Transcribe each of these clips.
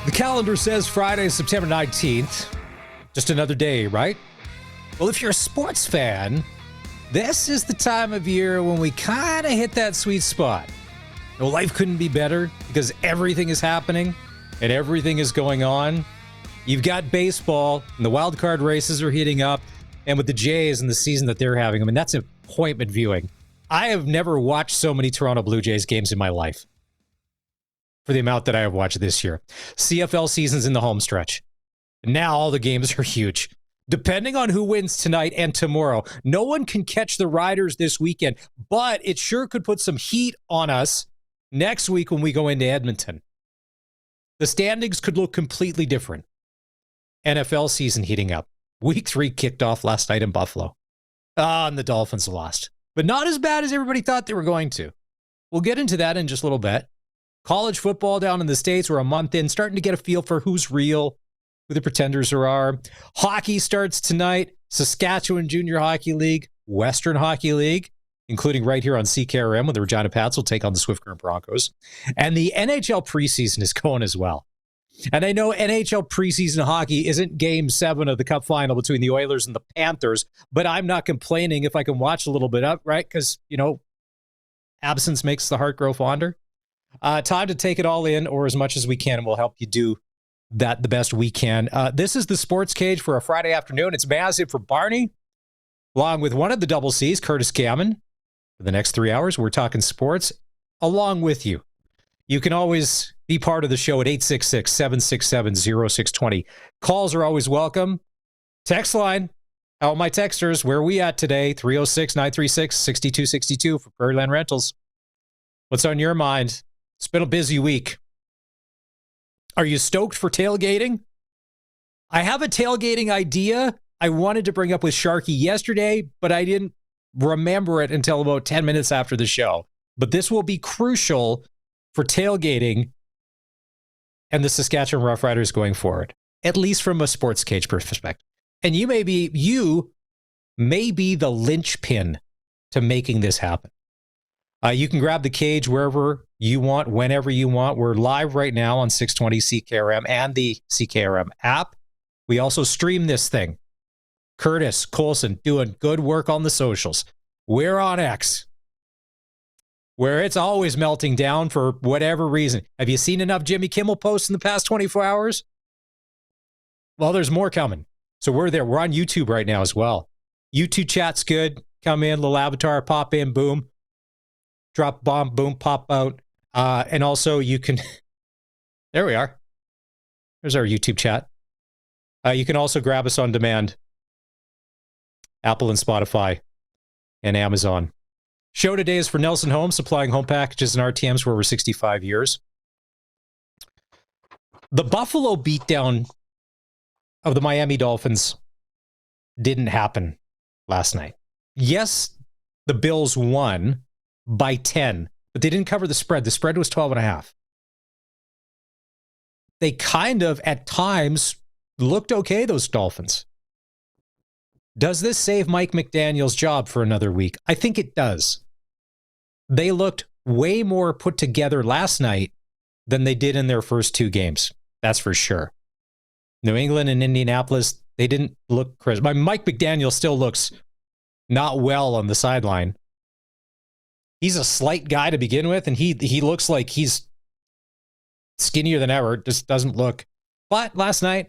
The calendar says Friday, September 19th. Just another day, right? Well, if you're a sports fan, this is the time of year when we kind of hit that sweet spot. Well, life couldn't be better because everything is happening and everything is going on. You've got baseball and the wild card races are heating up. And with the Jays and the season that they're having, I mean, that's appointment viewing. I have never watched so many Toronto Blue Jays games in my life for the amount that I have watched this year. CFL season's in the home stretch. Now all the games are huge. Depending on who wins tonight and tomorrow, no one can catch the Riders this weekend, but it sure could put some heat on us next week when we go into Edmonton. The standings could look completely different. NFL season heating up. Week 3 kicked off last night in Buffalo. And the Dolphins lost. But not as bad as everybody thought they were going to. We'll get into that in just a little bit. College football down in the States, we're a month in, starting to get a feel for who's real, who the pretenders are. Hockey starts tonight. Saskatchewan Junior Hockey League, Western Hockey League, including right here on CKRM, when the Regina Pats will take on the Swift Current Broncos. And the NHL preseason is going as well. And I know NHL preseason hockey isn't Game 7 of the Cup final between the Oilers and the Panthers, but I'm not complaining if I can watch a little bit up, right? Because, absence makes the heart grow fonder. Time to take it all in, or as much as we can, and we'll help you do that the best we can. This is the Sports Cage for a Friday afternoon. It's massive for Barney, along with one of the double C's, Curtis Gammon. For the next 3 hours, we're talking sports along with you. You can always be part of the show at 866-767-0620. Calls are always welcome. Text line. How are my texters? Where are we at today? 306-936-6262 for Prairie Land Rentals. What's on your mind? It's been a busy week. Are you stoked for tailgating? I have a tailgating idea I wanted to bring up with Sharky yesterday, but I didn't remember it until about 10 minutes after the show. But this will be crucial for tailgating and the Saskatchewan Roughriders going forward, at least from a sports cage perspective. And you may be the linchpin to making this happen. You can grab the cage wherever you want, whenever you want. We're live right now on 620 CKRM and the CKRM app. We also stream this thing. Curtis Colson doing good work on the socials. We're on X, where it's always melting down for whatever reason. Have you seen enough Jimmy Kimmel posts in the past 24 hours? Well, there's more coming. So we're there. We're on YouTube right now as well. YouTube chat's good. Come in, little avatar, pop in, boom. Drop bomb, boom, pop out. And also you can, there we are. There's our YouTube chat. You can also grab us on demand. Apple and Spotify and Amazon. Show today is for Nelson Homes, supplying home packages and RTMs for over 65 years. The Buffalo beatdown of the Miami Dolphins didn't happen last night. Yes, the Bills won by 10, but they didn't cover the spread. The spread was 12.5. They kind of, at times, looked okay, those Dolphins. Does this save Mike McDaniel's job for another week? I think it does. They looked way more put together last night than they did in their first 2 games. That's for sure. New England and Indianapolis, they didn't look crisp. Mike McDaniel still looks not well on the sideline. He's a slight guy to begin with, and he looks like he's skinnier than ever. Just doesn't look. But last night,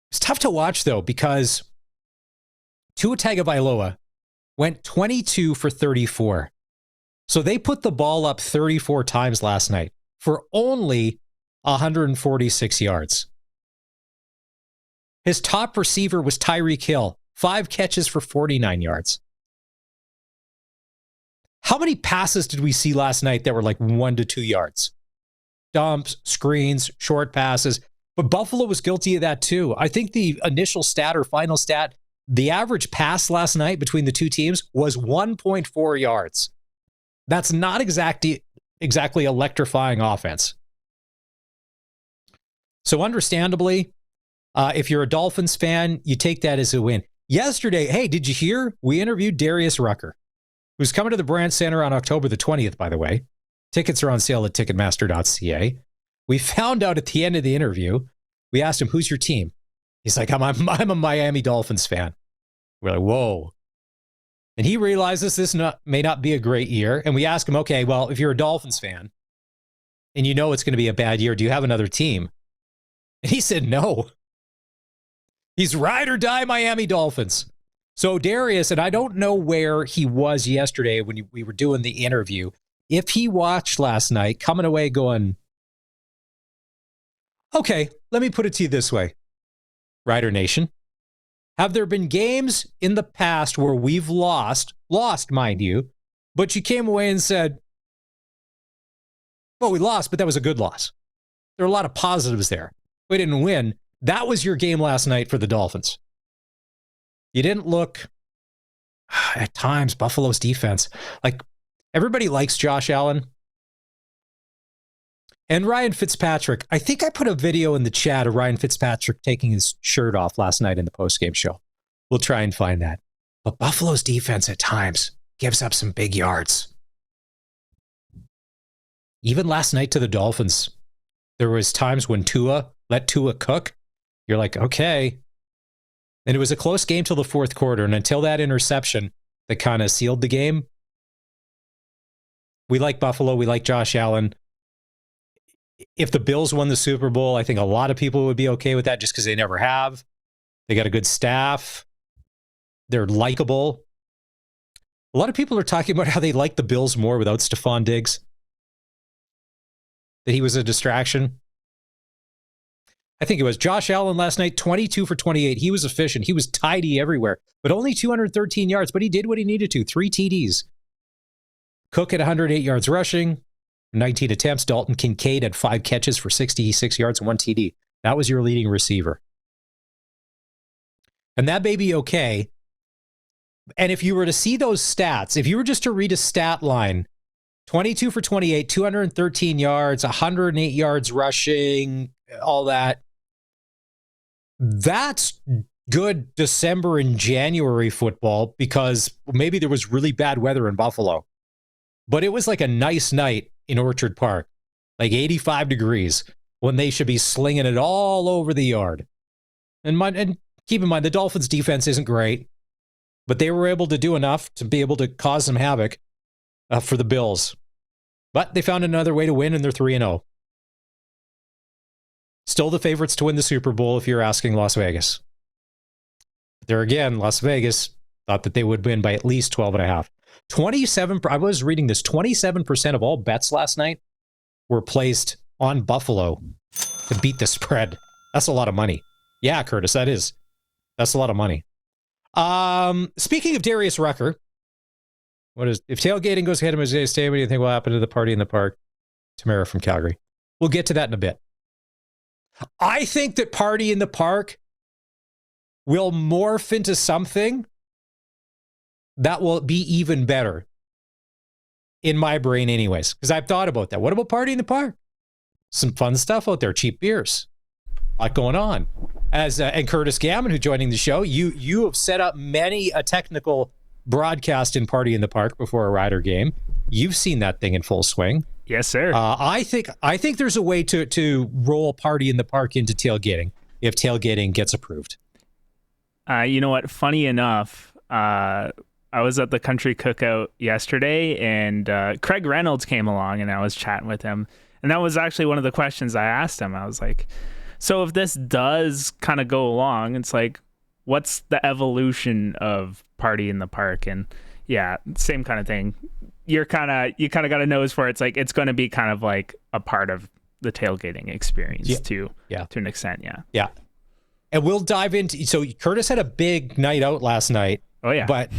it's tough to watch, though, because Tua Tagovailoa went 22 for 34. So they put the ball up 34 times last night for only 146 yards. His top receiver was Tyreek Hill, 5 catches for 49 yards. How many passes did we see last night that were like 1 to 2 yards? Dumps, screens, short passes. But Buffalo was guilty of that too. I think the initial stat or final stat, the average pass last night between the two teams was 1.4 yards. That's not exactly electrifying offense. So understandably, if you're a Dolphins fan, you take that as a win. Yesterday, hey, did you hear? We interviewed Darius Rucker, who's coming to the Brand Center on October the 20th, by the way. Tickets are on sale at Ticketmaster.ca. We found out at the end of the interview, we asked him, who's your team? He's like, I'm a Miami Dolphins fan. We're like, whoa. And he realizes this may not be a great year. And we ask him, okay, well, if you're a Dolphins fan and you know it's going to be a bad year, do you have another team? And he said no. He's ride or die Miami Dolphins. So Darius, and I don't know where he was yesterday when we were doing the interview, if he watched last night, coming away going, okay, let me put it to you this way, Rider Nation. Have there been games in the past where we've lost, mind you, but you came away and said, well, we lost, but that was a good loss. There are a lot of positives there. We didn't win. That was your game last night for the Dolphins. You didn't look, at times, Buffalo's defense. Like, everybody likes Josh Allen. And Ryan Fitzpatrick, I think I put a video in the chat of Ryan Fitzpatrick taking his shirt off last night in the postgame show. We'll try and find that. But Buffalo's defense at times gives up some big yards. Even last night to the Dolphins, there was times when Tua let Tua cook. You're like, okay. And it was a close game till the fourth quarter. And until that interception that kind of sealed the game, we like Buffalo. We like Josh Allen. If the Bills won the Super Bowl, I think a lot of people would be okay with that just because they never have. They got a good staff. They're likable. A lot of people are talking about how they like the Bills more without Stephon Diggs. That he was a distraction. I think it was Josh Allen last night, 22 for 28. He was efficient. He was tidy everywhere, but only 213 yards. But he did what he needed to. 3 TDs. Cook at 108 yards rushing, 19 attempts. Dalton Kincaid had 5 catches for 66 yards and 1 TD. That was your leading receiver. And that may be okay. And if you were to see those stats, if you were just to read a stat line, 22 for 28, 213 yards, 108 yards rushing, all that. That's good December and January football because maybe there was really bad weather in Buffalo. But it was like a nice night in Orchard Park, like 85 degrees, when they should be slinging it all over the yard. And keep in mind, the Dolphins' defense isn't great, but they were able to do enough to be able to cause some havoc for the Bills. But they found another way to win, and they're 3-0. Still the favorites to win the Super Bowl if you're asking Las Vegas. There again, Las Vegas thought that they would win by at least 12.5. 27, I was reading this, 27% of all bets last night were placed on Buffalo to beat the spread. That's a lot of money. Yeah, Curtis, that's a lot of money. Speaking of Darius Rucker, if tailgating goes ahead of Missouri State, what do you think will happen to the party in the park? Tamara from Calgary. We'll get to that in a bit. I think that party in the park will morph into something that will be even better in my brain anyways, because I've thought about that. What about party in the park? Some fun stuff out there, cheap beers, a lot going on. And Curtis Gammon, who's joining the show, you have set up many a technical broadcast in Party in the Park before a Rider game. You've seen that thing in full swing. Yes, sir. I think there's a way to roll Party in the Park into tailgating if tailgating gets approved. You know what? Funny enough, I was at the country cookout yesterday, and Craig Reynolds came along, and I was chatting with him. And that was actually one of the questions I asked him. I was like, so if this does kind of go along, it's like, what's the evolution of Party in the Park? And yeah, same kind of thing. You kind of got a nose for it. It's like, it's going to be kind of like a part of the tailgating experience to an extent. Yeah. And we'll dive into, so Curtis had a big night out last night. Oh yeah. But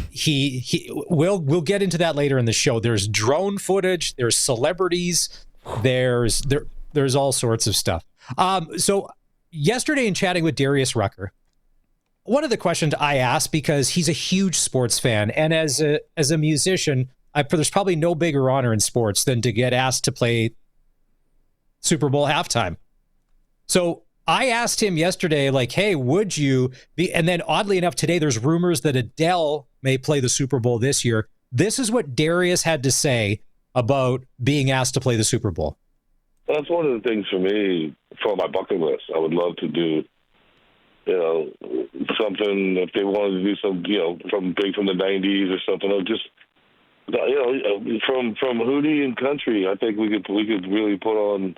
we'll get into that later in the show. There's drone footage, there's celebrities, there's all sorts of stuff. So yesterday in chatting with Darius Rucker, one of the questions I asked, because he's a huge sports fan, and as a musician, there's probably no bigger honor in sports than to get asked to play Super Bowl halftime. So I asked him yesterday, like, hey, would you be? And then oddly enough, today there's rumors that Adele may play the Super Bowl this year. This is what Darius had to say about being asked to play the Super Bowl. That's one of the things for me for my bucket list. I would love to do, something if they wanted to do some, from the '90s or something. Or just, from Hootie and country. I think we could really put on,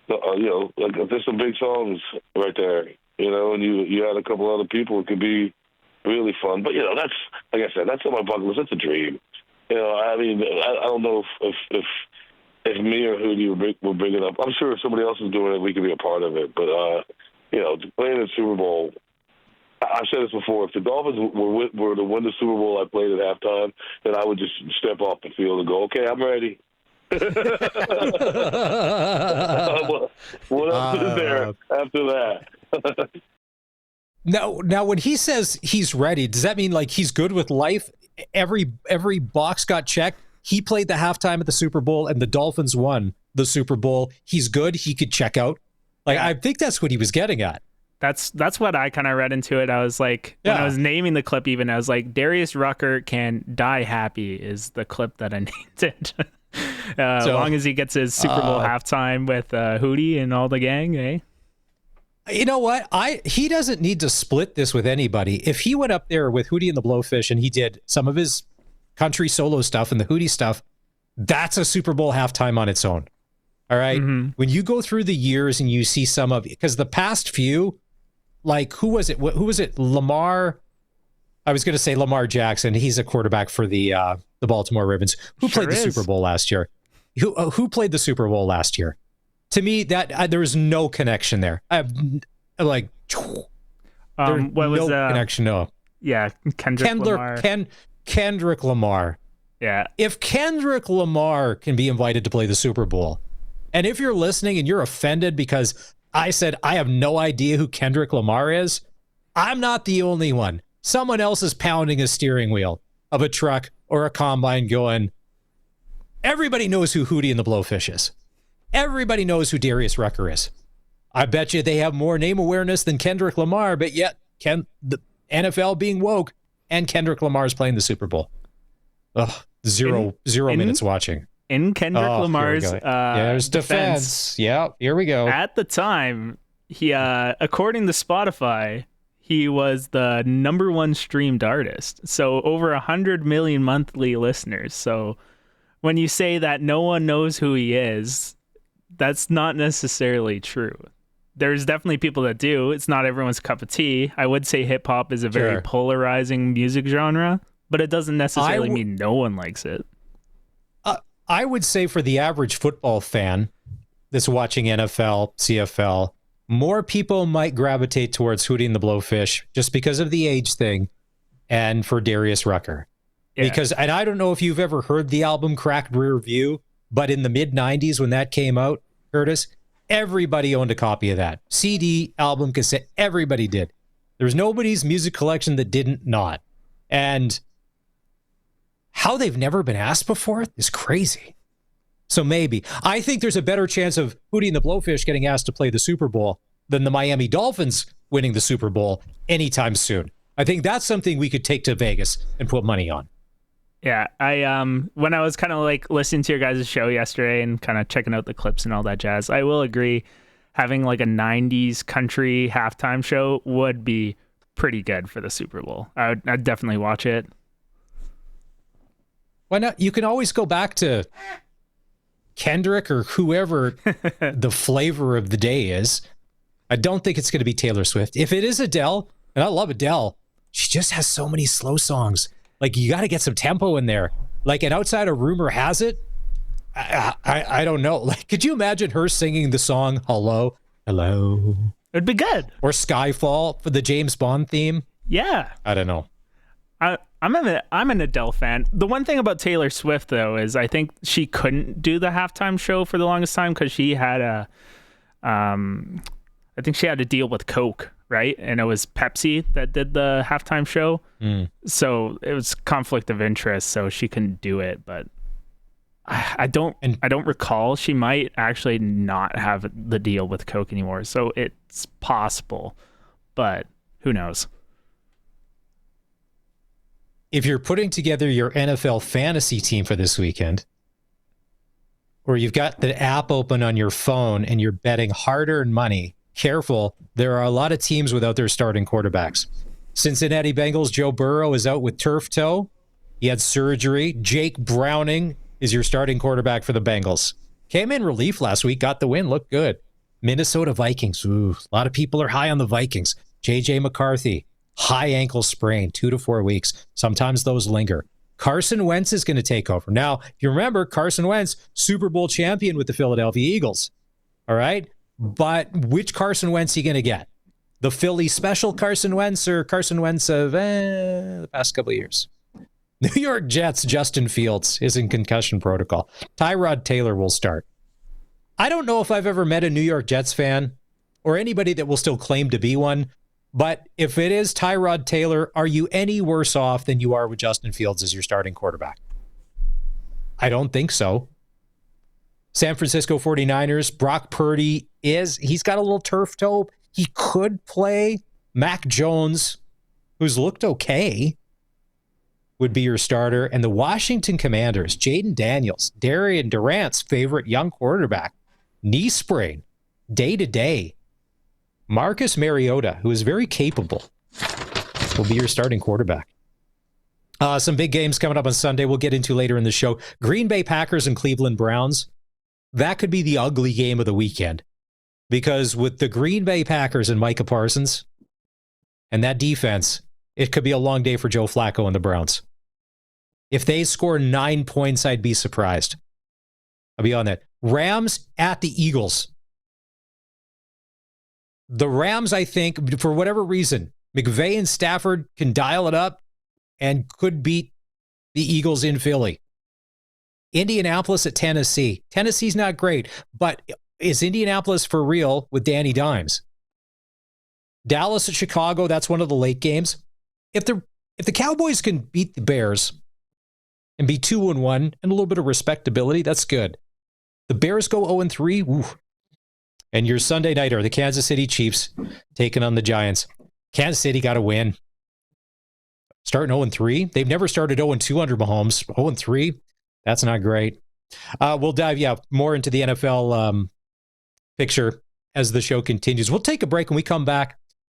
like there's some big songs right there. And you had a couple other people. It could be really fun. But that's, like I said, that's on my bucket list. That's a dream. I mean, I don't know if me or Hootie will bring it up. I'm sure if somebody else is doing it, we could be a part of it. But, playing in the Super Bowl, I've said this before, if the Dolphins were to win the Super Bowl I played at halftime, then I would just step off the field and go, okay, I'm ready. What else is there after that? Now, when he says he's ready, does that mean like he's good with life? Every box got checked. He played the halftime at the Super Bowl, and the Dolphins won the Super Bowl. He's good. He could check out. Like, I think that's what he was getting at. That's what I kind of read into it. I was like, when I was naming the clip, even I was like, Darius Rucker can die happy is the clip that I named it. As long as he gets his Super Bowl halftime with Hootie and all the gang, eh? You know what? He doesn't need to split this with anybody. If he went up there with Hootie and the Blowfish and he did some of his country solo stuff and the Hootie stuff, that's a Super Bowl halftime on its own. All right. Mm-hmm. When you go through the years and you see some of, because the past few, like who was it? Lamar. I was going to say Lamar Jackson. He's a quarterback for the Baltimore Ravens. Who played the Super Bowl last year? Who played the Super Bowl last year? To me, that there was no connection there. I have like, what was connection? No. Yeah, Kendrick Lamar. Yeah. If Kendrick Lamar can be invited to play the Super Bowl, and if you're listening and you're offended because I said I have no idea who Kendrick Lamar is, I'm not the only one. Someone else is pounding a steering wheel of a truck or a combine going, everybody knows who Hootie and the Blowfish is. Everybody knows who Darius Rucker is. I bet you they have more name awareness than Kendrick Lamar, but yet the NFL being woke and Kendrick Lamar is playing the Super Bowl. Ugh, zero minutes watching. In Kendrick Lamar's there's defense. Yeah, here we go. At the time, he according to Spotify, he was the #1 streamed artist. So over 100 million monthly listeners. So when you say that no one knows who he is, that's not necessarily true. There's definitely people that do. It's not everyone's cup of tea. I would say hip hop is a very polarizing music genre, but it doesn't necessarily mean no one likes it. I would say for the average football fan that's watching NFL, CFL, more people might gravitate towards Hootie and the Blowfish just because of the age thing and for Darius Rucker. Yeah. Because, and I don't know if you've ever heard the album Cracked Rear View, but in the mid-90s when that came out, Curtis, everybody owned a copy of that. CD, album, cassette, everybody did. There's nobody's music collection that didn't not. And how they've never been asked before is crazy. So maybe. I think there's a better chance of Hootie and the Blowfish getting asked to play the Super Bowl than the Miami Dolphins winning the Super Bowl anytime soon. I think that's something we could take to Vegas and put money on. Yeah, I when I was kind of like listening to your guys' show yesterday and kind of checking out the clips and all that jazz, I will agree having like a 90s country halftime show would be pretty good for the Super Bowl. I'd definitely watch it. Why not? You can always go back to Kendrick or whoever the flavor of the day is. I don't think it's going to be Taylor Swift. If it is Adele, and I love Adele, she just has so many slow songs. Like, you got to get some tempo in there. Like, and outside of Rumor Has It, I don't know. Like, could you imagine her singing the song Hello? Hello. It'd be good. Or Skyfall for the James Bond theme. Yeah. I don't know. I'm an Adele fan. The one thing about Taylor Swift, though, is I think she couldn't do the halftime show for the longest time because she had I think she had to deal with Coke, right? And it was Pepsi that did the halftime show. So it was conflict of interest, so she couldn't do it. But I don't recall. She might actually not have the deal with Coke anymore. So it's possible, but who knows? If you're putting together your NFL fantasy team for this weekend, where you've got the app open on your phone and you're betting hard-earned money, careful, there are a lot of teams without their starting quarterbacks. Cincinnati Bengals, Joe Burrow is out with turf toe. He had surgery. Jake Browning is your starting quarterback for the Bengals. Came in relief last week, got the win, looked good. Minnesota Vikings. Ooh, a lot of people are high on the Vikings. J.J. McCarthy, high ankle sprain, 2 to 4 weeks. Sometimes those linger. Carson Wentz is going to take over. Now, if you remember, Carson Wentz, Super Bowl champion with the Philadelphia Eagles. All right? But which Carson Wentz are you going to get? The Philly special Carson Wentz or Carson Wentz of the past couple of years? New York Jets, Justin Fields is in concussion protocol. Tyrod Taylor will start. I don't know if I've ever met a New York Jets fan or anybody that will still claim to be one, but if it is Tyrod Taylor, are you any worse off than you are with Justin Fields as your starting quarterback? I don't think so. San Francisco 49ers, Brock Purdy he's got a little turf toe. He could play. Mac Jones, who's looked okay, would be your starter. And the Washington Commanders, Jaden Daniels, Darian Durant's favorite young quarterback, knee sprain, day-to-day. Marcus Mariota, who is very capable, will be your starting quarterback. Some big games coming up on Sunday we'll get into later in the show. Green Bay Packers and Cleveland Browns. That could be the ugly game of the weekend. Because with the Green Bay Packers and Micah Parsons and that defense, it could be a long day for Joe Flacco and the Browns. If they score 9 points, I'd be surprised. I'll be on that. Rams at the Eagles. The Rams, I think, for whatever reason, McVay and Stafford can dial it up and could beat the Eagles in Philly. Indianapolis at Tennessee. Tennessee's not great, but is Indianapolis for real with Danny Dimes? Dallas at Chicago, that's one of the late games. If the Cowboys can beat the Bears and be 2-1 and a little bit of respectability, that's good. The Bears go 0-3, woo. And your Sunday nighter, the Kansas City Chiefs taking on the Giants. Kansas City got to win. Starting 0-3. They've never started 0-2 under Mahomes. 0-3, that's not great. We'll dive, more into the NFL picture as the show continues. We'll take a break. When we come back,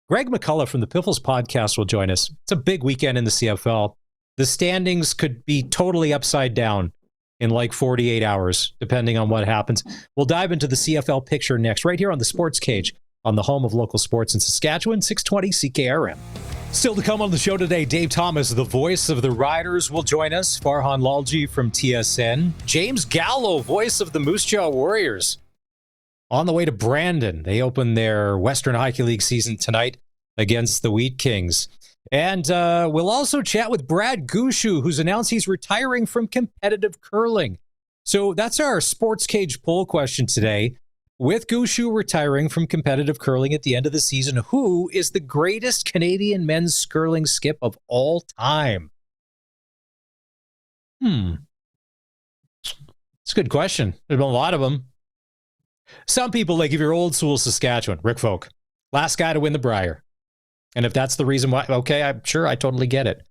Greg McCullough from the Piffles podcast will join us. It's a big weekend in the CFL. The standings could be totally upside down in like 48 hours, depending on what happens. We'll dive into the CFL picture next, right here on the Sports Cage, on the home of local sports in Saskatchewan, 620 CKRM. Still to come on the show today, Dave Thomas, the voice of the Riders, will join us. Farhan Lalji from TSN. James Gallo, voice of the Moose Jaw Warriors. On the way to Brandon, they open their Western Hockey League season tonight against the Wheat Kings. And we'll also chat with Brad Gushue, who's announced he's retiring from competitive curling. So that's our Sports Cage poll question today. With Gushue retiring from competitive curling at the end of the season, who is the greatest Canadian men's curling skip of all time? It's a good question. There's been a lot of them. Some people, like if you're old school Saskatchewan, Rick Folk, last guy to win the Brier. And if that's the reason why, okay, I'm sure I totally get it.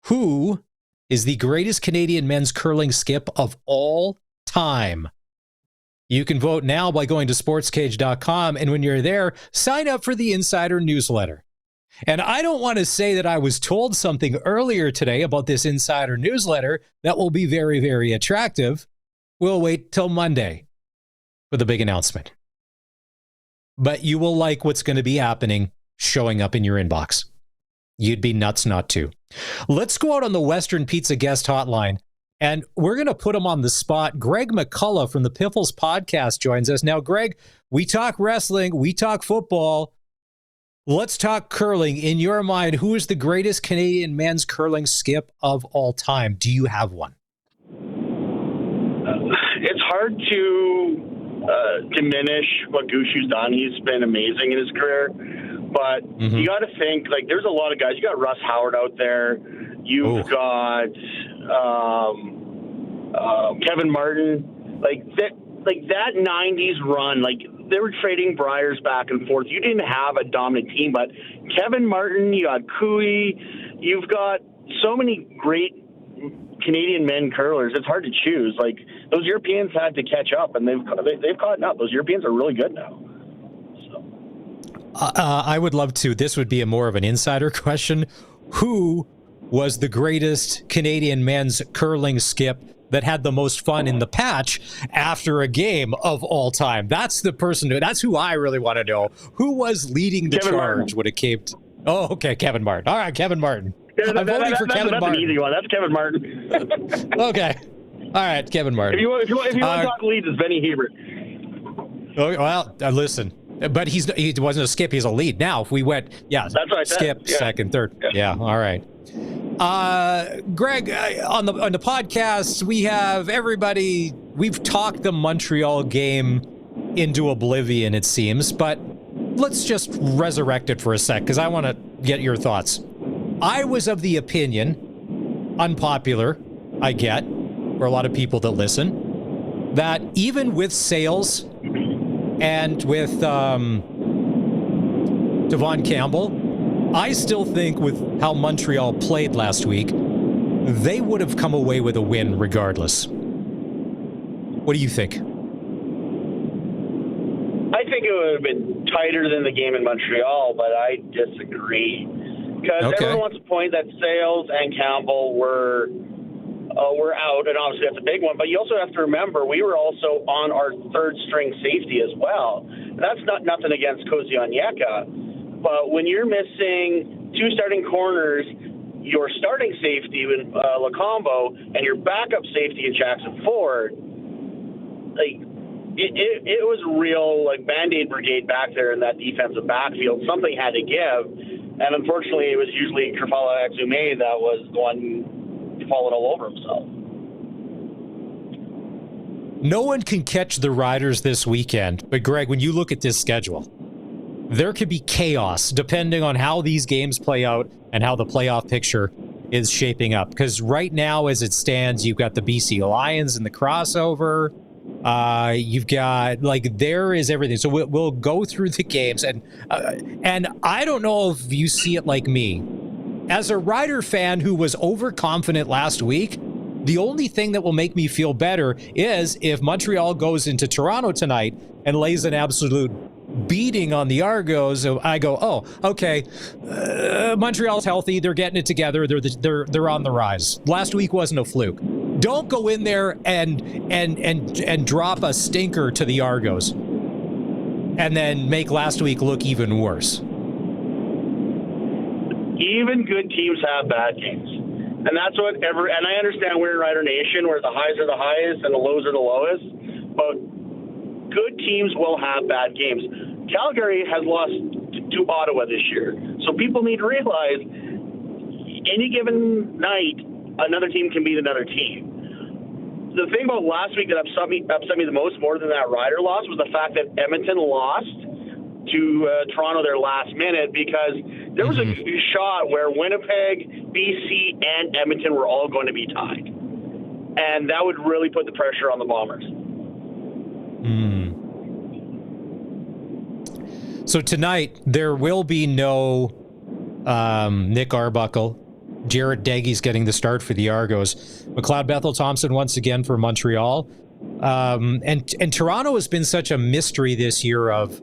Who is the greatest Canadian men's curling skip of all time? You can vote now by going to sportscage.com. And when you're there, sign up for the Insider newsletter. And I don't want to say that I was told something earlier today about this Insider newsletter that will be very, very attractive. We'll wait till Monday for the big announcement. But you will like what's going to be happening showing up in your inbox. You'd be nuts not to. Let's go out on the Western Pizza guest hotline, and we're going to put him on the spot. Greg McCullough from the Piffles podcast joins us. Now, Greg, we talk wrestling, we talk football. Let's talk curling. In your mind, who is the greatest Canadian men's curling skip of all time? Do you have one? It's hard to diminish what Gushue's done. He's been amazing in his career. But you got to think, like, there's a lot of guys. You got Russ Howard out there. You've got Kevin Martin. Like that 90s run, like, they were trading Briars back and forth. You didn't have a dominant team, but Kevin Martin, you got Cooey. You've got so many great Canadian men curlers. It's hard to choose. Like, those Europeans had to catch up, and they've caught up. Those Europeans are really good now. So. I would love to. This would be more of an insider question. Who was the greatest Canadian men's curling skip that had the most fun in the patch after a game of all time? That's the person. That's who I really want to know. Who was leading the charge when it came to... Oh, okay, Kevin Martin. All right, Kevin Martin. Yeah, I'm voting for Kevin Martin. That's an easy one. That's Kevin Martin. Okay. All right, Kevin Martin. If you want to talk leads, it's Benny Hebert. Oh, well, listen. But he wasn't a skip. He's a lead. Now, if we went, that's what I said. Skip, second, third. Yeah, all right. Greg, on the podcast, we have everybody. We've talked the Montreal game into oblivion, it seems. But let's just resurrect it for a sec, because I want to get your thoughts. I was of the opinion, unpopular, I get, for a lot of people that listen, that even with Sales and with Devon Campbell, I still think with how Montreal played last week, they would have come away with a win regardless. What do you think? I think it would have been tighter than the game in Montreal, but I disagree. Because everyone wants to point that Sales and Campbell were out, and obviously that's a big one. But you also have to remember we were also on our third string safety as well. And that's not nothing against Cozy Onyeka, but when you're missing two starting corners, your starting safety in Lacombo and your backup safety in Jackson Ford, like it was real like Band-Aid brigade back there in that defensive backfield. Something had to give, and unfortunately, it was usually Krafala Exume that was falling all over himself. No one can catch the Riders this weekend, but Greg, when you look at this schedule, there could be chaos depending on how these games play out and how the playoff picture is shaping up. Because right now, as it stands, you've got the BC Lions in the crossover. You've got, like, there is everything. So we'll go through the games, and I don't know if you see it like me. As a Rider fan who was overconfident last week, the only thing that will make me feel better is if Montreal goes into Toronto tonight and lays an absolute beating on the Argos. I go, oh, okay, Montreal's healthy. They're getting it together. They're on the rise. Last week wasn't a fluke. Don't go in there and drop a stinker to the Argos and then make last week look even worse. Even good teams have bad games. And that's what and I understand we're in Rider Nation where the highs are the highest and the lows are the lowest, but good teams will have bad games. Calgary has lost to Ottawa this year. So people need to realize any given night, another team can beat another team. The thing about last week that upset me the most, more than that Rider loss, was the fact that Edmonton lost to Toronto their last minute, because there was a shot where Winnipeg, BC, and Edmonton were all going to be tied. And that would really put the pressure on the Bombers. So tonight, there will be no Nick Arbuckle. Jarrett Daggy's getting the start for the Argos. McLeod Bethel-Thompson once again for Montreal. And Toronto has been such a mystery this year of,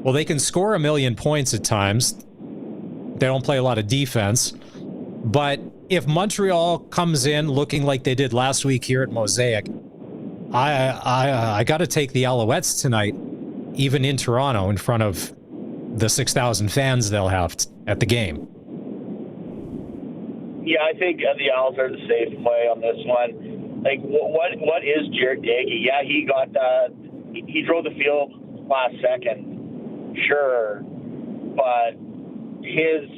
well, they can score 1 million points at times. They don't play a lot of defense. But if Montreal comes in looking like they did last week here at Mosaic, I got to take the Alouettes tonight, even in Toronto, in front of the 6,000 fans they'll have at the game. Yeah, I think the Owls are the safe play on this one. Like, what is Jarrett Daggy? Yeah, he got he drove the field last second. Sure, but his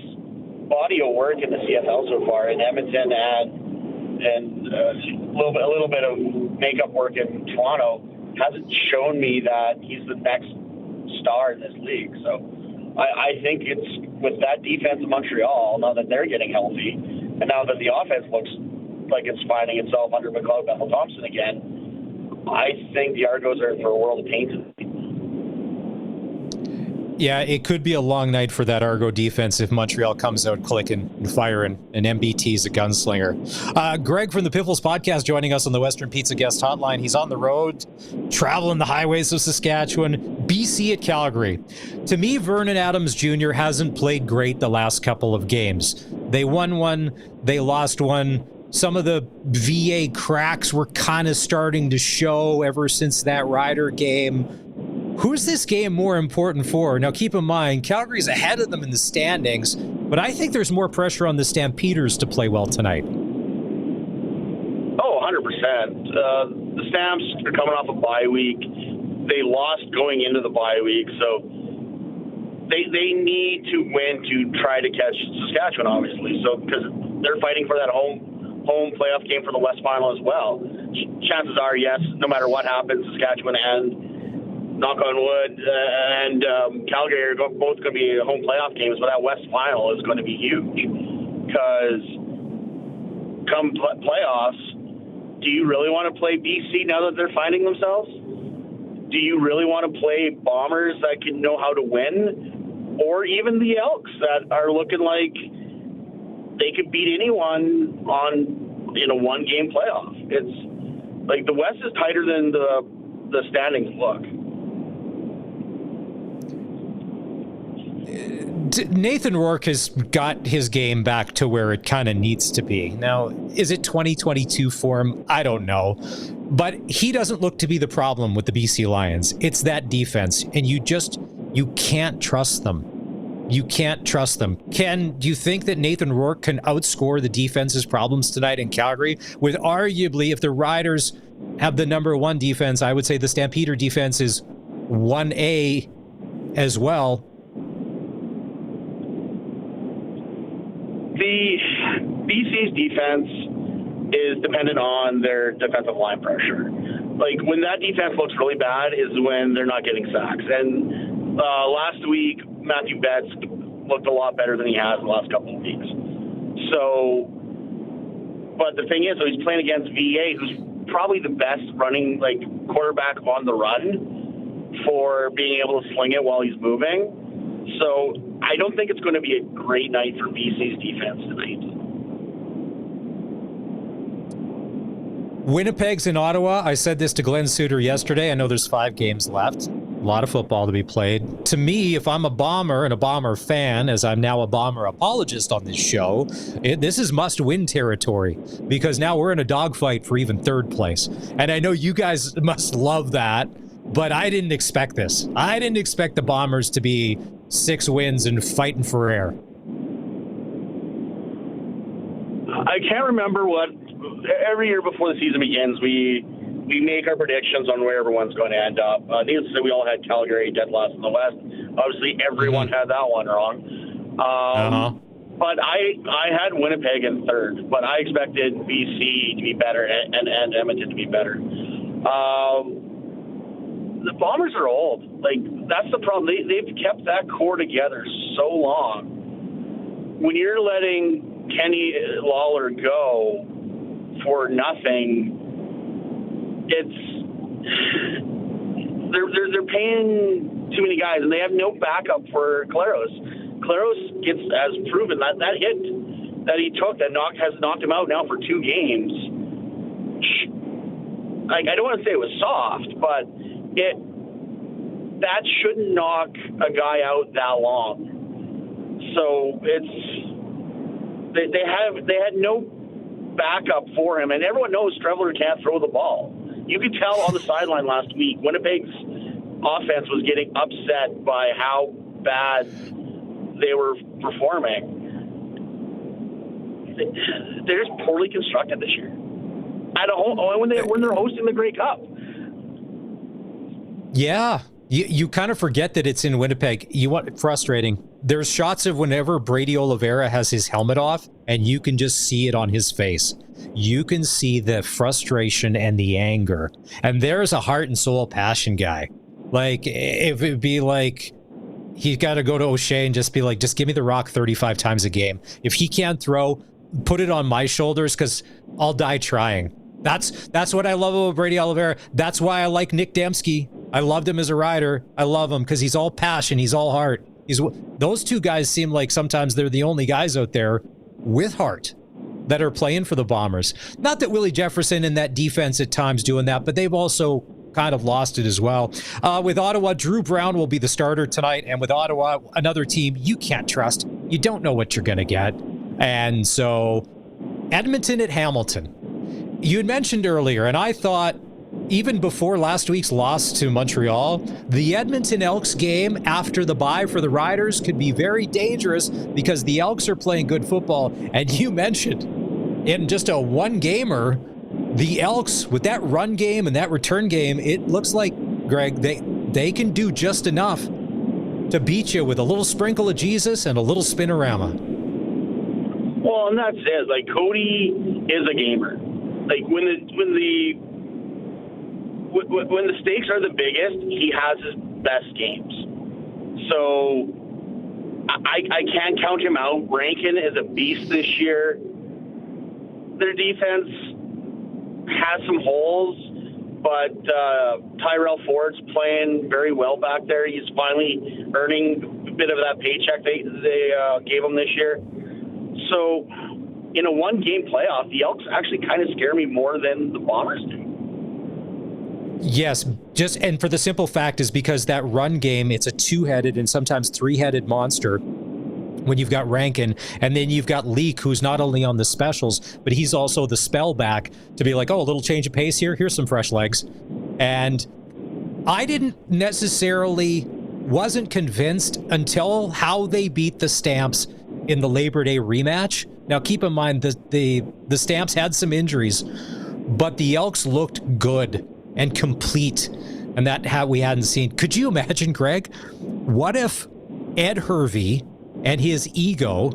body of work in the CFL so far in Edmonton and a little bit of makeup work in Toronto hasn't shown me that he's the next star in this league. So I think it's with that defense in Montreal, now that they're getting healthy, and now that the offense looks like it's finding itself under McLeod Bethel-Thompson again, I think the Argos are in for a world of pain. Yeah, it could be a long night for that Argo defense if Montreal comes out clicking and firing, and MBT's a gunslinger. Greg from the Piffles podcast joining us on the Western Pizza Guest Hotline. He's on the road, traveling the highways of Saskatchewan, BC at Calgary. To me, Vernon Adams Jr. hasn't played great the last couple of games. They won one, they lost one. Some of the VA cracks were kind of starting to show ever since that Rider game. Who's this game more important for? Now, keep in mind, Calgary's ahead of them in the standings, but I think there's more pressure on the Stampeders to play well tonight. Oh, 100%. The Stamps are coming off a bye week. They lost going into the bye week, so they need to win to try to catch Saskatchewan, obviously. So because they're fighting for that home playoff game for the West Final as well. Chances are, yes, no matter what happens, Saskatchewan and knock on wood, and Calgary are both going to be home playoff games, but that West Final is going to be huge because come playoffs, do you really want to play BC now that they're finding themselves? Do you really want to play Bombers that can know how to win, or even the Elks that are looking like they could beat anyone in a one-game playoff? It's like the West is tighter than the standings look. Nathan Rourke has got his game back to where it kind of needs to be. Now, is it 2022 for him? I don't know. But he doesn't look to be the problem with the BC Lions. It's that defense, and you can't trust them. You can't trust them. Ken, do you think that Nathan Rourke can outscore the defense's problems tonight in Calgary? With arguably, if the Riders have the number one defense, I would say the Stampeder defense is 1A as well. The BC's defense is dependent on their defensive line pressure. Like, when that defense looks really bad is when they're not getting sacks. And last week, Matthew Betts looked a lot better than he has the last couple of weeks. So, but the thing is, so he's playing against VA, who's probably the best running quarterback on the run for being able to sling it while he's moving. So I don't think it's going to be a great night for BC's defense tonight. Winnipeg's in Ottawa. I said this to Glenn Suter yesterday. I know there's 5 games left. A lot of football to be played. To me, if I'm a Bomber and a Bomber fan, as I'm now a Bomber apologist on this show, this is must-win territory because now we're in a dogfight for even third place. And I know you guys must love that, but I didn't expect this. I didn't expect the Bombers to be 6 wins and fighting for air. I can't remember what every year before the season begins, we make our predictions on where everyone's going to end up. Needless to say, we all had Calgary dead last in the West. Obviously, everyone had that one wrong. But I had Winnipeg in third, but I expected BC to be better and Edmonton to be better. The Bombers are old. That's the problem. They've kept that core together so long. When you're letting Kenny Lawler go for nothing, they're paying too many guys, and they have no backup for Claros. Claros has proven that hit that he took has knocked him out now for 2 games. I don't want to say it was soft, but that shouldn't knock a guy out that long. So they had no backup for him, and everyone knows Trevor can't throw the ball. You could tell on the sideline last week, Winnipeg's offense was getting upset by how bad they were performing. They're just poorly constructed this year. At home, when they're hosting the Grey Cup. Yeah, you kind of forget that it's in Winnipeg. Frustrating. There's shots of whenever Brady Oliveira has his helmet off, and you can just see it on his face. You can see the frustration and the anger. And there's a heart and soul passion guy. If it'd be he's got to go to O'Shea and just be just give me the rock 35 times a game. If he can't throw, put it on my shoulders because I'll die trying. That's what I love about Brady Oliveira. That's why I like Nick Dembski. I loved him as a rider. I love him because he's all passion. He's all heart. Those two guys seem like sometimes they're the only guys out there with heart that are playing for the Bombers. Not that Willie Jefferson and that defense at times doing that, but they've also kind of lost it as well. With Ottawa, Drew Brown will be the starter tonight. And with Ottawa, another team you can't trust. You don't know what you're going to get. And so Edmonton at Hamilton. You had mentioned earlier, and I thought even before last week's loss to Montreal, the Edmonton Elks game after the bye for the Riders could be very dangerous because the Elks are playing good football. And you mentioned in just a one-gamer, the Elks, with that run game and that return game, it looks like, Greg, they can do just enough to beat you with a little sprinkle of Jesus and a little spinorama. Well, and that's it. Like, Cody is a gamer. Like, when the stakes are the biggest, he has his best games. So I can't count him out. Rankin is a beast this year. Their defense has some holes, but Tyrell Ford's playing very well back there. He's finally earning a bit of that paycheck they gave him this year. So in a one-game playoff, the Elks actually kind of scare me more than the Bombers do. Yes, and for the simple fact is because that run game, it's a two-headed and sometimes three-headed monster when you've got Rankin, and then you've got Leak, who's not only on the specials, but he's also the spell back to be like, oh, a little change of pace here. Here's some fresh legs. And I wasn't convinced until how they beat the Stamps in the Labor Day rematch. Now, keep in mind that the Stamps had some injuries, but the Elks looked good and complete, and that we hadn't seen. Could you imagine, Greg, what if Ed Hervey and his ego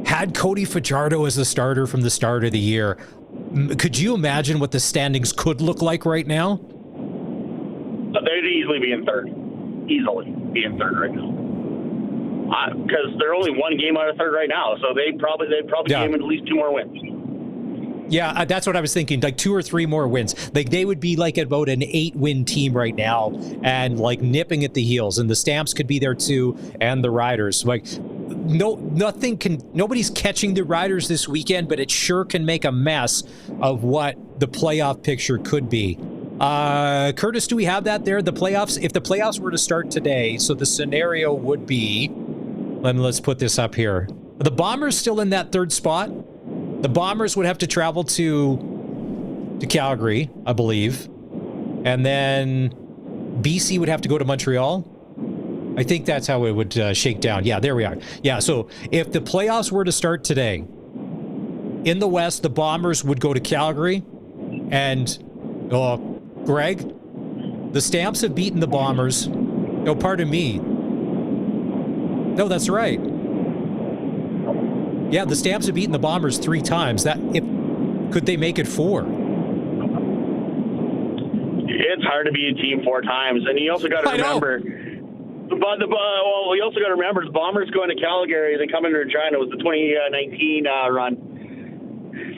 had Cody Fajardo as the starter from the start of the year? Could you imagine what the standings could look like right now? They'd easily be in third. Easily be in third right now. Because they're only one game out of third right now, so they'd probably game at least 2 more wins. Yeah, that's what I was thinking. Like 2 or 3 more wins. Like they would be like about an 8-win team right now, and like nipping at the heels. And the Stamps could be there too, and the Riders. Like nobody's catching the Riders this weekend, but it sure can make a mess of what the playoff picture could be. Curtis, do we have that there? The playoffs. If the playoffs were to start today, so the scenario would be. Let's put this up here. Are the Bombers still in that third spot? The Bombers would have to travel to Calgary, I believe. And then BC would have to go to Montreal. I think that's how it would shake down. Yeah, there we are. Yeah, so if the playoffs were to start today, in the West, the Bombers would go to Calgary. And, Greg, the Stamps have beaten the Bombers. No, pardon me. No, that's right. Yeah, the Stamps have beaten the Bombers 3 times. Could they make it 4? It's hard to beat a team 4 times, and you also got to remember. You also got to remember the Bombers going to Calgary, then coming to Regina was the 2019 run.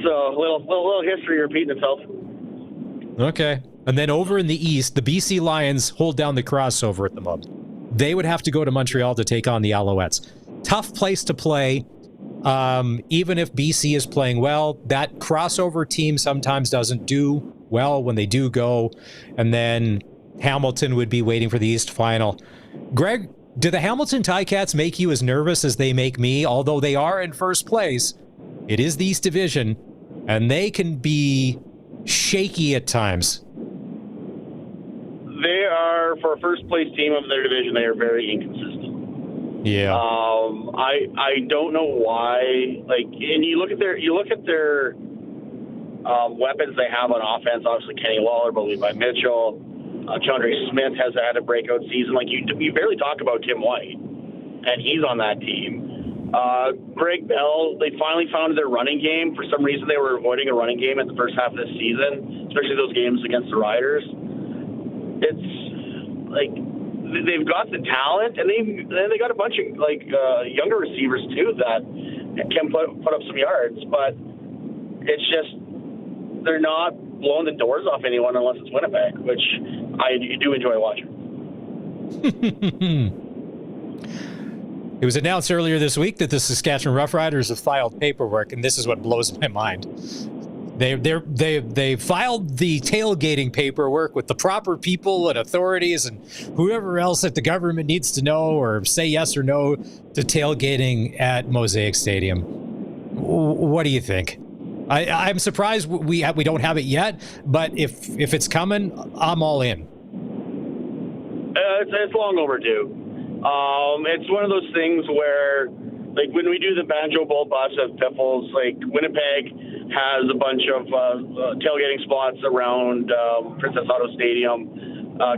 So a little history repeating itself. Okay, and then over in the East, the BC Lions hold down the crossover at the moment. They would have to go to Montreal to take on the Alouettes. Tough place to play. Even if BC is playing well, that crossover team sometimes doesn't do well when they do go. And then Hamilton would be waiting for the East final. Greg, do the Hamilton Ticats make you as nervous as they make me? Although they are in first place, it is the East Division, and they can be shaky at times. They are, for a first place team of their division, they are very inconsistent. Yeah. I don't know why. Like, and you look at their weapons they have on offense. Obviously, Kenny Lawler, but Levi Mitchell, Chandre Smith has had a breakout season. Like you barely talk about Tim White, and he's on that team. Greg Bell, they finally found their running game. For some reason, they were avoiding a running game at the first half of this season, especially those games against the Riders. It's like they've got the talent, and they got a bunch of younger receivers too that can put up some yards. But it's just they're not blowing the doors off anyone unless it's Winnipeg, which I do enjoy watching. It was announced earlier this week that the Saskatchewan Roughriders have filed paperwork, and this is what blows my mind. They filed the tailgating paperwork with the proper people and authorities and whoever else that the government needs to know or say yes or no to tailgating at Mosaic Stadium. What do you think? I'm surprised we don't have it yet, but if it's coming, I'm all in. It's long overdue. It's one of those things where, like, when we do the Banjo Bowl bus at Piffles, like, Winnipeg has a bunch of tailgating spots around Princess Auto Stadium.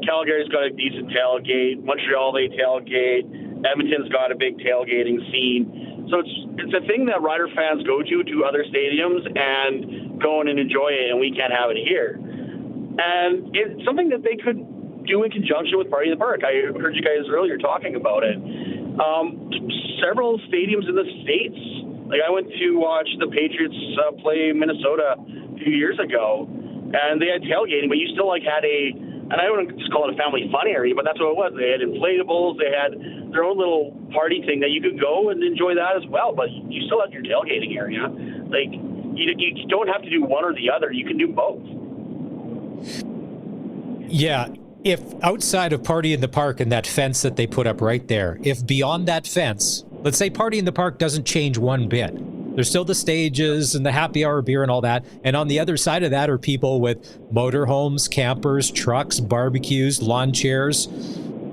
Calgary's got a decent tailgate. Montreal, they tailgate. Edmonton's got a big tailgating scene. So it's a thing that Rider fans go to other stadiums and go in and enjoy it, and we can't have it here. And it's something that they could do in conjunction with Party in the Park. I heard you guys earlier talking about it. Several stadiums in the States, like I went to watch the Patriots play Minnesota a few years ago, and they had tailgating, but you still had and I wouldn't just call it a family fun area, but that's what it was. They had inflatables, they had their own little party thing that you could go and enjoy that as well, but you still have your tailgating area. Like, you don't have to do one or the other. You can do both. Yeah. If outside of Party in the Park and that fence that they put up right there, if beyond that fence, let's say Party in the Park doesn't change one bit. There's still the stages and the happy hour beer and all that. And on the other side of that are people with motorhomes, campers, trucks, barbecues, lawn chairs.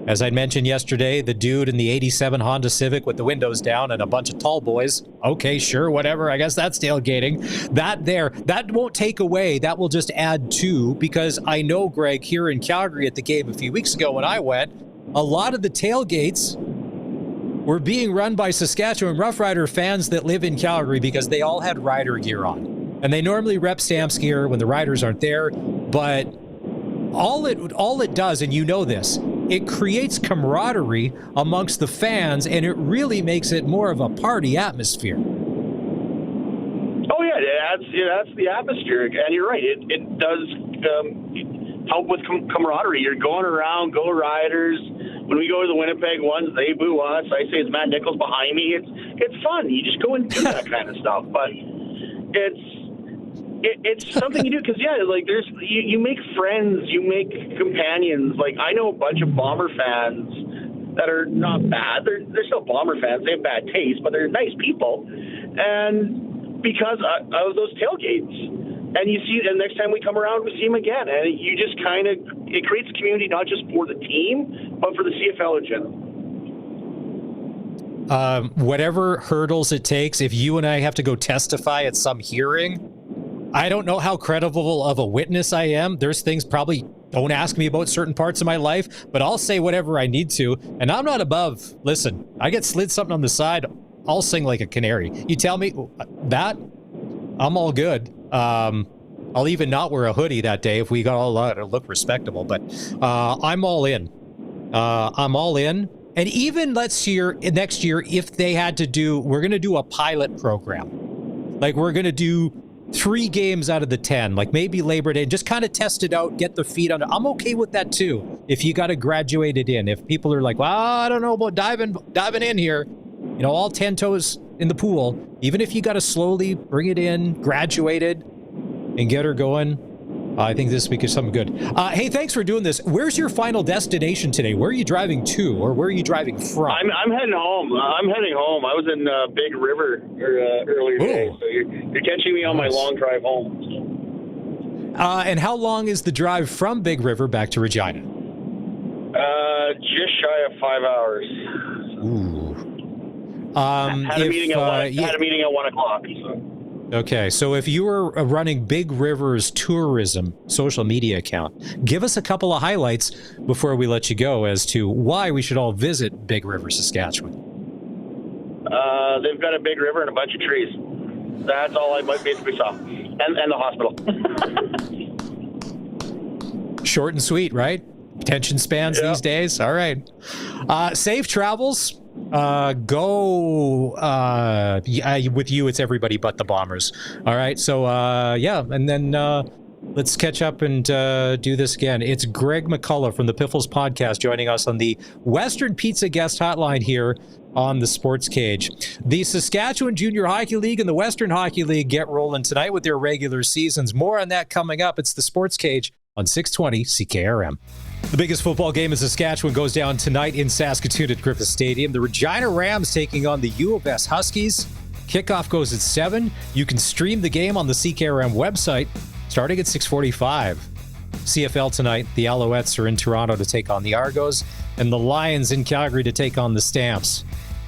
As I mentioned yesterday, the dude in the 87 Honda Civic with the windows down and a bunch of tall boys. Okay, sure, whatever. I guess that's tailgating. That won't take away. That will just add to, because I know, Greg, here in Calgary at the game a few weeks ago when I went, a lot of the tailgates were being run by Saskatchewan Roughrider fans that live in Calgary because they all had Rider gear on. And they normally rep Stamps gear when the Riders aren't there, but all it does, and you know this, it creates camaraderie amongst the fans, and it really makes it more of a party atmosphere. Oh yeah, it adds the atmosphere, and you're right. It does help with camaraderie. You're going around, go Riders. When we go to the Winnipeg ones, they boo us. I say it's Matt Nichols behind me. It's fun. You just go and do that kind of stuff, but it's something you do because you make friends, you make companions. Like, I know a bunch of Bomber fans that are not bad. They're still Bomber fans. They have bad taste, but they're nice people. And because of those tailgates, and you see, and next time we come around, we see them again, and you just it creates a community not just for the team, but for the CFL in general. Whatever hurdles it takes, if you and I have to go testify at some hearing, I don't know how credible of a witness I am. There's things probably don't ask me about certain parts of my life, but I'll say whatever I need to. And I'm not above, listen, I get slid something on the side, I'll sing like a canary. You tell me that, I'm all good. I'll even not wear a hoodie that day if we got all to look respectable, but I'm all in. I'm all in. And even next year, if they had to we're going to do a pilot program. Like, we're going to do 3 games out of the 10, like maybe Labor Day, just kind of test it out, get the feet under. I'm okay with that too. If you got to graduate it in, if people are like, well, I don't know about diving in here, all 10 toes in the pool, even if you got to slowly bring it in, graduate it, and get her going, I think this week is something good. Hey, thanks for doing this. Where's your final destination today? Where are you driving to, or where are you driving from? I'm heading home. I was in Big River earlier today, so you're catching me on my long drive home. And how long is the drive from Big River back to Regina? Just shy of 5 hours. Ooh. Had a meeting at 1 o'clock. So. Okay, so if you were running Big River's tourism social media account, give us a couple of highlights before we let you go as to why we should all visit Big River, Saskatchewan. They've got a big river and a bunch of trees. That's all I basically saw. And the hospital. Short and sweet, right? Attention spans these days. All right. Safe travels. With you, it's everybody but the Bombers. All right. So, and then Let's catch up and do this again. It's Greg McCullough from the Piffles podcast joining us on the Western Pizza Guest Hotline here on the Sports Cage. The Saskatchewan Junior Hockey League and the Western Hockey League get rolling tonight with their regular seasons. More on that coming up. It's the Sports Cage on 620 CKRM. The biggest football game in Saskatchewan goes down tonight in Saskatoon at Griffith Stadium. The Regina Rams taking on the U of S Huskies. Kickoff goes at 7. You can stream the game on the CKRM website starting at 6:45. CFL tonight, the Alouettes are in Toronto to take on the Argos, and the Lions in Calgary to take on the Stamps.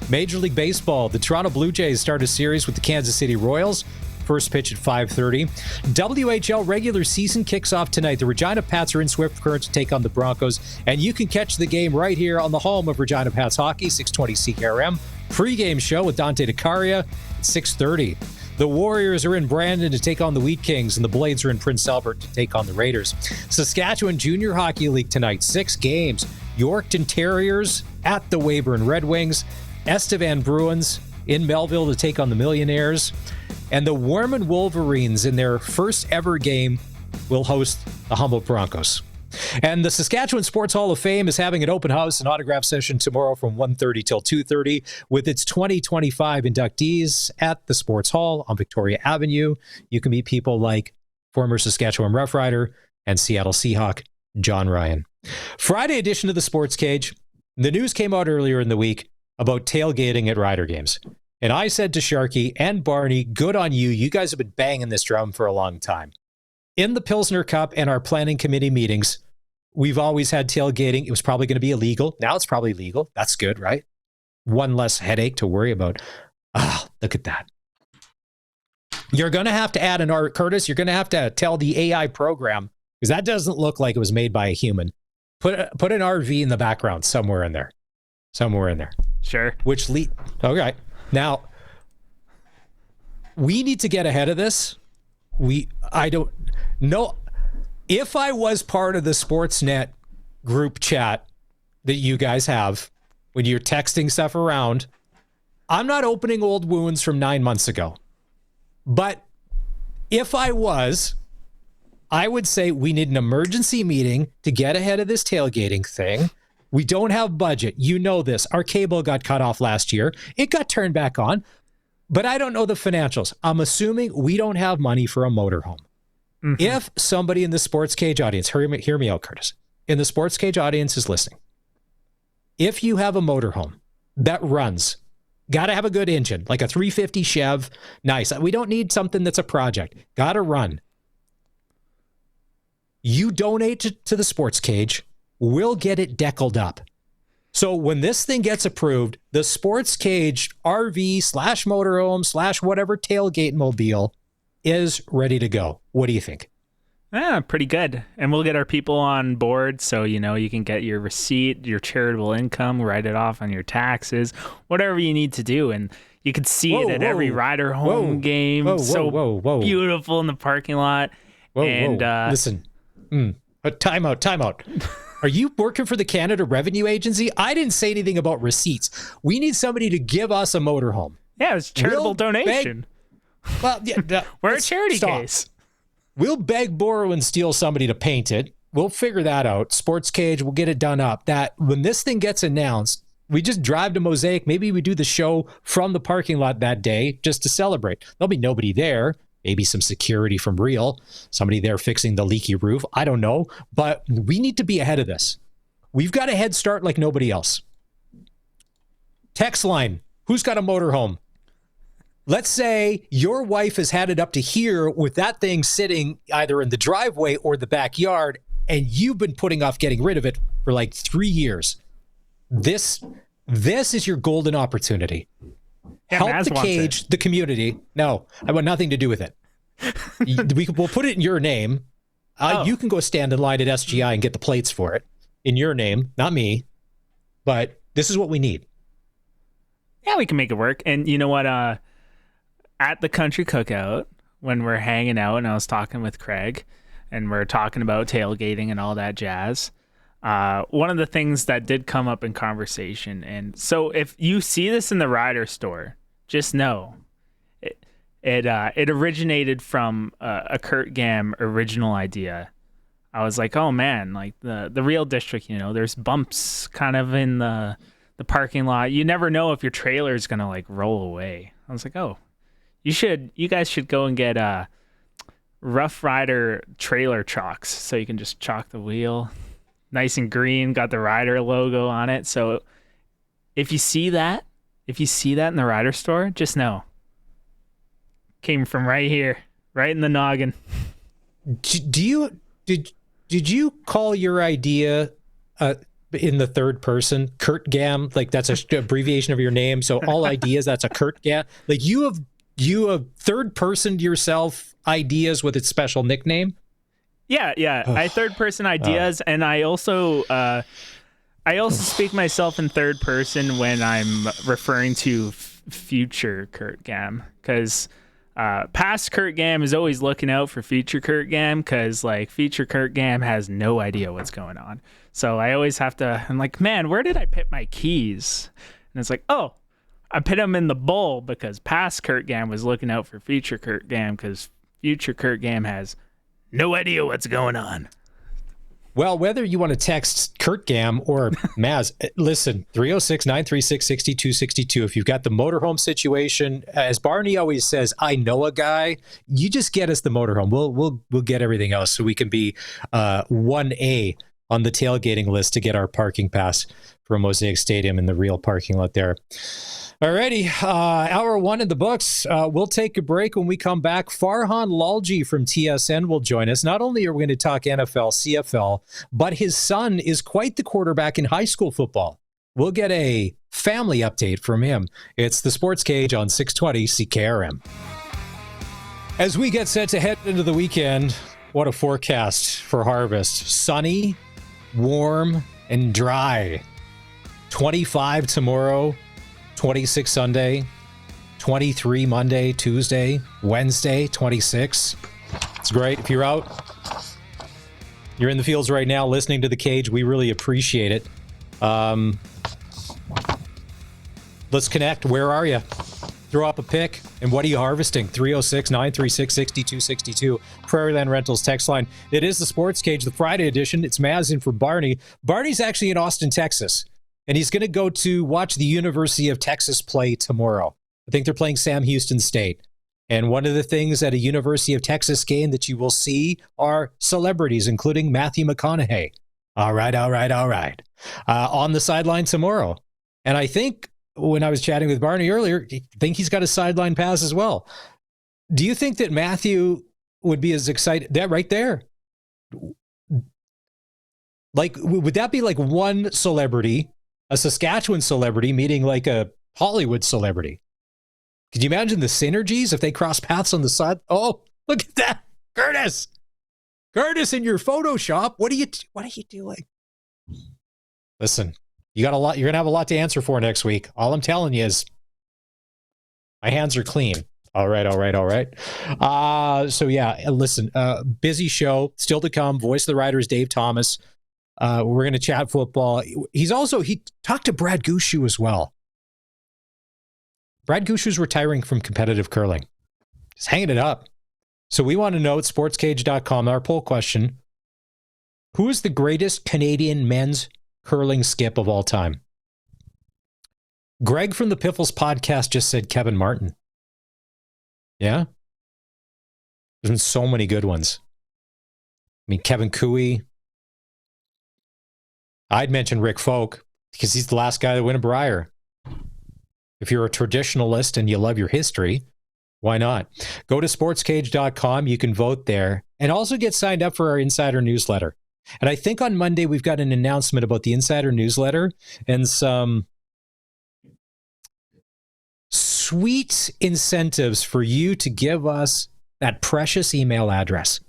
Major League Baseball, the Toronto Blue Jays start a series with the Kansas City Royals. First pitch at 5:30. WHL regular season kicks off tonight. The Regina Pats are in Swift Current to take on the Broncos, and you can catch the game right here on the home of Regina Pats hockey, 620 CKRM. Pre-game show with Dante DeCaria at 6:30. The Warriors are in Brandon to take on the Wheat Kings, and the Blades are in Prince Albert to take on the Raiders. Saskatchewan Junior Hockey League tonight, 6 games. Yorkton Terriers at the Weyburn Red Wings. Estevan Bruins in Melville to take on the Millionaires. And the Warman Wolverines, in their first ever game, will host the Humboldt Broncos. And the Saskatchewan Sports Hall of Fame is having an open house and autograph session tomorrow from 1:30 till 2:30 with its 2025 inductees at the Sports Hall on Victoria Avenue. You can meet people like former Saskatchewan Roughrider and Seattle Seahawk John Ryan. Friday edition of the Sports Cage. The news came out earlier in the week about tailgating at Rider games. And I said to Sharky and Barney, good on you. You guys have been banging this drum for a long time. In the Pilsner Cup and our planning committee meetings, we've always had tailgating. It was probably going to be illegal. Now it's probably legal. That's good, right? One less headache to worry about. Ah, look at that. You're going to have to add an art, Curtis. You're going to have to tell the AI program, because that doesn't look like it was made by a human. Put an RV in the background somewhere in there. Somewhere in there. Sure. Okay. Now, we need to get ahead of this. I don't know. If I was part of the Sportsnet group chat that you guys have when you're texting stuff around, I'm not opening old wounds from 9 months ago. But if I was, I would say we need an emergency meeting to get ahead of this tailgating thing. We don't have budget. You know this. Our cable got cut off last year. It got turned back on. But I don't know the financials. I'm assuming we don't have money for a motorhome. Mm-hmm. If somebody in the Sports Cage audience, hear me out, Curtis. In the Sports Cage audience is listening. If you have a motorhome that runs, got to have a good engine, like a 350 Chev, nice. We don't need something that's a project. Got to run. You donate to the Sports Cage, we'll get it deckled up. So when this thing gets approved, the Sports Cage RV / motorhome / whatever tailgate mobile is ready to go. What do you think? Pretty good. And we'll get our people on board so, you can get your receipt, your charitable income, write it off on your taxes, whatever you need to do. And you could see it at every Rider home game. Beautiful in the parking lot. Listen, time out. Are you working for the Canada Revenue Agency? I didn't say anything about receipts. We need somebody to give us a motorhome. Yeah, it's a charitable donation. Well, yeah, we're a charity case. We'll beg, borrow, and steal somebody to paint it. We'll figure that out. Sports Cage, we'll get it done up. That when this thing gets announced, we just drive to Mosaic. Maybe we do the show from the parking lot that day just to celebrate. There'll be nobody there. Maybe some security from Real, somebody there fixing the leaky roof. I don't know, but we need to be ahead of this. We've got a head start like nobody else. Text line, who's got a motorhome? Let's say your wife has had it up to here with that thing sitting either in the driveway or the backyard, and you've been putting off getting rid of it for like 3 yees. This is your golden opportunity. Help the cage, the community. No, I want nothing to do with it. We'll put it in your name. You can go stand in line at SGI and get the plates for it in your name, not me. But this is what we need. Yeah, we can make it work. And you know what? At the country cookout, when we're hanging out, and I was talking with Craig, and we're talking about tailgating and all that jazz. One of the things that did come up in conversation, and so if you see this in the Rider store, just know It originated from a Kurt Gam original idea. I was like, oh man, like the real district, there's bumps kind of in the parking lot. You never know if your trailer is gonna like roll away. I was like, oh, you guys should go and get Roughrider trailer chalks so you can just chalk the wheel, nice and green, got the Rider logo on it. So if you see that in the Rider store, just know came from right here, right in the noggin. Did you call your idea in the third person Kurt Gam? Like that's a abbreviation of your name. So all ideas, that's a Kurt Gam. Like you have third personed yourself ideas with its special nickname. Yeah. I third person ideas, and I also speak myself in third person when I'm referring to future Kurt Gam, because past Kurt Gam is always looking out for future Kurt Gam, because like future Kurt Gam has no idea what's going on. So I always have to, I'm like, man, where did I put my keys? And it's like, oh, I put them in the bowl because past Kurt Gam was looking out for future Kurt Gam, because future Kurt Gam has no idea what's going on. Well, whether you want to text Kurt Gam or Maz, listen, 306-936-6262. If you've got the motorhome situation, as Barney always says, I know a guy. You just get us the motorhome. We'll get everything else so we can be 1A on the tailgating list to get our parking pass for Mosaic Stadium in the real parking lot there. Alrighty, hour one in the books. We'll take a break. When we come back, Farhan Lalji from TSN will join us. Not only are we going to talk NFL, CFL, but his son is quite the quarterback in high school football. We'll get a family update from him. It's the Sports Cage on 620 CKRM. As we get set to head into the weekend, what a forecast for harvest. Sunny, warm, and dry. 25 tomorrow. 26 Sunday, 23 Monday, Tuesday, Wednesday, 26. It's great. If you're out, you're in the fields right now listening to the cage, we really appreciate it. Let's connect. Where are you? Throw up a pick. And what are you harvesting? 306-936-6262. Prairieland Rentals text line. It is the Sports Cage, the Friday edition. It's Maz in for Barney. Barney's actually in Austin, Texas. And he's going to go to watch the University of Texas play tomorrow. I think they're playing Sam Houston State. And one of the things at a University of Texas game that you will see are celebrities, including Matthew McConaughey. All right. On the sideline tomorrow. And I think when I was chatting with Barney earlier, I think he's got a sideline pass as well. Do you think that Matthew would be as excited? That right there. Like, would that be like one celebrity, a Saskatchewan celebrity meeting like a Hollywood celebrity? Could you imagine the synergies if they cross paths on the side? Oh, look at that. Curtis in your Photoshop. What are you doing? Listen, you got a lot. You're going to have a lot to answer for next week. All I'm telling you is my hands are clean. All right. So yeah, listen, busy show still to come. Voice of the Riders, Dave Thomas. We're going to chat football. He talked to Brad Gushue as well. Brad Gushue's retiring from competitive curling. Just hanging it up. So we want to know at sportscage.com, our poll question, who is the greatest Canadian men's curling skip of all time? Greg from the Piffles podcast just said Kevin Martin. Yeah? There's been so many good ones. I mean, Kevin Cooey. I'd mention Rick Folk because he's the last guy to win a Brier. If you're a traditionalist and you love your history, why not? Go to sportscage.com. You can vote there and also get signed up for our insider newsletter. And I think on Monday, we've got an announcement about the insider newsletter and some sweet incentives for you to give us that precious email address.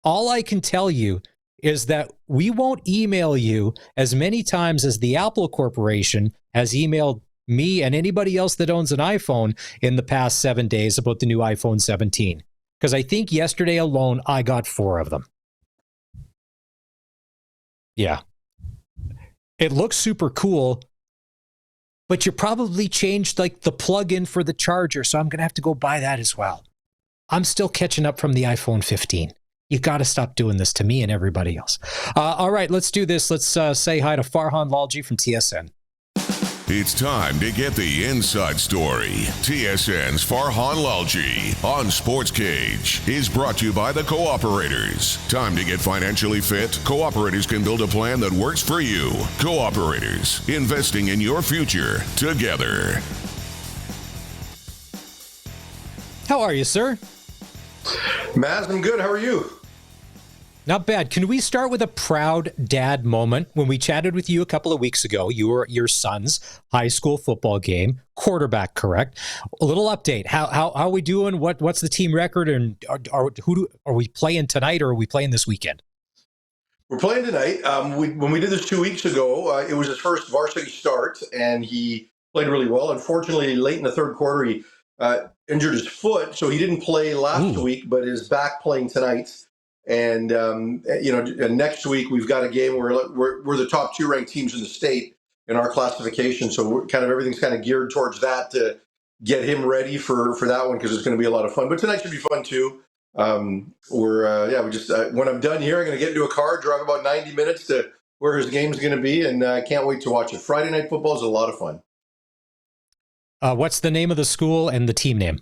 All I can tell you is that we won't email you as many times as the Apple Corporation has emailed me and anybody else that owns an iPhone in the past 7 days about the new iPhone 17. Because I think yesterday alone, I got 4 of them. Yeah. It looks super cool. but you probably changed like the plug-in for the charger, so I'm going to have to go buy that as well. I'm still catching up from the iPhone 15. You got to stop doing this to me and everybody else. All right, let's do this. Let's say hi to Farhan Lalji from TSN. It's time to get the inside story. TSN's Farhan Lalji on SportsCage is brought to you by the Cooperators. Time to get financially fit? Cooperators can build a plan that works for you. Cooperators, investing in your future together. How are you, sir? Maz, I'm good. How are you? Not bad. Can we start with a proud dad moment? When we chatted with you a couple of weeks ago, you were at your son's high school football game, quarterback, correct? A little update. How are we doing? What's the team record? And are we playing tonight or are we playing this weekend? We're playing tonight. When we did this 2 weeks ago, it was his first varsity start, and he played really well. Unfortunately, late in the third quarter, he injured his foot, so he didn't play last week, but is back playing tonight. And and next week we've got a game where we're the top 2 ranked teams in the state in our classification. So we're everything's geared towards that to get him ready for that one, because it's going to be a lot of fun. But tonight should be fun too. When I'm done here, I'm going to get into a car, drive about 90 minutes to where his game's going to be, and I can't wait to watch it. Friday night football is a lot of fun. What's the name of the school and the team name?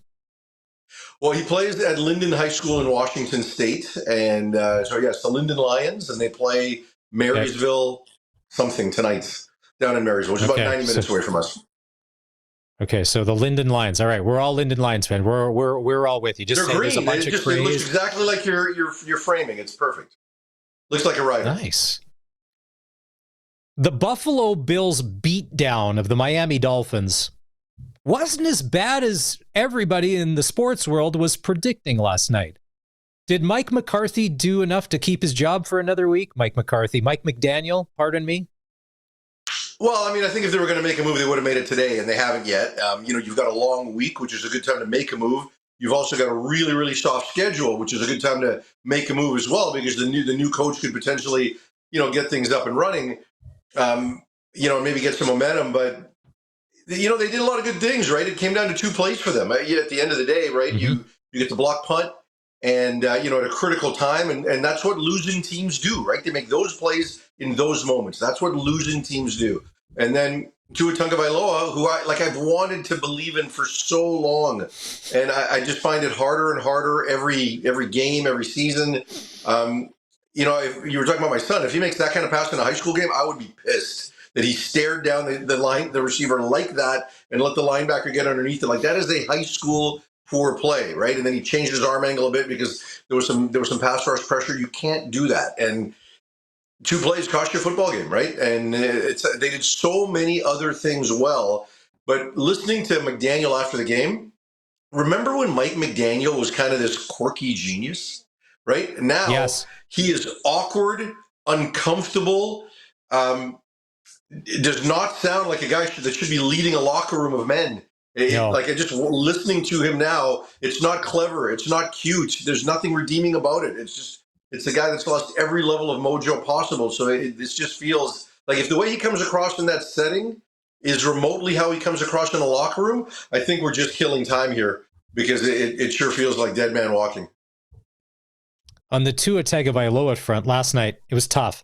Well, he plays at Linden High School in Washington State. And the Linden Lions, and they play Marysville something tonight down in Marysville, which is about 90 minutes away from us. Okay, so the Linden Lions. All right, we're all Linden Lions, man. We're all with you. Just They're green. There's a bunch of It looks exactly like your framing. It's perfect. Looks like a rider. Nice. The Buffalo Bills beatdown of the Miami Dolphins wasn't as bad as everybody in the sports world was predicting last night. Did Mike McCarthy do enough to keep his job for another week? Mike McDaniel, pardon me. Well, I mean, I think if they were going to make a move, they would have made it today, and they haven't yet. You've got a long week, which is a good time to make a move. You've also got a really, really soft schedule, which is a good time to make a move as well, because the new coach could potentially, get things up and running, maybe get some momentum. But they did a lot of good things, right? It came down to 2 plays for them. At the end of the day, right, you get the block punt and, at a critical time. And that's what losing teams do, right? They make those plays in those moments. That's what losing teams do. And then Tua Tagovailoa, who I've wanted to believe in for so long. And I just find it harder and harder every game, every season. If you were talking about my son, if he makes that kind of pass in a high school game, I would be pissed that he stared down the receiver like that and let the linebacker get underneath it. Like, that is a high school poor play, right? And then he changed his arm angle a bit because there was some pass rush pressure. You can't do that. And 2 plays cost you a football game, right? And they did so many other things well. But listening to McDaniel after the game, remember when Mike McDaniel was kind of this quirky genius, right? Now Yes. He is awkward, uncomfortable, it does not sound like a guy that should be leading a locker room of men. Just listening to him now, it's not clever. It's not cute. There's nothing redeeming about it. It's a guy that's lost every level of mojo possible. So this just feels like, if the way he comes across in that setting is remotely how he comes across in the locker room, I think we're just killing time here, because it sure feels like dead man walking. On the Tua Tagovailoa front last night, it was tough.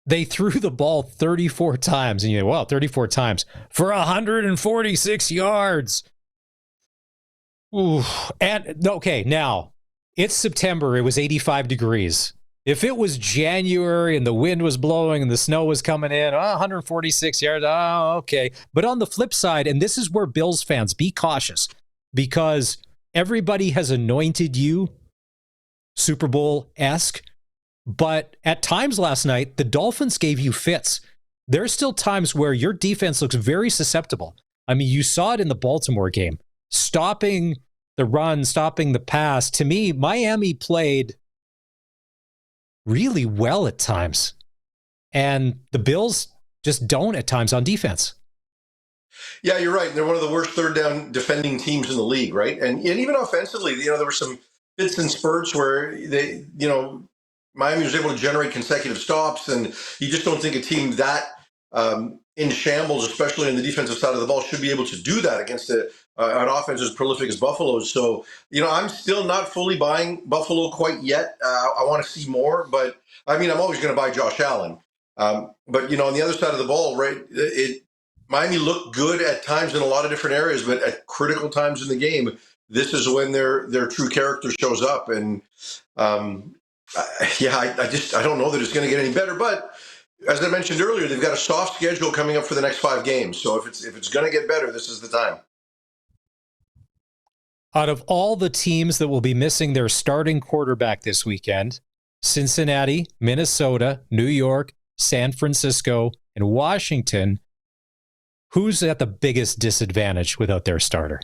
They threw the ball 34 times, and 34 times for 146 yards. Ooh. And okay, now it's September. It was 85 degrees. If it was January and the wind was blowing and the snow was coming in, 146 yards, okay. But on the flip side, and this is where Bills fans, be cautious, because everybody has anointed you Super Bowl-esque. But at times last night, the Dolphins gave you fits. There's still times where your defense looks very susceptible. I mean, you saw it in the Baltimore game. Stopping the run, stopping the pass. To me, Miami played really well at times. And the Bills just don't at times on defense. Yeah, you're right. They're one of the worst third down defending teams in the league, right? And even offensively, there were some fits and spurts where Miami was able to generate consecutive stops, and you just don't think a team that in shambles, especially on the defensive side of the ball, should be able to do that against an offense as prolific as Buffalo's. So, I'm still not fully buying Buffalo quite yet. I want to see more, but I mean, I'm always going to buy Josh Allen. But, on the other side of the ball, right, Miami looked good at times in a lot of different areas, but at critical times in the game, this is when their true character shows up. And, I don't know that it's going to get any better, but as I mentioned earlier, they've got a soft schedule coming up for the next 5 games. So if it's going to get better, this is the time. Out of all the teams that will be missing their starting quarterback this weekend, Cincinnati, Minnesota, New York, San Francisco, and Washington, who's at the biggest disadvantage without their starter?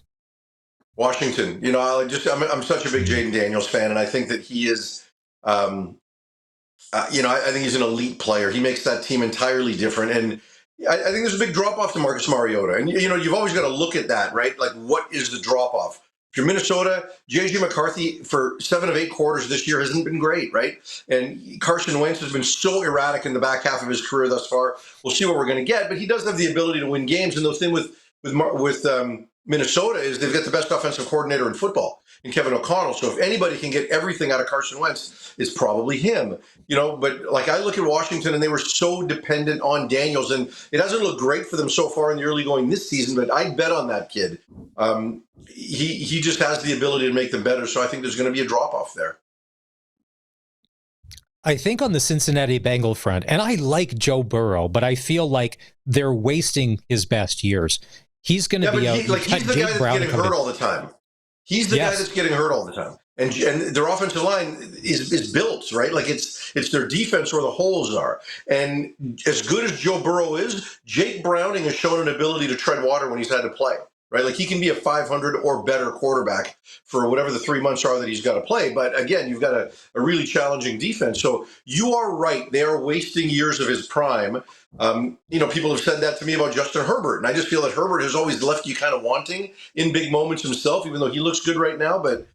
Washington. I'm such a big Jaden Daniels fan, and I think that he is I think he's an elite player. He makes that team entirely different. And I think there's a big drop-off to Marcus Mariota. And, you've always got to look at that, right? Like, what is the drop-off? If you're Minnesota, J.J. McCarthy for 7 of 8 quarters this year hasn't been great, right? And Carson Wentz has been so erratic in the back half of his career thus far. We'll see what we're going to get. But he does have the ability to win games. And the thing with Minnesota is they've got the best offensive coordinator in football in Kevin O'Connell. So if anybody can get everything out of Carson Wentz, it's probably him. But like I look at Washington and they were so dependent on Daniels, and it hasn't looked great for them so far in the early going this season, but I'd bet on that kid. He just has the ability to make them better. So I think there's going to be a drop off there. I think on the Cincinnati Bengal front, and I like Joe Burrow, but I feel like they're wasting his best years. He's going to be out. He's the guy that's getting hurt all the time. He's the guy that's getting hurt all the time. And their offensive line is built, right? Like it's their defense where the holes are. And as good as Joe Burrow is, Jake Browning has shown an ability to tread water when he's had to play, right? Like he can be a 500 or better quarterback for whatever the 3 months are that he's got to play. But again, you've got a really challenging defense. So you are right. They are wasting years of his prime. People have said that to me about Justin Herbert. And I just feel that Herbert has always left you kind of wanting in big moments himself, even though he looks good right now. But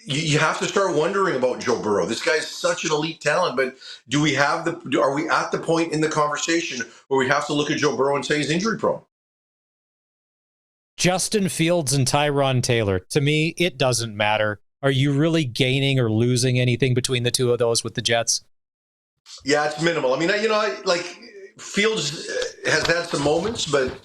you have to start wondering about Joe Burrow. This guy's such an elite talent, but are we at the point in the conversation where we have to look at Joe Burrow and say he's injury prone? Justin Fields and Tyron Taylor. To me, it doesn't matter. Are you really gaining or losing anything between the two of those with the Jets? Yeah, it's minimal. I mean, Fields has had some moments, but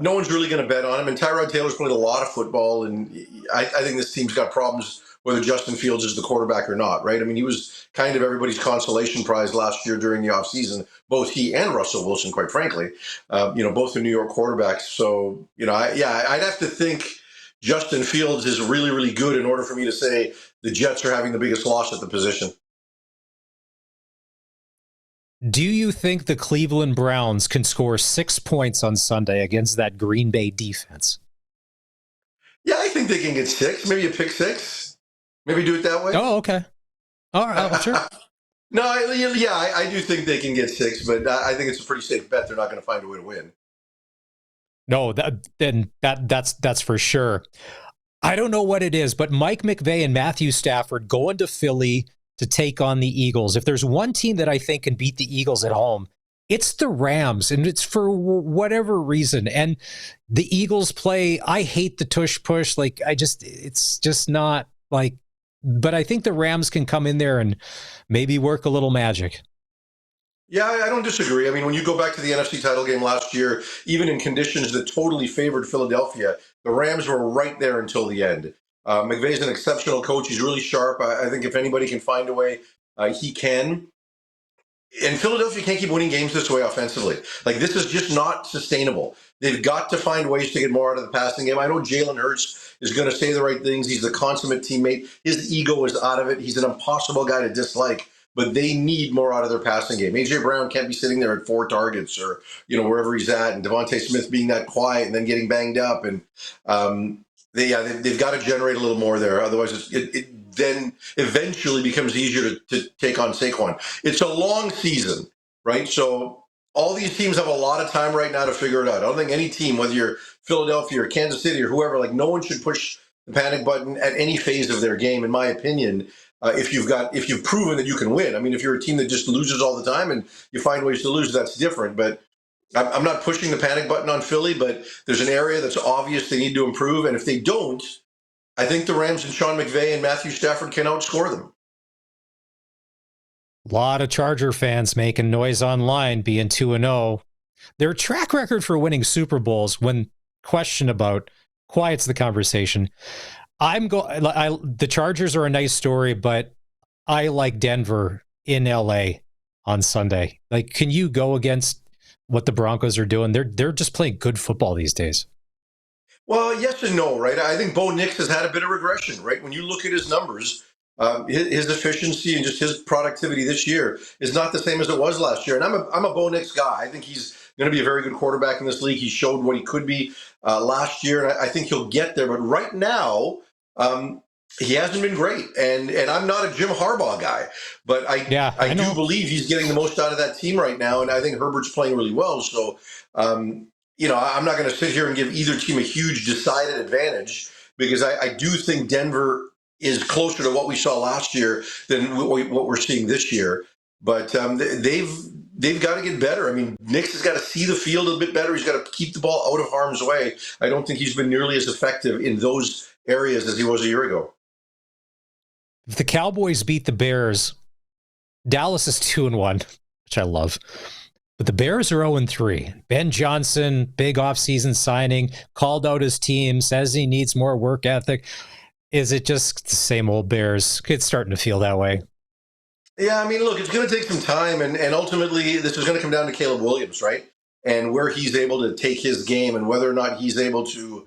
no one's really going to bet on him. And Tyrod Taylor's played a lot of football, and I think this team's got problems whether Justin Fields is the quarterback or not, right? I mean, he was kind of everybody's consolation prize last year during the offseason, both he and Russell Wilson, quite frankly. Both are New York quarterbacks. So, I'd have to think Justin Fields is really, really good in order for me to say the Jets are having the biggest loss at the position. Do you think the Cleveland Browns can score 6 points on Sunday against that Green Bay defense? Yeah, I think they can get 6, maybe a pick 6. Maybe do it that way. Oh, okay. All right, sure. No, I do think they can get 6, but I think it's a pretty safe bet. They're not going to find a way to win. No, that's for sure. I don't know what it is, but Mike McVay and Matthew Stafford going to Philly to take on the Eagles. If there's one team that I think can beat the Eagles at home, it's the Rams, and it's for whatever reason. And the Eagles play, I hate the tush push. It's just not like, but I think the Rams can come in there and maybe work a little magic. Yeah, I don't disagree. I mean, when you go back to the NFC title game last year, even in conditions that totally favored Philadelphia, the Rams were right there until the end. McVay's an exceptional coach. He's really sharp. I think if anybody can find a way, he can. And Philadelphia can't keep winning games this way offensively. Like, this is just not sustainable. They've got to find ways to get more out of the passing game. I know Jalen Hurts is going to say the right things. He's the consummate teammate. His ego is out of it. He's an impossible guy to dislike, but they need more out of their passing game. A.J. Brown can't be sitting there at 4 targets or, wherever he's at, and Devontae Smith being that quiet and then getting banged up. And they've got to generate a little more there. Otherwise, it then eventually becomes easier to take on Saquon. It's a long season, right? So all these teams have a lot of time right now to figure it out. I don't think any team, whether you're Philadelphia or Kansas City or whoever, no one should push the panic button at any phase of their game, in my opinion. if you've proven that you can win. I mean, if you're a team that just loses all the time and you find ways to lose, that's different. But I'm not pushing the panic button on Philly, but there's an area that's obvious they need to improve. And if they don't, I think the Rams and Sean McVay and Matthew Stafford can outscore them. A lot of Charger fans making noise online, being 2-0. Their track record for winning Super Bowls, when questioned about, quiets the conversation. The Chargers are a nice story, but I like Denver in LA on Sunday. Like, can you go against what the Broncos are doing? They're just playing good football these days. Well, yes and no, right? I think Bo Nix has had a bit of regression, right? When you look at his numbers, his efficiency and just his productivity this year is not the same as it was last year. And I'm a Bo Nix guy. I think he's going to be a very good quarterback in this league. He showed what he could be last year, and I think he'll get there. But right now, he hasn't been great. And I'm not a Jim Harbaugh guy, but I do believe he's getting the most out of that team right now. And I think Herbert's playing really well. So, I'm not going to sit here and give either team a huge decided advantage, because I do think Denver is closer to what we saw last year than what we're seeing this year. But they've got to get better. I mean, Nix has got to see the field a bit better. He's got to keep the ball out of harm's way. I don't think he's been nearly as effective in those areas as he was a year ago. If the Cowboys beat the Bears, Dallas is 2-1, which I love. But the Bears are 0-3. Ben Johnson, big offseason signing, called out his team, says he needs more work ethic. Is it just the same old Bears? It's starting to feel that way. Yeah, I mean, look, it's going to take some time, and ultimately this is going to come down to Caleb Williams, right? And where he's able to take his game and whether or not he's able to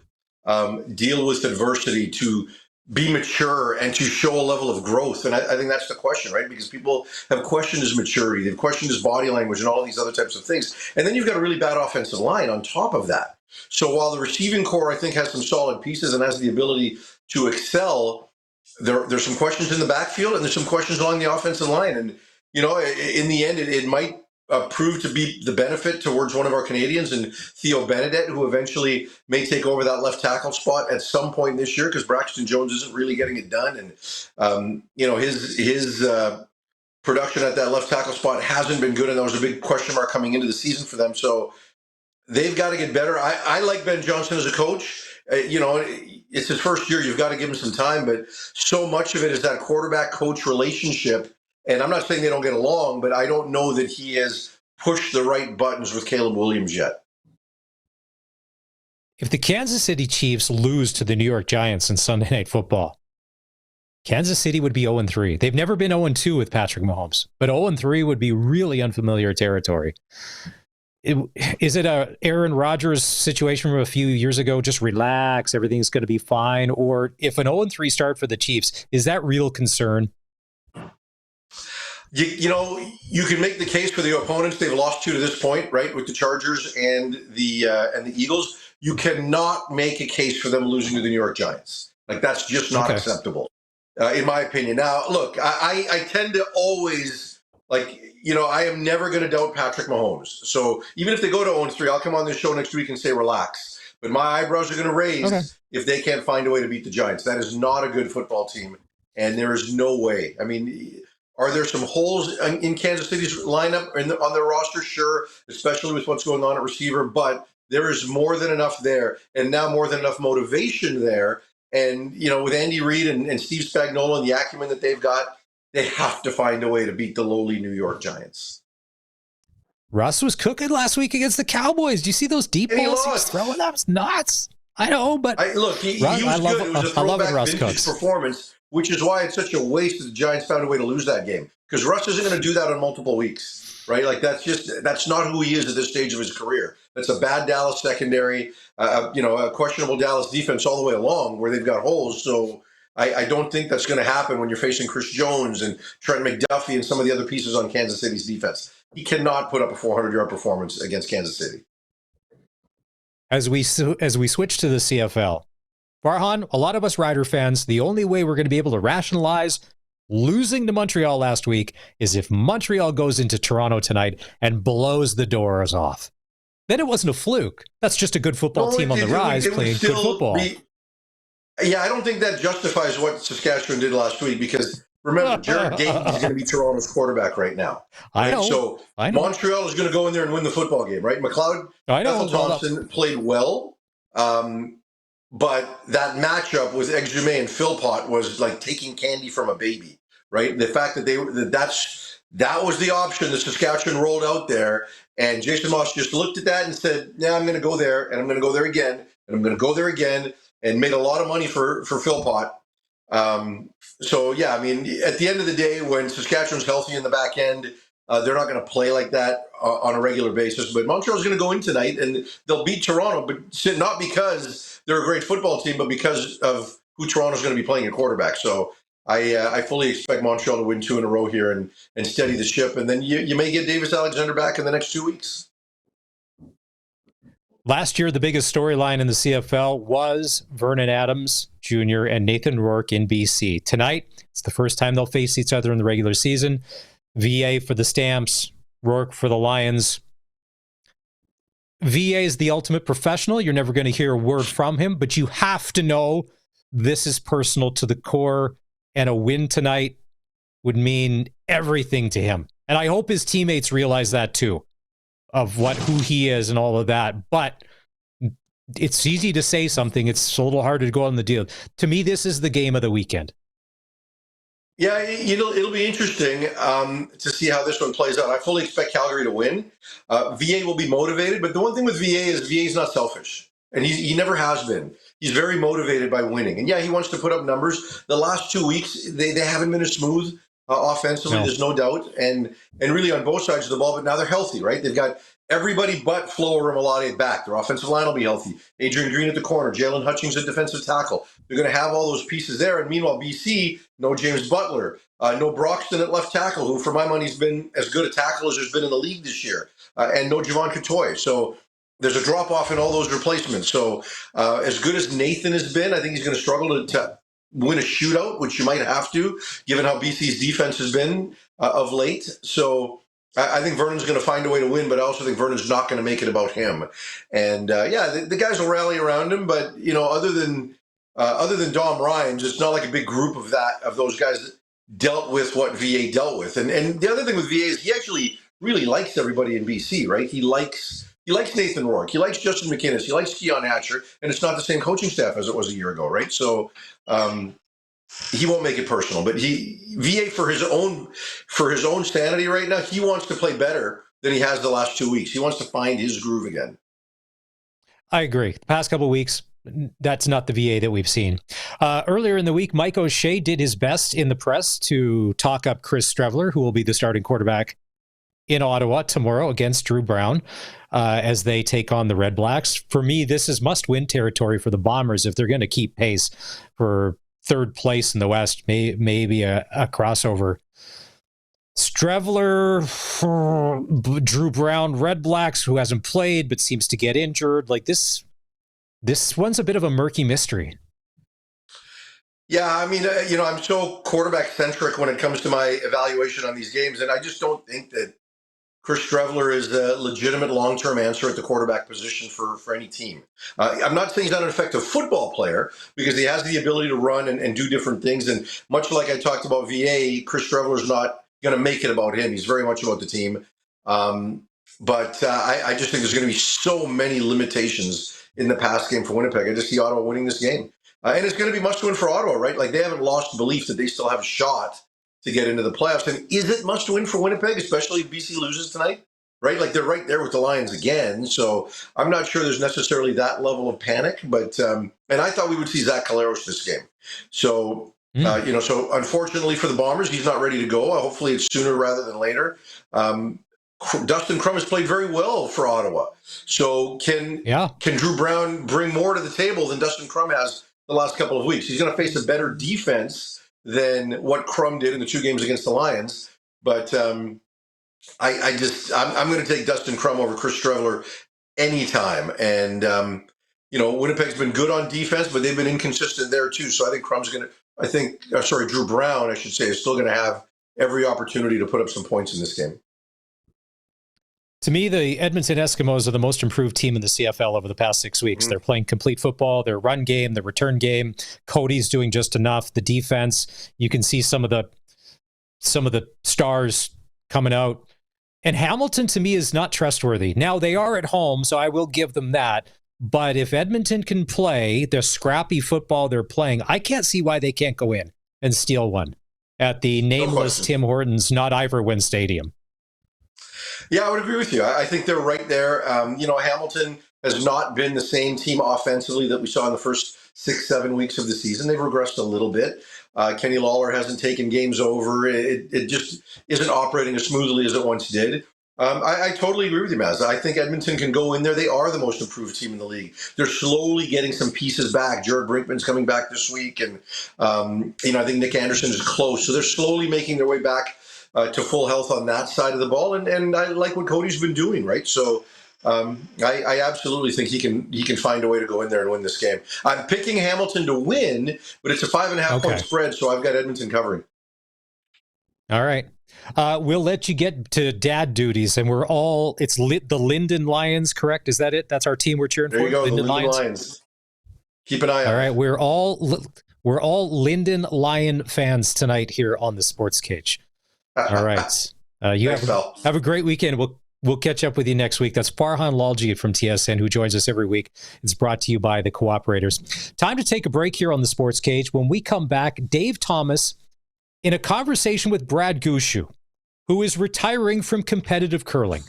deal with adversity, to be mature and to show a level of growth. And I think that's the question, right? Because people have questioned his maturity, they've questioned his body language and all these other types of things. And then you've got a really bad offensive line on top of that. So while the receiving core, I think, has some solid pieces and has the ability to excel, there's some questions in the backfield and there's some questions along the offensive line. And, in the end, it might prove to be the benefit towards one of our Canadians and Theo Benedette, who eventually may take over that left tackle spot at some point this year, because Braxton Jones isn't really getting it done. And, his production at that left tackle spot hasn't been good. And that was a big question mark coming into the season for them. So they've got to get better. I like Ben Johnson as a coach. It's his first year. You've got to give him some time. But so much of it is that quarterback-coach relationship. And I'm not saying they don't get along, but I don't know that he has pushed the right buttons with Caleb Williams yet. If the Kansas City Chiefs lose to the New York Giants in Sunday Night Football, Kansas City would be 0-3. They've never been 0-2 with Patrick Mahomes, but 0-3 would be really unfamiliar territory. Is it a Aaron Rodgers situation from a few years ago? Just relax, everything's going to be fine. Or if an 0-3 start for the Chiefs, is that real concern? You can make the case for the opponents they've lost to this point, right, with the Chargers and the Eagles. You cannot make a case for them losing to the New York Giants. Like, that's just not acceptable, in my opinion. Now, look, I tend to always, I am never going to doubt Patrick Mahomes. So even if they go to 0-3, I'll come on this show next week and say relax. But my eyebrows are going to raise if they can't find a way to beat the Giants. That is not a good football team, and there is no way. I mean, are there some holes in Kansas City's lineup on their roster? Sure, especially with what's going on at receiver. But there is more than enough there, and now more than enough motivation there. And, with Andy Reid and Steve Spagnuolo and the acumen that they've got, they have to find a way to beat the lowly New York Giants. Russ was cooking last week against the Cowboys. Do you see those deep balls he was throwing? That was nuts. I know, but he was good. It was a throwback vintage performance, which is why it's such a waste that the Giants found a way to lose that game. Because Russ isn't going to do that on multiple weeks, right? Like, that's not who he is at this stage of his career. That's a bad Dallas secondary, a questionable Dallas defense all the way along where they've got holes. So I don't think that's going to happen when you're facing Chris Jones and Trent McDuffie and some of the other pieces on Kansas City's defense. He cannot put up a 400-yard performance against Kansas City. As we switch to the CFL, Farhan, a lot of us Rider fans, the only way we're going to be able to rationalize losing to Montreal last week is if Montreal goes into Toronto tonight and blows the doors off. Then it wasn't a fluke. That's just a good football team on the rise playing good football. I don't think that justifies what Saskatchewan did last week, because Remember, Jared Gayton is going to be Toronto's quarterback right now. I Right? know. So I know. Montreal is going to go in there and win the football game, right? McLeod, I know. Ethel Thompson played well, but that matchup with Exume and Philpott was like taking candy from a baby, right? The fact that that was the option that Saskatchewan rolled out there, and Jason Moss just looked at that and said, "Yeah, I'm going to go there, and I'm going to go there again, and I'm going to go there again," and made a lot of money for Philpott. So yeah, I mean, at the end of the day, when Saskatchewan's healthy in the back end, they're not going to play like that on a regular basis. But Montreal's going to go in tonight and they'll beat Toronto, but not because they're a great football team, but because of who Toronto's going to be playing at quarterback. So I fully expect Montreal to win 2 in a row here and steady the ship. And then you may get Davis Alexander back in the next 2 weeks. Last year, the biggest storyline in the CFL was Vernon Adams Jr. and Nathan Rourke in BC. Tonight, it's the first time they'll face each other in the regular season. VA for the Stamps, Rourke for the Lions. VA is the ultimate professional. You're never going to hear a word from him, but you have to know this is personal to the core, and a win tonight would mean everything to him. And I hope his teammates realize that too, of who he is and all of that. But it's easy to say something. It's a little harder to go on the deal. To me, this is the game of the weekend. Yeah, it'll be interesting to see how this one plays out. I fully expect Calgary to win. VA will be motivated, but the one thing with VA is not selfish, and he never has been. He's very motivated by winning, and yeah, he wants to put up numbers. The last 2 weeks, they haven't been as smooth offensively. No. There's no doubt, and really on both sides of the ball. But now they're healthy, right? They've got everybody but Flo Remalade back. Their offensive line will be healthy. Adrian Green at the corner, Jalen Hutchings at defensive tackle. They're going to have all those pieces there. And meanwhile, BC, no James Butler, no Broxton at left tackle, who for my money has been as good a tackle as there's been in the league this year, and no Javon Catoy. So there's a drop off in all those replacements. So as good as Nathan has been, I think he's going to struggle to win a shootout, which you might have to, given how BC's defense has been of late. So I think Vernon's going to find a way to win, but I also think Vernon's not going to make it about him. And the guys will rally around him, but other than Dom Rhymes, it's not like a big group of those guys that dealt with what VA dealt with. And the other thing with VA is he actually really likes everybody in BC, right? He likes Nathan Rourke, he likes Justin McInnes, he likes Keon Hatcher, and it's not the same coaching staff as it was a year ago, right? So he won't make it personal, but VA for his own sanity right now, he wants to play better than he has the last 2 weeks. He wants to find his groove again. I agree. The past couple of weeks, that's not the VA that we've seen. Earlier in the week, Mike O'Shea did his best in the press to talk up Chris Streveler, who will be the starting quarterback in Ottawa tomorrow against Drew Brown as they take on the Red Blacks. For me, this is must-win territory for the Bombers if they're going to keep pace for third place in the West, maybe a crossover. Streveler, Drew Brown, Red Blacks, who hasn't played but seems to get injured. Like this one's a bit of a murky mystery. Yeah, I mean, I'm so quarterback-centric when it comes to my evaluation on these games, and I just don't think that Chris Streveler is a legitimate long-term answer at the quarterback position for any team. I'm not saying he's not an effective football player because he has the ability to run and do different things. And much like I talked about VA, Chris Streveler is not going to make it about him. He's very much about the team. But I just think there's going to be so many limitations in the pass game for Winnipeg. I just see Ottawa winning this game. And it's going to be must-win for Ottawa, right? Like they haven't lost belief that they still have a shot to get into the playoffs. And is it must win for Winnipeg, especially if BC loses tonight? Right? Like they're right there with the Lions again. So I'm not sure there's necessarily that level of panic, but and I thought we would see Zach Caleros this game. So, so unfortunately for the Bombers, he's not ready to go. Hopefully it's sooner rather than later. Dustin Crum has played very well for Ottawa. So can Drew Brown bring more to the table than Dustin Crum has the last couple of weeks? He's going to face a better defense than what Crum did in the 2 games against the Lions. But I'm going to take Dustin Crum over Chris Streveler anytime. And, Winnipeg's been good on defense, but they've been inconsistent there too. So I think Drew Brown, I should say, is still going to have every opportunity to put up some points in this game. To me, the Edmonton Eskimos are the most improved team in the CFL over the past 6 weeks. They're playing complete football, their run game, their return game. Cody's doing just enough. The defense, you can see some of the some of the stars coming out. And Hamilton, to me, is not trustworthy. Now, they are at home, so I will give them that. But if Edmonton can play the scrappy football they're playing, I can't see why they can't go in and steal one at the nameless Tim Hortons, not Iverwin Stadium. Yeah, I would agree with you. I think they're right there. Hamilton has not been the same team offensively that we saw in the first 6-7 weeks of the season. They've regressed a little bit. Kenny Lawler hasn't taken games over. It just isn't operating as smoothly as it once did. I totally agree with you, Maz. I think Edmonton can go in there. They are the most improved team in the league. They're slowly getting some pieces back. Jared Brinkman's coming back this week, and I think Nick Anderson is close. So they're slowly making their way back to full health on that side of the ball, and I like what Cody's been doing, right? So I absolutely think he can find a way to go in there and win this game. I'm picking Hamilton to win, but it's a 5.5 point spread, so I've got Edmonton covering. All right. We'll let you get to dad duties, and it's the Linden Lions, correct? Is that it? That's our team we're cheering for? There you go, the Linden Lions. Keep an eye on it. All right, we're all Linden Lion fans tonight here on the Sports Cage. All right. Have a great weekend. We'll catch up with you next week. That's Farhan Lalji from TSN, who joins us every week. It's brought to you by the Cooperators. Time to take a break here on the Sports Cage. When we come back, Dave Thomas in a conversation with Brad Gushue, who is retiring from competitive curling.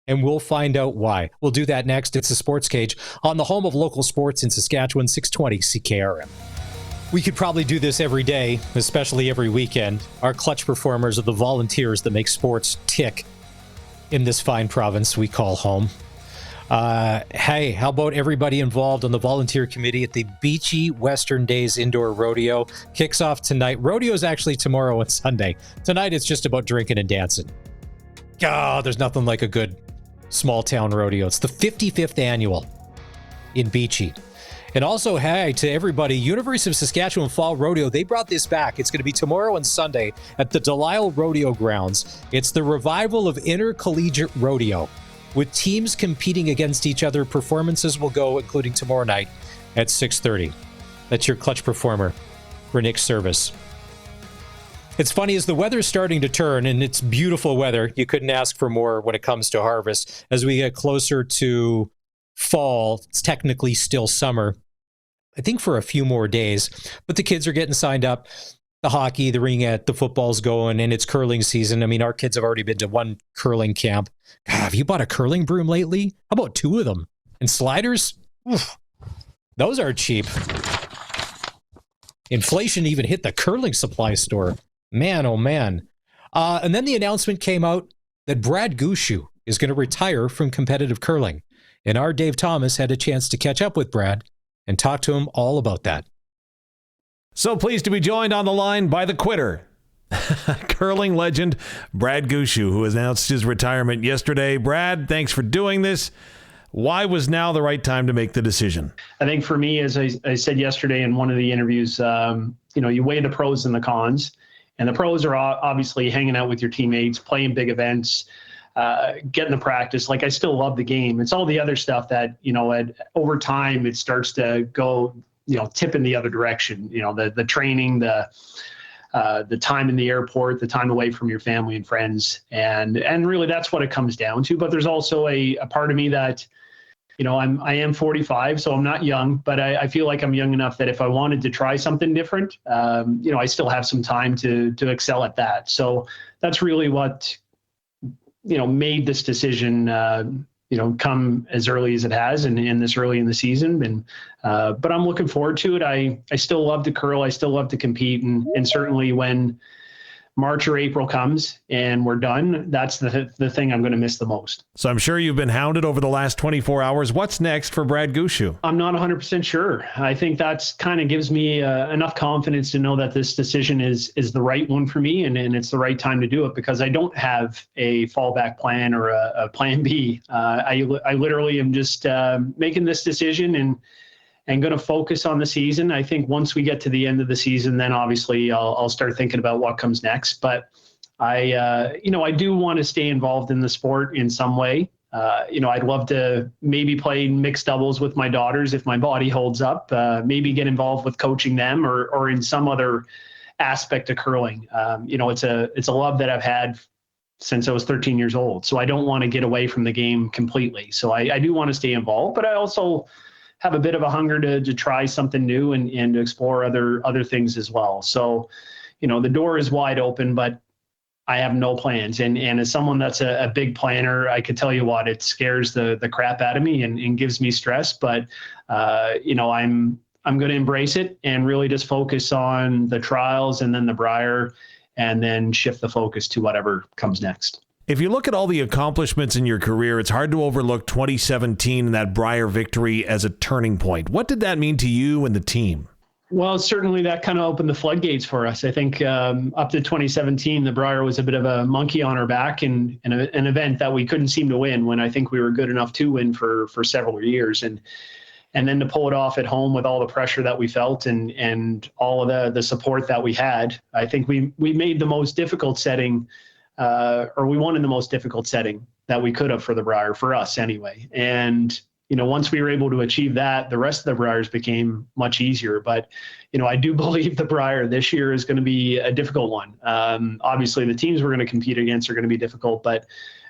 And we'll find out why. We'll do that next. It's the Sports Cage on the home of local sports in Saskatchewan, 620 CKRM. We could probably do this every day, especially every weekend. Our clutch performers are the volunteers that make sports tick in this fine province we call home. Hey, how about everybody involved on the volunteer committee at the Beachy Western Days Indoor Rodeo? Kicks off tonight. Rodeo's actually tomorrow and Sunday. Tonight it's just about drinking and dancing. Oh, there's nothing like a good small town rodeo. It's the 55th annual in Beachy. And also, hey, to everybody, University of Saskatchewan Fall Rodeo, they brought this back. It's going to be tomorrow and Sunday at the Delisle Rodeo Grounds. It's the revival of intercollegiate rodeo. With teams competing against each other, performances will go, including tomorrow night at 6:30. That's your clutch performer for Nick's service. It's funny, as the weather's starting to turn, and it's beautiful weather, you couldn't ask for more when it comes to harvest. As we get closer to fall, it's technically still summer, I think for a few more days, but the kids are getting signed up. The hockey, the ringette, the football's going, and it's curling season. I mean, our kids have already been to one curling camp. God, have you bought a curling broom lately? How about 2 of them? And sliders? Oof, those are cheap. Inflation even hit the curling supply store. Man, oh man. And then the announcement came out that Brad Gushue is going to retire from competitive curling. And our Dave Thomas had a chance to catch up with Brad and talk to him all about that. So pleased to be joined on the line by the quitter, curling legend Brad Gushue, who announced his retirement yesterday. Brad, thanks for doing this. Why was now the right time to make the decision? I think for me, as I said yesterday in one of the interviews, you weigh the pros and the cons. And the pros are obviously hanging out with your teammates, playing big events, getting the practice. Like, I still love the game. It's all the other stuff that, over time it starts to go, tip in the other direction. The training, the time in the airport, the time away from your family and friends. And really that's what it comes down to. But there's also a part of me that, I am 45, so I'm not young, but I feel like I'm young enough that if I wanted to try something different, I still have some time to excel at that. So that's really what, made this decision, come as early as it has and this early in the season. And, but I'm looking forward to it. I still love to curl. I still love to compete. And certainly when March or April comes and we're done, that's the thing I'm going to miss the most. So I'm sure you've been hounded over the last 24 hours. What's next for Brad Gushue? I'm not 100% sure. I think that's kind of gives me enough confidence to know that this decision is the right one for me and it's the right time to do it, because I don't have a fallback plan or a plan B. I literally am just making this decision and going to focus on the season. I think once we get to the end of the season, then obviously I'll start thinking about what comes next. But I do want to stay involved in the sport in some way. I'd love to maybe play mixed doubles with my daughters if my body holds up, maybe get involved with coaching them or in some other aspect of curling. It's a love that I've had since I was 13 years old. So I don't want to get away from the game completely. So I do want to stay involved, but I also have a bit of a hunger to try something new and to explore other things as well. So, the door is wide open, but I have no plans. And as someone that's a big planner, I could tell you what, it scares the crap out of me and gives me stress. But, I'm going to embrace it and really just focus on the trials and then the Brier, and then shift the focus to whatever comes next. If you look at all the accomplishments in your career, it's hard to overlook 2017 and that Brier victory as a turning point. What did that mean to you and the team? Well, certainly that kind of opened the floodgates for us. I think up to 2017, the Brier was a bit of a monkey on our back in an event that we couldn't seem to win, when I think we were good enough to win for several years. And then to pull it off at home with all the pressure that we felt and all of the support that we had, I think we made the most difficult setting, or we won in the most difficult setting that we could have for the Brier, for us anyway. And, once we were able to achieve that, the rest of the Briers became much easier. But, I do believe the Brier this year is going to be a difficult one. Obviously, the teams we're going to compete against are going to be difficult, but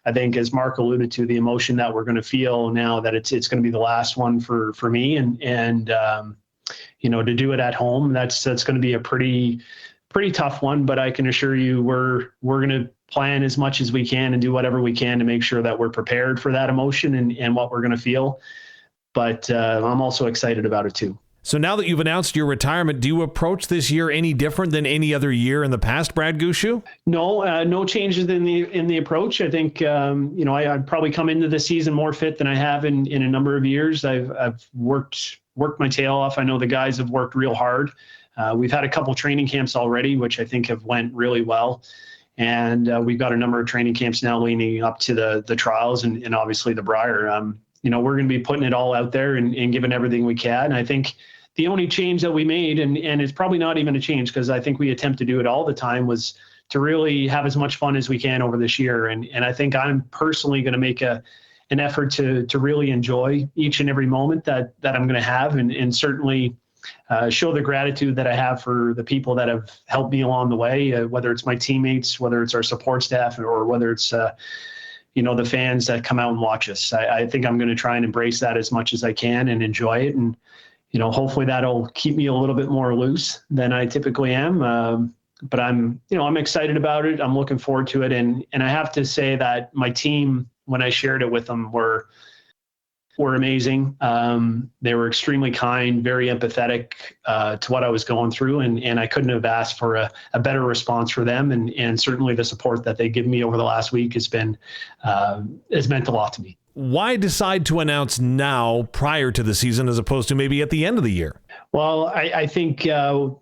I think, as Mark alluded to, the emotion that we're going to feel now that it's going to be the last one for me, and to do it at home, that's going to be a pretty tough one. But I can assure you, we're going to plan as much as we can and do whatever we can to make sure that we're prepared for that emotion and what we're going to feel. But I'm also excited about it too. So now that you've announced your retirement, do you approach this year any different than any other year in the past, Brad Gushue? No, no changes in the approach. I think I'd probably come into the season more fit than I have in a number of years. I've worked my tail off. I know the guys have worked real hard. We've had a couple training camps already, which I think have went really well. And we've got a number of training camps now leading up to the trials and obviously the Brier. We're going to be putting it all out there and giving everything we can. And I think the only change that we made, and it's probably not even a change because I think we attempt to do it all the time, was to really have as much fun as we can over this year. And I think I'm personally going to make an effort to really enjoy each and every moment that I'm going to have, and certainly show the gratitude that I have for the people that have helped me along the way, whether it's my teammates, whether it's our support staff, or whether it's the fans that come out and watch us. I think I'm going to try and embrace that as much as I can and enjoy it. And hopefully that'll keep me a little bit more loose than I typically am. But I'm excited about it. I'm looking forward to it. And I have to say that my team, when I shared it with them, were amazing. They were extremely kind, very empathetic to what I was going through. And I couldn't have asked for a better response for them. And certainly the support that they give me over the last week has meant a lot to me. Why decide to announce now prior to the season as opposed to maybe at the end of the year? Well, I think, I'll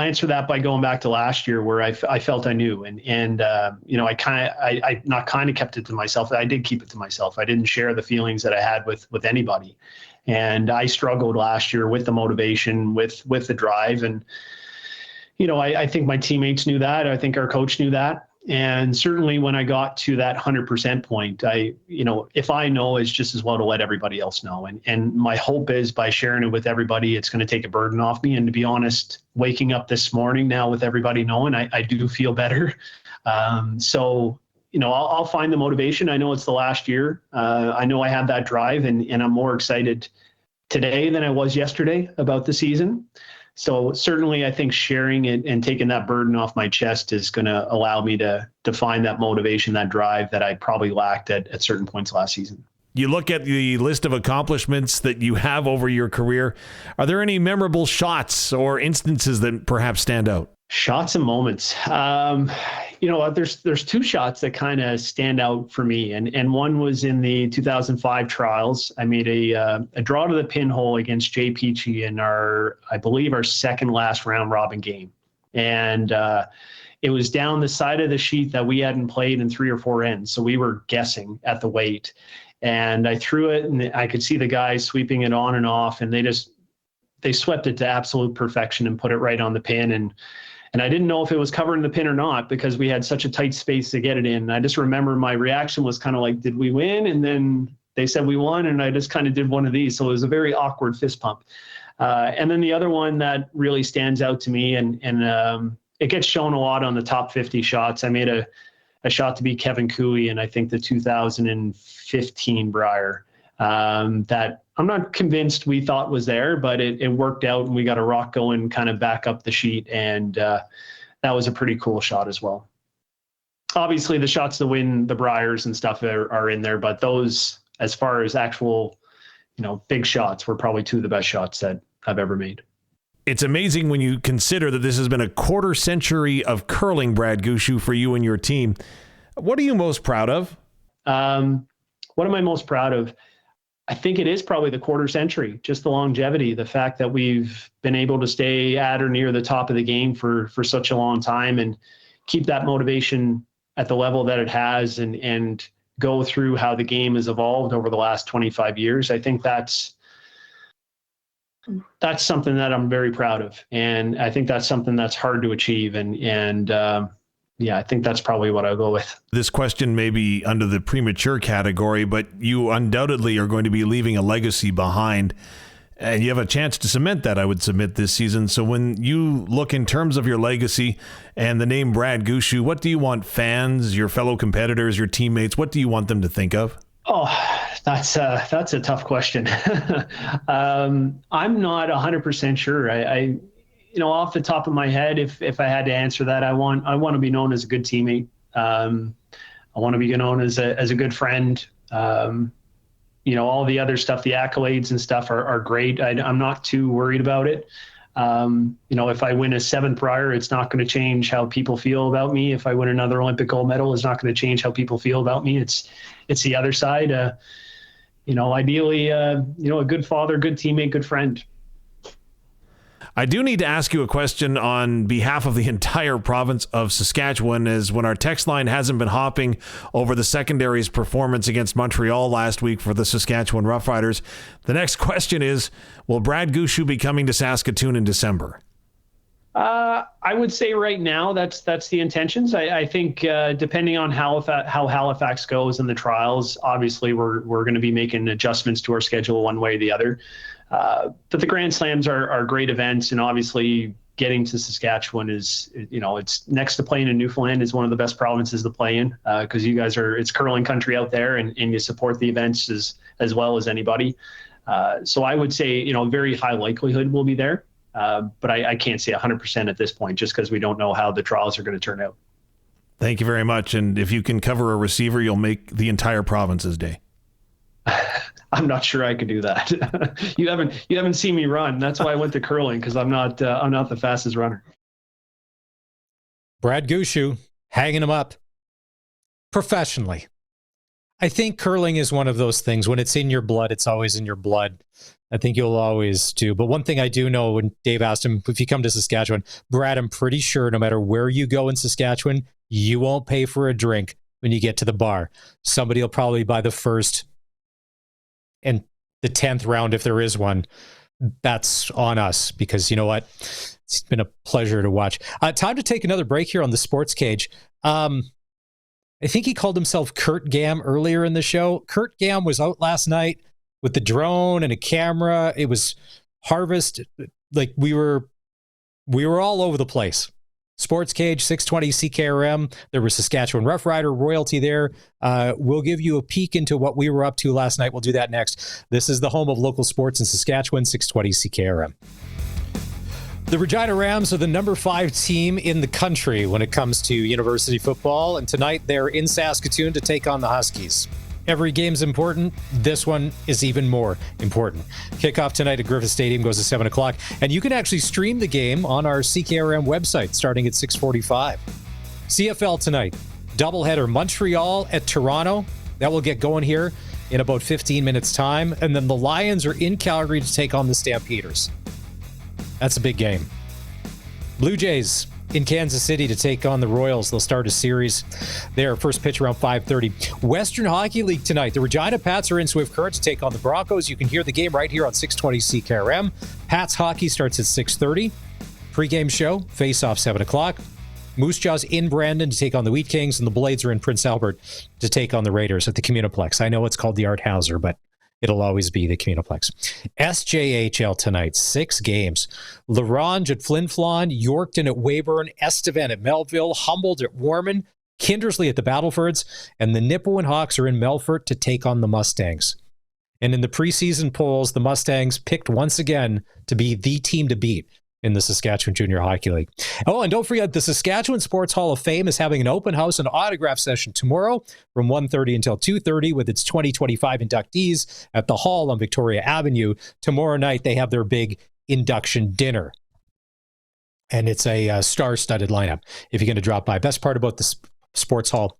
answer that by going back to last year where I felt I knew. I not kind of kept it to myself. I did keep it to myself. I didn't share the feelings that I had with anybody. And I struggled last year with the motivation, with the drive. And, I think my teammates knew that. I think our coach knew that. And certainly when I got to that 100% point, if I know, it's just as well to let everybody else know. And my hope is by sharing it with everybody, it's going to take a burden off me. And to be honest, waking up this morning now with everybody knowing, I do feel better. So I'll find the motivation. I know it's the last year. I know I have that drive and I'm more excited today than I was yesterday about the season. So certainly I think sharing it and taking that burden off my chest is going to allow me to find that motivation, that drive that I probably lacked at certain points last season. You look at the list of accomplishments that you have over your career. Are there any memorable shots or instances that perhaps stand out? Shots and moments. There's two shots that kind of stand out for me. And one was in the 2005 trials. I made a draw to the pinhole against Jay Peachy in I believe our second last round robin game. And it was down the side of the sheet that we hadn't played in 3 or 4 ends. So we were guessing at the weight. And I threw it and I could see the guys sweeping it on and off. And they swept it to absolute perfection and put it right on the pin. And I didn't know if it was covering the pin or not because we had such a tight space to get it in. And I just remember my reaction was kind of like, did we win? And then they said we won. And I just kind of did one of these. So it was a very awkward fist pump. And then the other one that really stands out to me, and it gets shown a lot on the top 50 shots. I made a shot to beat Kevin Cooey in, I think, the 2015 Brier. That I'm not convinced we thought was there, but it worked out, and we got a rock going kind of back up the sheet, and that was a pretty cool shot as well. Obviously, the shots to win the Briers and stuff are in there, but those, as far as actual, big shots, were probably two of the best shots that I've ever made. It's amazing when you consider that this has been a quarter century of curling, Brad Gushue, for you and your team. What are you most proud of? What am I most proud of? I think it is probably the quarter century, just the longevity, the fact that we've been able to stay at or near the top of the game for such a long time and keep that motivation at the level that it has and go through how the game has evolved over the last 25 years. I think that's something that I'm very proud of. And I think that's something that's hard to achieve. And I think that's probably what I'll go with. This question may be under the premature category, but you undoubtedly are going to be leaving a legacy behind. And you have a chance to cement that, I would submit, this season. So when you look in terms of your legacy and the name Brad Gushue, what do you want fans, your fellow competitors, your teammates, what do you want them to think of? Oh, that's a tough question. I'm not 100% sure. I off the top of my head, if I had to answer that, I want to be known as a good teammate. I want to be known as a good friend. All the other stuff, the accolades and stuff are great. I'm not too worried about it. If I win a 7th Brier, it's not going to change how people feel about me. If I win another Olympic gold medal, it's not going to change how people feel about me. It's the other side. Ideally, a good father, good teammate, good friend. I do need to ask you a question on behalf of the entire province of Saskatchewan, as when our text line hasn't been hopping over the secondary's performance against Montreal last week for the Saskatchewan Roughriders. The next question is, will Brad Gushue be coming to Saskatoon in December? I would say right now that's the intentions. I think depending on how Halifax goes in the trials, obviously we're going to be making adjustments to our schedule one way or the other. But the Grand Slams are great events, and obviously getting to Saskatchewan is, it's next to playing in Newfoundland is one of the best provinces to play in, because you guys it's curling country out there, and you support the events as well as anybody. So I would say, very high likelihood we'll be there. But I can't say 100% at this point, just because we don't know how the trials are going to turn out. Thank you very much. And if you can cover a receiver, you'll make the entire province's day. I'm not sure I could do that. You haven't seen me run. That's why I went to curling, because I'm not the fastest runner. Brad Gushue, hanging him up professionally. I think curling is one of those things. When it's in your blood, it's always in your blood. I think you'll always do. But one thing I do know, when Dave asked him, if you come to Saskatchewan, Brad, I'm pretty sure no matter where you go in Saskatchewan, you won't pay for a drink when you get to the bar. Somebody will probably buy the first and the 10th round, if there is one. That's on us, because you know what? It's been a pleasure to watch. Time to take another break here on the Sports Cage. I think he called himself Kurt Gam earlier in the show. Kurt Gam was out last night with the drone and a camera. It was harvest. Like we were all over the place. Sports Cage, 620 CKRM. There was Saskatchewan Roughrider royalty there. We'll give you a peek into what we were up to last night. We'll do that next. This is the home of local sports in Saskatchewan, 620 CKRM. The Regina Rams are the number 5 team in the country when it comes to university football, and tonight they're in Saskatoon to take on the Huskies. Every game's important. This one is even more important. Kickoff tonight at Griffith Stadium goes to 7 o'clock, and you can actually stream the game on our CKRM website starting at 6:45. CFL tonight, doubleheader, Montreal at Toronto. That will get going here in about 15 minutes' time, and then the Lions are in Calgary to take on the Stampeders. That's a big game. Blue Jays in Kansas City to take on the Royals. They'll start a series there. First pitch around 5:30. Western Hockey League tonight. The Regina Pats are in Swift Current to take on the Broncos. You can hear the game right here on 620 CKRM. Pats hockey starts at 6:30. Pre-game show, face-off 7 o'clock. Moose Jaws in Brandon to take on the Wheat Kings, and the Blades are in Prince Albert to take on the Raiders at the Communiplex. I know it's called the Art Hauser, but It'll always be the Communoplex. SJHL tonight, 6 games. Larange at Flin Flon, Yorkton at Weyburn, Estevan at Melville, Humboldt at Warman, Kindersley at the Battlefords, and the Nipawin Hawks are in Melfort to take on the Mustangs. And in the preseason polls, the Mustangs picked once again to be the team to beat in the Saskatchewan Junior Hockey League. Oh, and don't forget, the Saskatchewan Sports Hall of Fame is having an open house and autograph session tomorrow from 1:30 until 2:30 with its 2025 inductees at the Hall on Victoria Avenue. Tomorrow night, they have their big induction dinner. And it's a star-studded lineup if you're going to drop by. Best part about the Sports Hall,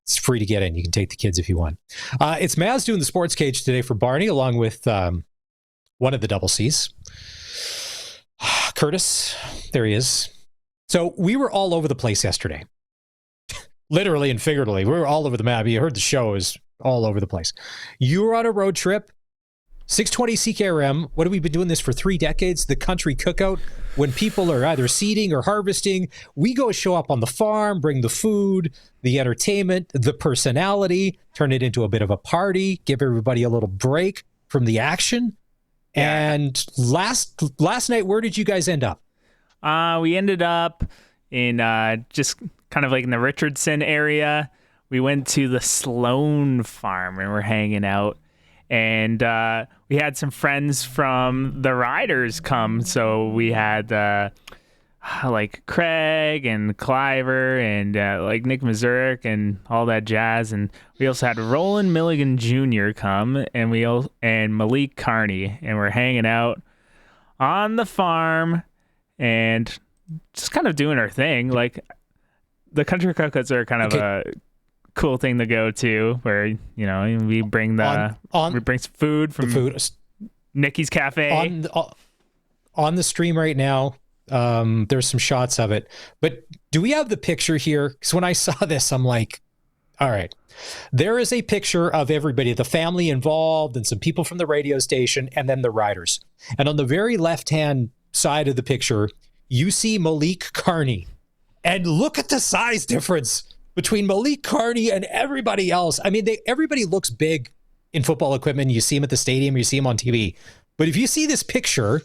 it's free to get in. You can take the kids if you want. It's Maz doing the Sports Cage today for Barney, along with one of the double C's. Curtis, there he is. So we were all over the place yesterday. Literally and figuratively. We were all over the map. You heard the show is all over the place. You were on a road trip. 620 CKRM. What have we been doing this for 3 decades? The country cookout. When people are either seeding or harvesting, we go show up on the farm, bring the food, the entertainment, the personality, turn it into a bit of a party, give everybody a little break from the action. Yeah. And last night, where did you guys end up? We ended up in just kind of like in the Richardson area. We went to the Sloan farm and we're hanging out. And we had some friends from the Riders come. So we had like Craig and Cliver and like Nick Mazurek and all that jazz. And we also had Roland Milligan Jr. come and and Malik Carney. And we're hanging out on the farm and just kind of doing our thing. Like the country cookouts are kind of a cool thing to go to, where we bring we bring some food from Nikki's Cafe on the stream right now. There's some shots of it, but do we have the picture here? Because when I saw this, I'm like, all right, there is a picture of everybody, the family involved, and some people from the radio station, and then the riders. And on the very left-hand side of the picture, you see Malik Carney, and look at the size difference between Malik Carney and everybody else. I mean, everybody looks big in football equipment. You see him at the stadium, you see him on TV. But if you see this picture,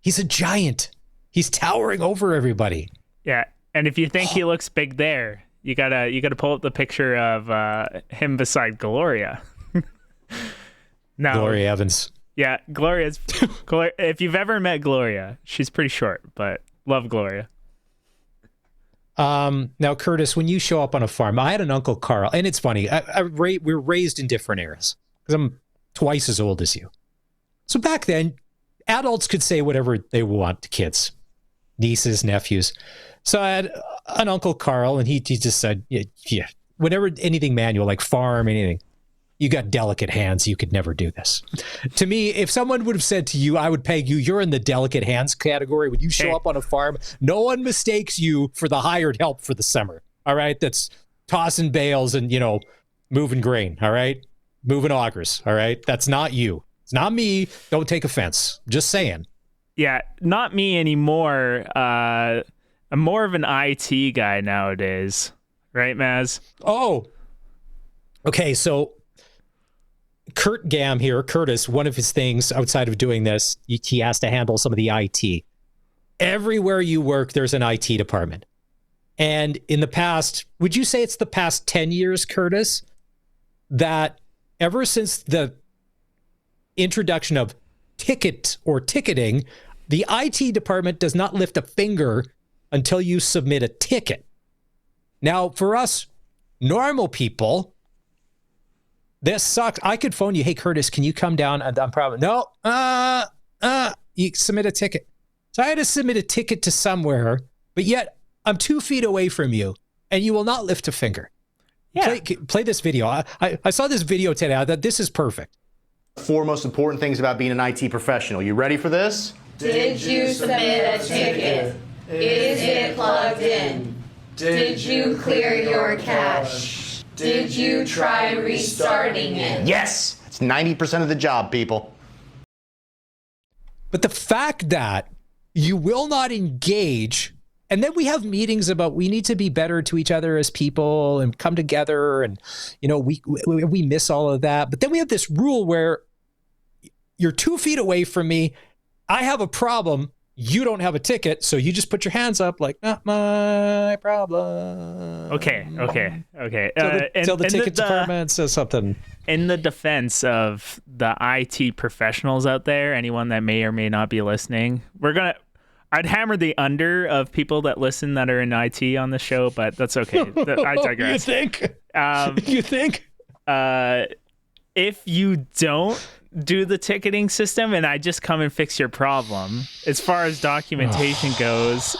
he's a giant. He's towering over everybody. Yeah, and if you think he looks big there, you gotta pull up the picture of him beside Gloria. Gloria Evans. Yeah, Gloria. If you've ever met Gloria, she's pretty short, but love Gloria. Now, Curtis, when you show up on a farm, I had an Uncle Carl, and it's funny. We're raised in different eras because I'm twice as old as you. So back then, adults could say whatever they want to kids, nieces, nephews. So I had an Uncle Carl, and he just said, yeah, whenever anything manual, like farm, anything, you got delicate hands. You could never do this. To me, if someone would have said to you, I would peg you, you're in the delicate hands category. When you show up on a farm, no one mistakes you for the hired help for the summer. All right. That's tossing bales and, moving grain. All right. Moving augers. All right. That's not you. It's not me. Don't take offense. Just saying. Yeah. Not me anymore. I'm more of an IT guy nowadays. Right, Maz? Oh, okay. So Kurt Gam here, Curtis, one of his things outside of doing this, he has to handle some of the IT. Everywhere you work, there's an IT department. And in the past, would you say it's the past 10 years, Curtis, that ever since the introduction of ticket or ticketing, the IT department does not lift a finger until you submit a ticket. Now, for us normal people, this sucks. I could phone you. Hey, Curtis, can you come down? I'm probably, no, you submit a ticket. So I had to submit a ticket to somewhere, but yet I'm 2 feet away from you and you will not lift a finger. Yeah. Play this video. I saw this video today. I thought this is perfect. 4 most important things about being an IT professional. You ready for this? Did you submit a ticket? Is it plugged in? Did you clear your cache? Did you try restarting it? Yes! It's 90% of the job, people. But the fact that you will not engage And then we have meetings about we need to be better to each other as people and come together. And, we miss all of that. But then we have this rule where you're 2 feet away from me. I have a problem. You don't have a ticket. So you just put your hands up like, not my problem. Okay. Till the ticket department says something. In the defense of the IT professionals out there, anyone that may or may not be listening, I'd hammer the under of people that listen that are in IT on the show, but that's okay. I digress. You think? If you don't do the ticketing system and I just come and fix your problem, as far as documentation goes,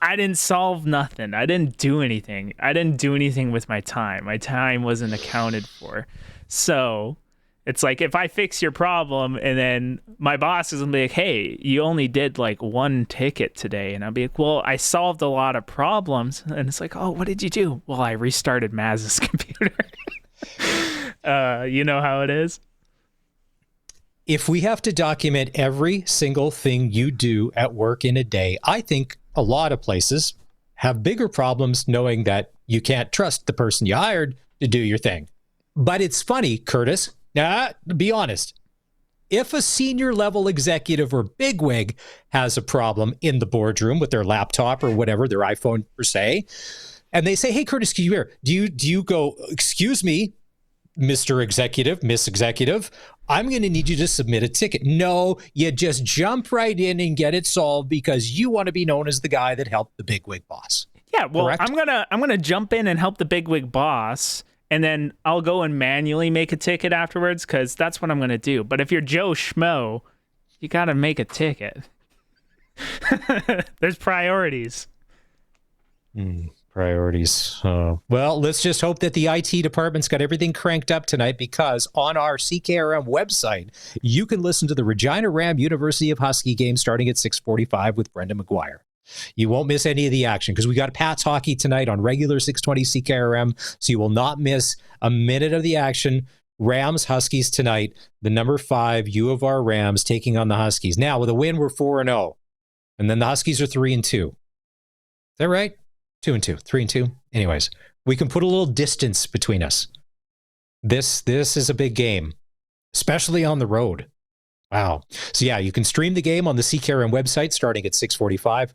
I didn't solve nothing. I didn't do anything. I didn't do anything with my time. My time wasn't accounted for. So it's like if I fix your problem and then my boss is going to be like, hey, you only did like 1 ticket today. And I'll be like, well, I solved a lot of problems. And it's like, oh, what did you do? Well, I restarted Maz's computer. You know how it is? If we have to document every single thing you do at work in a day, I think a lot of places have bigger problems knowing that you can't trust the person you hired to do your thing. But it's funny, Curtis. Be honest. If a senior level executive or bigwig has a problem in the boardroom with their laptop or whatever, their iPhone per se, and they say, hey, Curtis, can you hear? Do you go, excuse me, Mr. Executive, Miss Executive, I'm going to need you to submit a ticket. No, you just jump right in and get it solved because you want to be known as the guy that helped the bigwig boss. Yeah, well, correct? I'm gonna jump in and help the bigwig boss, and then I'll go and manually make a ticket afterwards because that's what I'm gonna do. But if you're Joe Schmo, you gotta make a ticket. There's priorities. Priorities. Well, let's just hope that the IT department's got everything cranked up tonight because on our CKRM website, you can listen to the Regina Ram University of Husky game starting at 6:45 with Brendan McGuire. You won't miss any of the action because we got Pats hockey tonight on regular 620 CKRM, so you will not miss a minute of the action. Rams Huskies tonight, the number 5 U of R Rams taking on the Huskies. Now, with a win, we're 4-0, and then the Huskies are 3-2. Is that right? 2-2, 3-2. Anyways, we can put a little distance between us. This is a big game, especially on the road. Wow. So yeah, you can stream the game on the CKRM website starting at 6:45.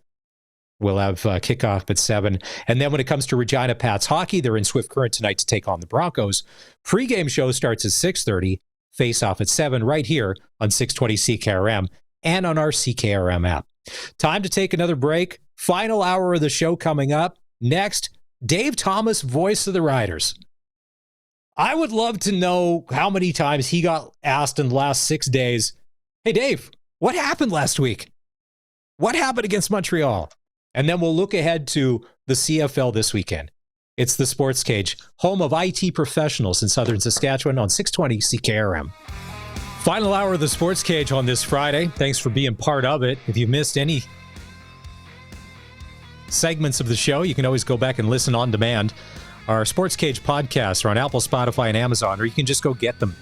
We'll have kickoff at 7. And then when it comes to Regina Pats hockey, they're in Swift Current tonight to take on the Broncos. Pre-game show starts at 6:30. Face-off at 7 right here on 620 CKRM and on our CKRM app. Time to take another break. Final hour of the show coming up. Next, Dave Thomas, voice of the Riders. I would love to know how many times he got asked in the last 6 days, hey, Dave, what happened last week? What happened against Montreal? And then we'll look ahead to the CFL this weekend. It's the SportsCage, home of IT professionals in Southern Saskatchewan on 620 CKRM. Final hour of the SportsCage on this Friday. Thanks for being part of it. If you missed any segments of the show, you can always go back and listen on demand. Our SportsCage podcasts are on Apple, Spotify, and Amazon, or you can just go get them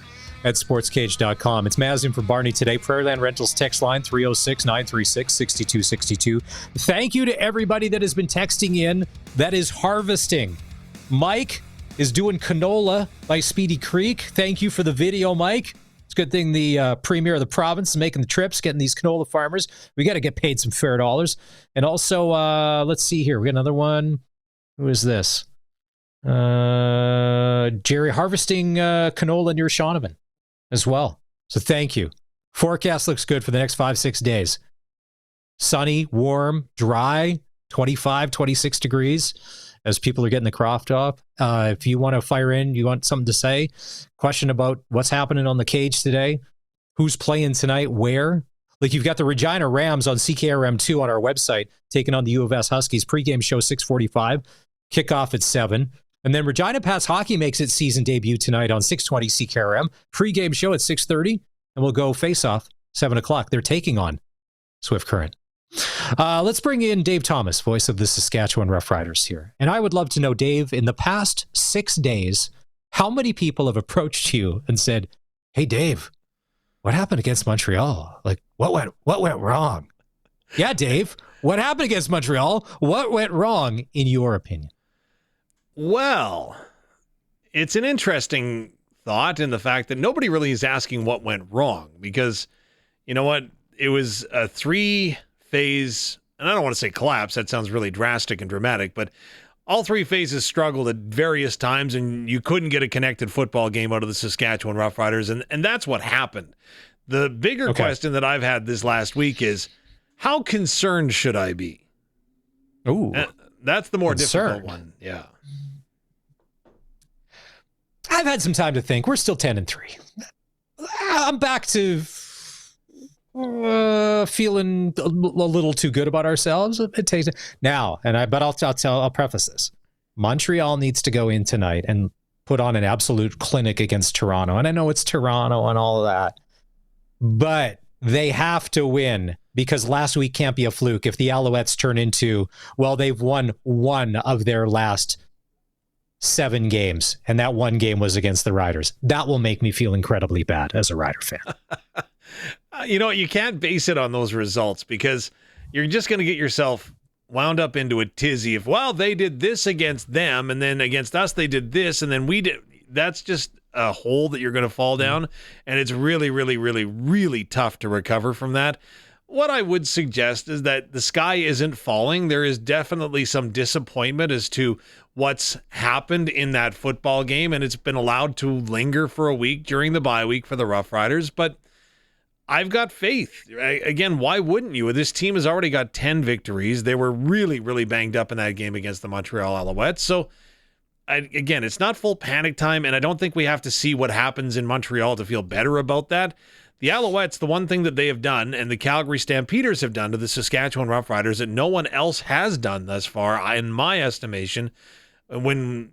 at sportscage.com. It's Maz in for Barney today. Prairieland Rentals text line 306-936-6262. Thank you to everybody that has been texting in that is harvesting. Mike is doing canola by Speedy Creek. Thank you for the video, Mike. It's a good thing the premier of the province is making the trips, getting these canola farmers. We got to get paid some fair dollars. And also, let's see here. We got another one. Who is this? Jerry harvesting canola near Shaunavon as well. So thank you. Forecast looks good for the next 5-6 days. Sunny, warm, dry, 25, 26 degrees as people are getting the croft off. If you want to fire in, you want something to say, question about what's happening on the cage today, who's playing tonight, where. Like you've got the Regina Rams on CKRM2 on our website, taking on the U of S Huskies. Pre-game show 6:45, kickoff at 7. And then Regina Pats Hockey makes its season debut tonight on 620 CKRM. Pre-game show at 6:30, and we'll go face-off 7 o'clock. They're taking on Swift Current. Let's bring in Dave Thomas, voice of the Saskatchewan Roughriders here. And I would love to know, Dave, in the past 6 days, how many people have approached you and said, hey, Dave, what happened against Montreal? Like, what went wrong? Yeah, Dave, What happened against Montreal? What went wrong, in your opinion? Well, it's an interesting thought in the fact that nobody really is asking what went wrong because, you know what, it was a 3-phase, and I don't want to say collapse, that sounds really drastic and dramatic, but all 3 phases struggled at various times, and you couldn't get a connected football game out of the Saskatchewan Roughriders, and that's what happened. The bigger question that I've had this last week is, how concerned should I be? Ooh, that's the more difficult one. Yeah. I've had some time to think. We're still 10-3. I'm back to feeling a little too good about ourselves. It takes now, I'll preface this. Montreal needs to go in tonight and put on an absolute clinic against Toronto. And I know it's Toronto and all of that, but they have to win because last week can't be a fluke. If the Alouettes turn into, well, they've won 1 of their last 7 games, and that 1 game was against the Riders. That will make me feel incredibly bad as a Rider fan. You know, you can't base it on those results because you're just going to get yourself wound up into a tizzy if, well, they did this against them, and then against us they did this, and then we did. That's just a hole that you're going to fall down, and it's really, really, really, really tough to recover from that. What I would suggest is that the sky isn't falling. There is definitely some disappointment as to what's happened in that football game, and it's been allowed to linger for a week during the bye week for the Roughriders, but I've got faith. Again, why wouldn't you? This team has already got 10 victories. They were really, really banged up in that game against the Montreal Alouettes, so again, it's not full panic time, and I don't think we have to see what happens in Montreal to feel better about that. The Alouettes, the one thing that they have done, and the Calgary Stampeders have done to the Saskatchewan Roughriders that no one else has done thus far, in my estimation, when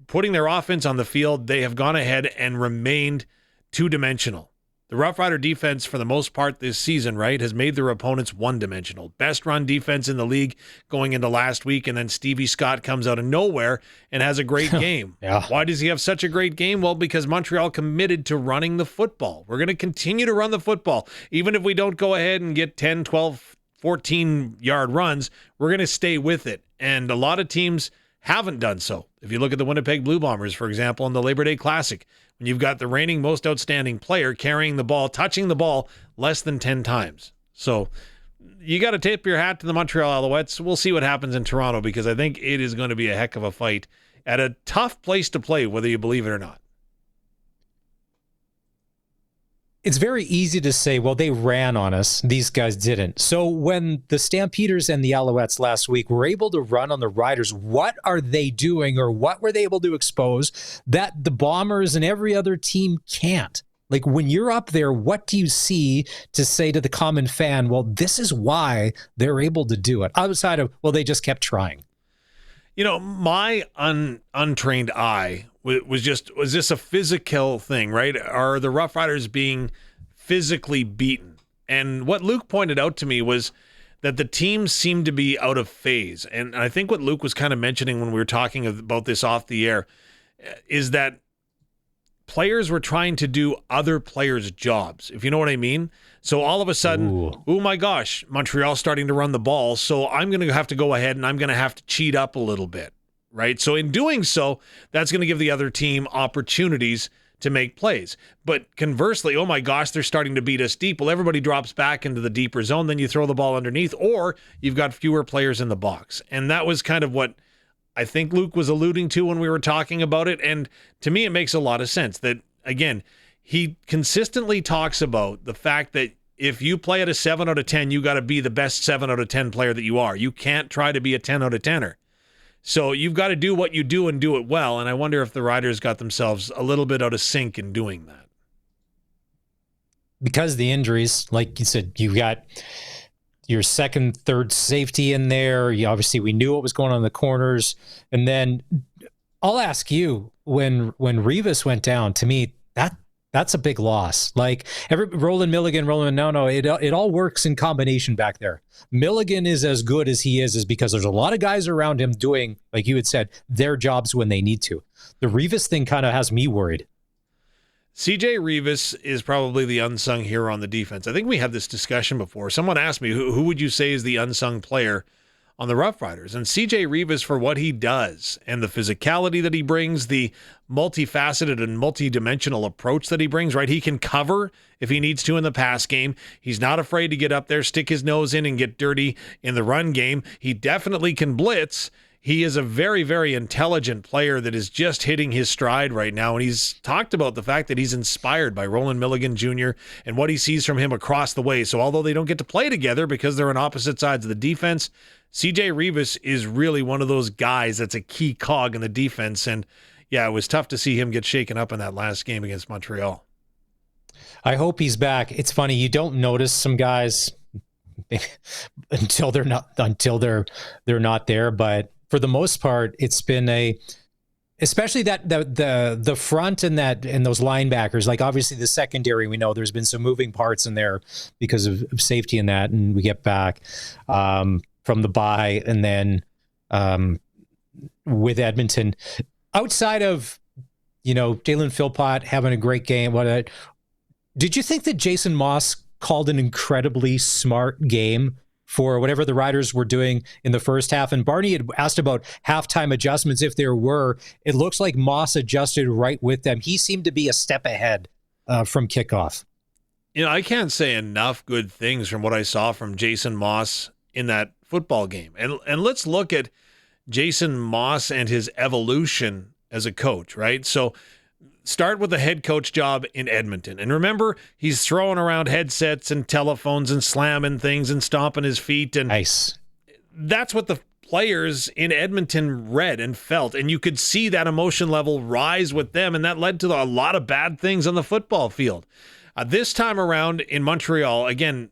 putting their offense on the field, they have gone ahead and remained two-dimensional. The Roughrider defense, for the most part this season, right, has made their opponents one-dimensional. Best run defense in the league going into last week, and then Stevie Scott comes out of nowhere and has a great game. Yeah. Why does he have such a great game? Well, because Montreal committed to running the football. We're going to continue to run the football. Even if we don't go ahead and get 10, 12, 14-yard runs, we're going to stay with it. And a lot of teams haven't done so. If you look at the Winnipeg Blue Bombers, for example, in the Labor Day Classic, when you've got the reigning most outstanding player carrying the ball, touching the ball less than 10 times. So you got to tip your hat to the Montreal Alouettes. We'll see what happens in Toronto because I think it is going to be a heck of a fight at a tough place to play, whether you believe it or not. It's very easy to say, well, they ran on us. These guys didn't. So when the Stampeders and the Alouettes last week were able to run on the Riders, what are they doing or what were they able to expose that the Bombers and every other team can't? Like when you're up there, what do you see to say to the common fan, well, this is why they're able to do it? Outside of, well, they just kept trying. You know, my untrained eye was this a physical thing, right? Are the Roughriders being physically beaten? And what Luke pointed out to me was that the team seemed to be out of phase. And I think what Luke was kind of mentioning when we were talking about this off the air is that players were trying to do other players' jobs, if you know what I mean. So all of a sudden, oh my gosh, Montreal's starting to run the ball, so I'm going to have to go ahead and I'm going to have to cheat up a little bit, right? So in doing so, that's going to give the other team opportunities to make plays. But conversely, oh my gosh, they're starting to beat us deep. Well, everybody drops back into the deeper zone, then you throw the ball underneath, or you've got fewer players in the box. And that was kind of what I think Luke was alluding to when we were talking about it. And to me, it makes a lot of sense that, again, he consistently talks about the fact that if you play at a 7 out of 10, you got to be the best 7 out of 10 player that you are. You can't try to be a 10 out of 10er. So you've got to do what you do and do it well. And I wonder if the Riders got themselves a little bit out of sync in doing that. Because the injuries, like you said, you've got your second, third safety in there. Obviously, we knew what was going on in the corners. And then I'll ask you, when Rivas went down, to me, that's a big loss. Like Roland Milligan, it all works in combination back there. Milligan is as good as he is because there's a lot of guys around him doing, like you had said, their jobs when they need to. The Rivas thing kind of has me worried. CJ Reavis is probably the unsung hero on the defense. I think we had this discussion before. Someone asked me, who would you say is the unsung player on the Roughriders? And CJ Reavis, for what he does and the physicality that he brings, the multifaceted and multidimensional approach that he brings, right? He can cover if he needs to in the pass game. He's not afraid to get up there, stick his nose in, and get dirty in the run game. He definitely can blitz. He is a very, very intelligent player that is just hitting his stride right now. And he's talked about the fact that he's inspired by Roland Milligan Jr. and what he sees from him across the way. So although they don't get to play together because they're on opposite sides of the defense, CJ Reavis is really one of those guys that's a key cog in the defense. And yeah, it was tough to see him get shaken up in that last game against Montreal. I hope he's back. It's funny, you don't notice some guys until they're not there, but for the most part, it's been especially that the front and those linebackers. Like obviously the secondary, we know there's been some moving parts in there because of safety in that, and we get back from the bye, and then with Edmonton, outside of Jalen Philpott having a great game. Did you think that Jason Moss called an incredibly smart game for whatever the Riders were doing in the first half? And Barney had asked about halftime adjustments if there were. It looks like Moss adjusted right with them. He seemed to be a step ahead from kickoff. I can't say enough good things from what I saw from Jason Moss in that football game. And let's look at Jason Moss and his evolution as a coach, right? So start with the head coach job in Edmonton. And remember, he's throwing around headsets and telephones and slamming things and stomping his feet. And nice. That's what the players in Edmonton read and felt. And you could see that emotion level rise with them. And that led to a lot of bad things on the football field. This time around in Montreal, again,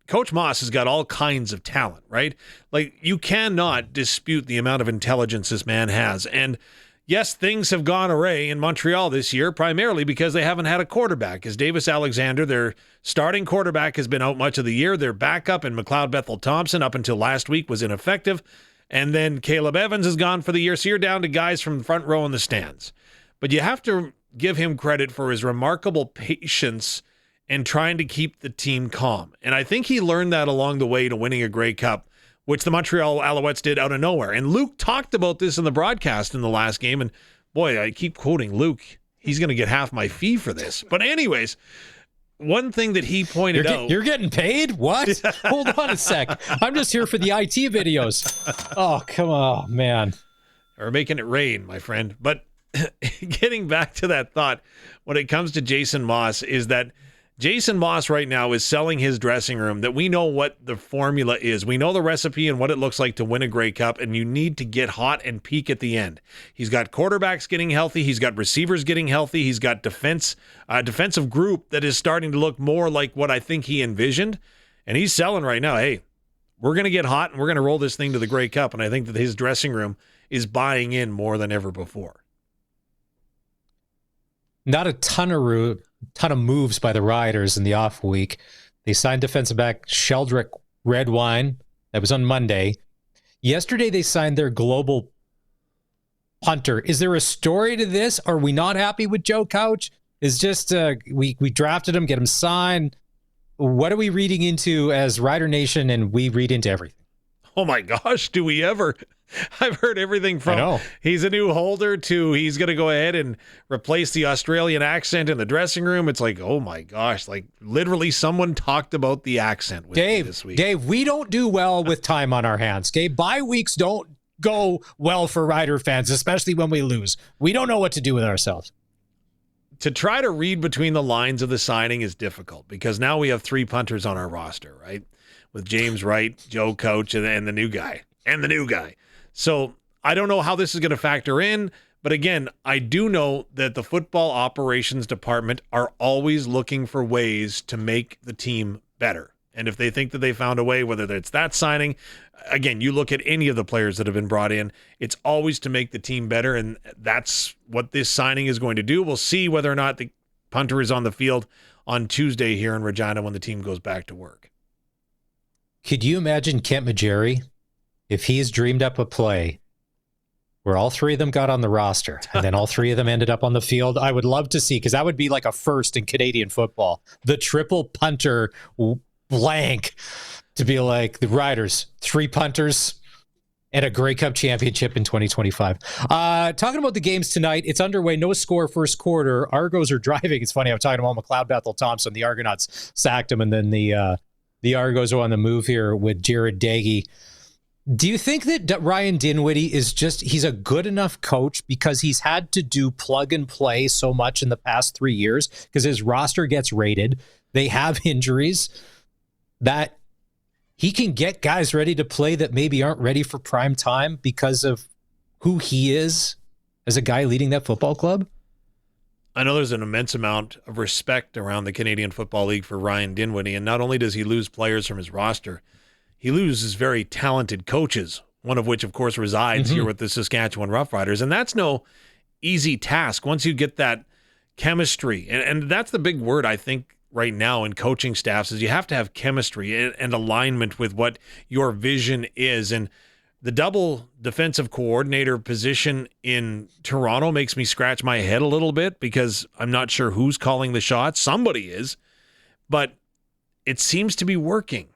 Coach Moss has got all kinds of talent, right? Like, you cannot dispute the amount of intelligence this man has. And yes, things have gone awry in Montreal this year, primarily because they haven't had a quarterback. As Davis Alexander, their starting quarterback, has been out much of the year. Their backup in McLeod Bethel-Thompson up until last week was ineffective. And then Caleb Evans is gone for the year. So you're down to guys from the front row in the stands. But you have to give him credit for his remarkable patience and trying to keep the team calm. And I think he learned that along the way to winning a Grey Cup, which the Montreal Alouettes did out of nowhere. And Luke talked about this in the broadcast in the last game. And boy, I keep quoting Luke. He's going to get half my fee for this. But anyways, one thing that he pointed out. You're getting paid? What? Hold on a sec. I'm just here for the IT videos. Oh, come on, man. Or making it rain, my friend. But getting back to that thought, when it comes to Jason Moss, is that Jason Moss right now is selling his dressing room that we know what the formula is. We know the recipe and what it looks like to win a Grey Cup, and you need to get hot and peak at the end. He's got quarterbacks getting healthy. He's got receivers getting healthy. He's got defensive group that is starting to look more like what I think he envisioned. And he's selling right now, hey, we're going to get hot and we're going to roll this thing to the Grey Cup. And I think that his dressing room is buying in more than ever before. Not a ton of moves by the Riders in the off week. They signed defensive back Sheldrick Redwine. That was on Monday. Yesterday, they signed their global punter. Is there a story to this? Are we not happy with Joe Couch? Is just we drafted him, get him signed. What are we reading into as Rider Nation? And we read into everything. Oh my gosh, do we ever? I've heard everything from he's a new holder to he's going to go ahead and replace the Australian accent in the dressing room. It's like, oh my gosh, like literally someone talked about the accent with me this week. Dave, we don't do well with time on our hands. Okay, bye weeks don't go well for Rider fans, especially when we lose. We don't know what to do with ourselves. To try to read between the lines of the signing is difficult because now we have 3 punters on our roster, right? With James Wright, Joe Couch, and the new guy. So I don't know how this is going to factor in, but again, I do know that the football operations department are always looking for ways to make the team better. And if they think that they found a way, whether it's that signing, again, you look at any of the players that have been brought in, it's always to make the team better, and that's what this signing is going to do. We'll see whether or not the punter is on the field on Tuesday here in Regina when the team goes back to work. Could you imagine Kent Majeri? If he's dreamed up a play where all three of them got on the roster and then all three of them ended up on the field. I would love to see, because that would be like a first in Canadian football. The triple punter blank to be like the Riders, 3 punters and a Grey Cup championship in 2025. Talking about the games tonight, it's underway. No score first quarter. Argos are driving. It's funny. I was talking about McLeod Bethel Thompson. The Argonauts sacked him, and then the Argos are on the move here with Jared Dagey. Do you think that Ryan Dinwiddie is he's a good enough coach because he's had to do plug and play so much in the past 3 years because his roster gets raided, they have injuries, that he can get guys ready to play that maybe aren't ready for prime time because of who he is as a guy leading that football club? I know there's an immense amount of respect around the Canadian Football League for Ryan Dinwiddie, and not only does he lose players from his roster, he loses very talented coaches, one of which, of course, resides here with the Saskatchewan Roughriders. And that's no easy task once you get that chemistry. And that's the big word, I think, right now in coaching staffs, is you have to have chemistry and alignment with what your vision is. And the double defensive coordinator position in Toronto makes me scratch my head a little bit because I'm not sure who's calling the shots. Somebody is. But it seems to be working.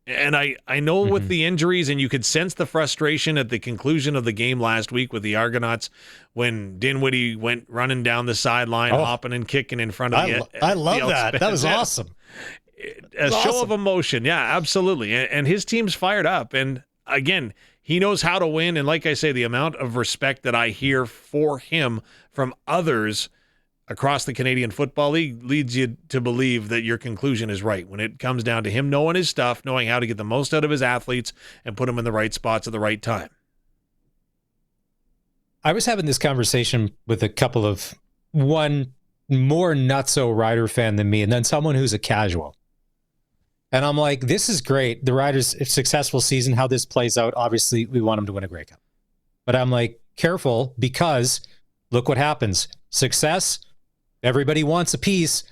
And I know with the injuries, and you could sense the frustration at the conclusion of the game last week with the Argonauts when Dinwiddie went running down the sideline, hopping and kicking in front of I love that. That was awesome. A show of emotion. Yeah, absolutely. And his team's fired up. And again, he knows how to win. And like I say, the amount of respect that I hear for him from others across the Canadian Football League leads you to believe that your conclusion is right when it comes down to him knowing his stuff, knowing how to get the most out of his athletes and put them in the right spots at the right time. I was having this conversation with a couple of one more nutso Rider fan than me, and then someone who's a casual. And I'm like, this is great. The Riders' successful season, how this plays out, obviously we want them to win a Grey Cup. But I'm like, careful, because look what happens. Success, everybody wants a piece.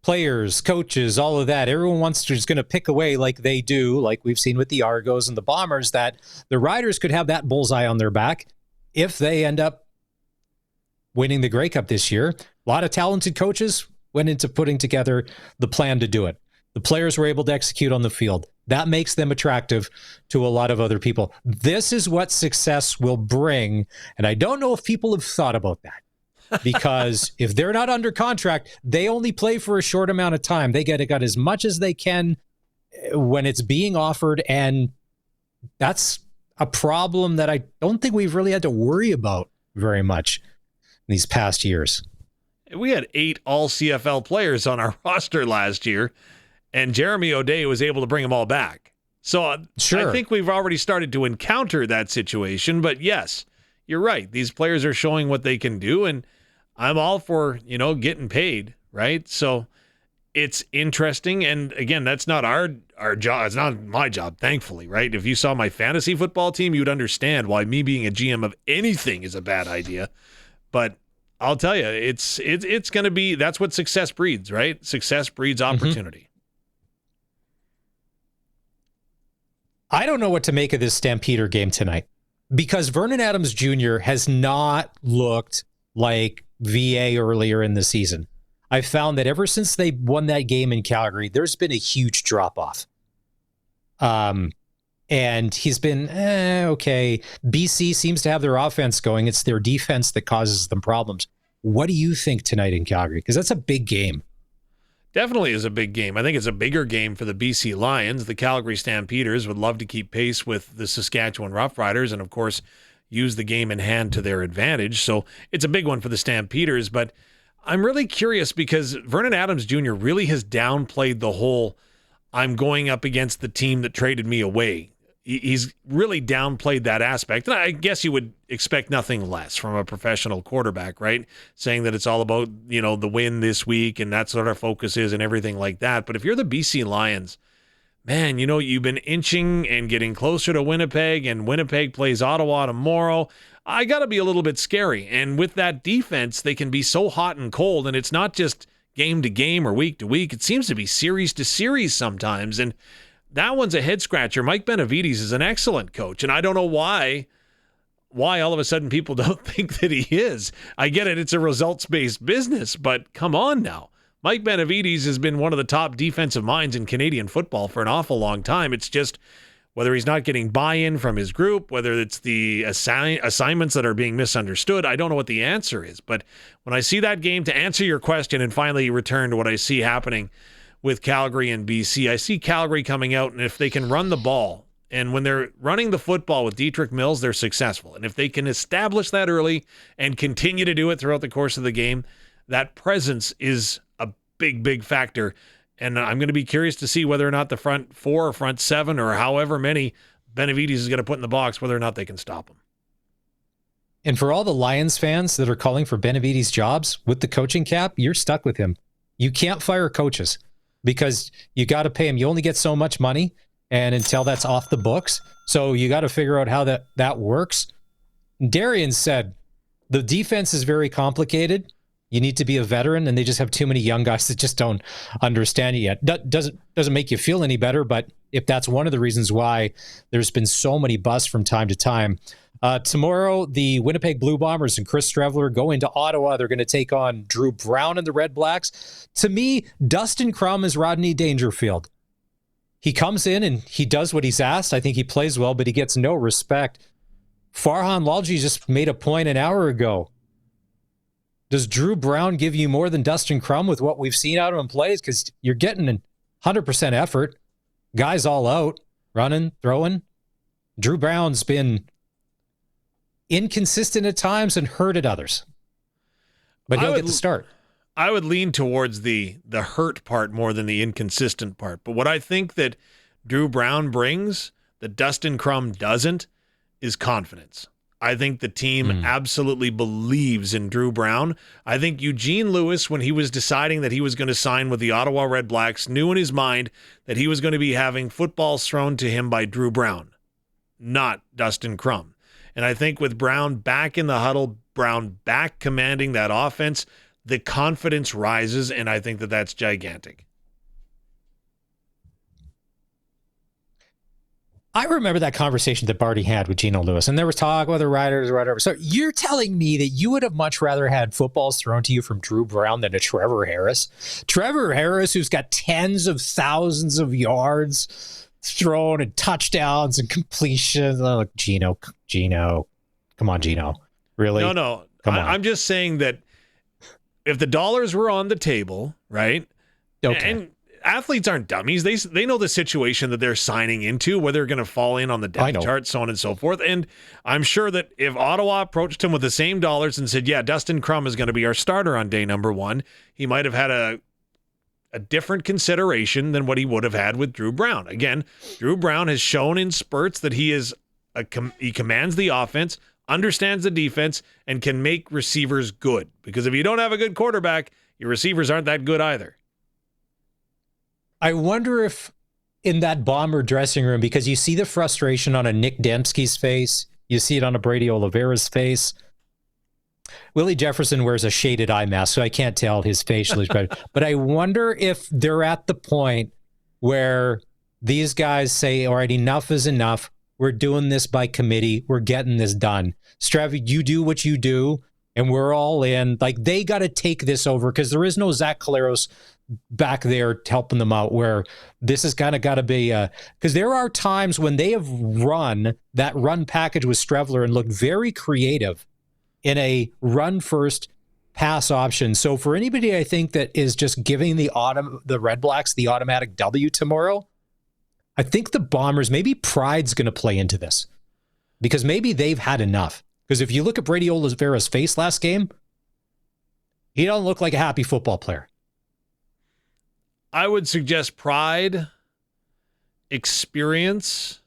Players, coaches, all of that. Everyone is going to pick away like they do, like we've seen with the Argos and the Bombers, that the Riders could have that bullseye on their back if they end up winning the Grey Cup this year. A lot of talented coaches went into putting together the plan to do it. The players were able to execute on the field. That makes them attractive to a lot of other people. This is what success will bring, and I don't know if people have thought about that. Because if they're not under contract, they only play for a short amount of time. They got as much as they can when it's being offered, and that's a problem that I don't think we've really had to worry about very much in these past years. We had 8 all-CFL players on our roster last year, and Jeremy O'Day was able to bring them all back. So sure. I think we've already started to encounter that situation, but yes, you're right. These players are showing what they can do, and I'm all for, getting paid, right? So it's interesting. And again, that's not our job. It's not my job, thankfully, right? If you saw my fantasy football team, you'd understand why me being a GM of anything is a bad idea. But I'll tell you, it's going to be, that's what success breeds, right? Success breeds opportunity. I don't know what to make of this Stampeder game tonight, because Vernon Adams Jr. has not looked like VA earlier in the season. I found that ever since they won that game in Calgary, there's been a huge drop-off. And he's been, okay. BC seems to have their offense going. It's their defense that causes them problems. What do you think tonight in Calgary? Because that's a big game. Definitely is a big game. I think it's a bigger game for the BC Lions. The Calgary Stampeders would love to keep pace with the Saskatchewan Roughriders and, of course, use the game in hand to their advantage. So it's a big one for the Stampeders. But I'm really curious because Vernon Adams Jr. really has downplayed the whole I'm going up against the team that traded me away. He's really downplayed that aspect. And I guess you would expect nothing less from a professional quarterback, right? Saying that it's all about, the win this week and that's what our focus is and everything like that. But if you're the BC Lions, man, you've been inching and getting closer to Winnipeg, and Winnipeg plays Ottawa tomorrow. I got to be a little bit scary. And with that defense, they can be so hot and cold, and it's not just game to game or week to week. It seems to be series to series sometimes, and that one's a head scratcher. Mike Benavides is an excellent coach, and I don't know why why all of a sudden people don't think that he is. I get it. It's a results-based business, but come on now. Mike Benavides has been one of the top defensive minds in Canadian football for an awful long time. It's just whether he's not getting buy-in from his group, whether it's the assignments that are being misunderstood, I don't know what the answer is. But when I see that game, to answer your question and finally return to what I see happening with Calgary and BC, I see Calgary coming out, and if they can run the ball, and when they're running the football with Dietrich Mills, they're successful. And if they can establish that early and continue to do it throughout the course of the game, that presence is a big, big factor. And I'm going to be curious to see whether or not the front four or front seven or however many Benavides is going to put in the box, whether or not they can stop him. And for all the Lions fans that are calling for Benavides' jobs with the coaching cap, you're stuck with him. You can't fire coaches because you got to pay him. You only get so much money, and until that's off the books. So you got to figure out how that works. Darian said the defense is very complicated. You need to be a veteran, and they just have too many young guys that just don't understand it yet. Doesn't make you feel any better, but if that's one of the reasons why there's been so many busts from time to time. Tomorrow, the Winnipeg Blue Bombers and Chris Streveler go into Ottawa. They're going to take on Drew Brown and the Red Blacks. To me, Dustin Crum is Rodney Dangerfield. He comes in and he does what he's asked. I think he plays well, but he gets no respect. Farhan Lalji just made a point an hour ago. Does Drew Brown give you more than Dustin Crum with what we've seen out of him plays? Because you're getting a 100% effort. Guys all out, running, throwing. Drew Brown's been inconsistent at times and hurt at others. But he'll get the start. I would lean towards the hurt part more than the inconsistent part. But what I think that Drew Brown brings that Dustin Crum doesn't is confidence. I think the team absolutely believes in Drew Brown. I think Eugene Lewis, when he was deciding that he was going to sign with the Ottawa Red Blacks, knew in his mind that he was going to be having footballs thrown to him by Drew Brown, not Dustin Crum. And I think with Brown back in the huddle, Brown back commanding that offense, the confidence rises, and I think that that's gigantic. I remember that conversation that Barty had with Geno Lewis, and there was talk about the Riders or whatever. So you're telling me that you would have much rather had footballs thrown to you from Drew Brown than a Trevor Harris? Trevor Harris, who's got tens of thousands of yards thrown and touchdowns and completions. Oh, Geno. Come on, Geno. Really? No. Come on. I'm just saying that if the dollars were on the table, right? Okay. And athletes aren't dummies. They know the situation that they're signing into, where they're going to fall in on the depth chart, so on and so forth. And I'm sure that if Ottawa approached him with the same dollars and said, yeah, Dustin Crum is going to be our starter on day number one, he might have had a different consideration than what he would have had with Drew Brown. Again, Drew Brown has shown in spurts that he commands the offense, understands the defense, and can make receivers good. Because if you don't have a good quarterback, your receivers aren't that good either. I wonder if in that Bomber dressing room, because you see the frustration on a Nick Dembski's face, you see it on a Brady Oliveira's face. Willie Jefferson wears a shaded eye mask, so I can't tell his facial expression. But I wonder if they're at the point where these guys say, all right, enough is enough. We're doing this by committee. We're getting this done. Strav, you do what you do, and we're all in. Like, they got to take this over because there is no Zach Caleros back there helping them out, where this has kind of got to be because there are times when they have run that run package with Streveler and looked very creative in a run first pass option. So for anybody, I think that is just giving the Red Blacks the automatic W tomorrow, I think the Bombers, maybe pride's going to play into this because maybe they've had enough. Because if you look at Brady Oliveira's face last game, he don't look like a happy football player. I would suggest pride, experience,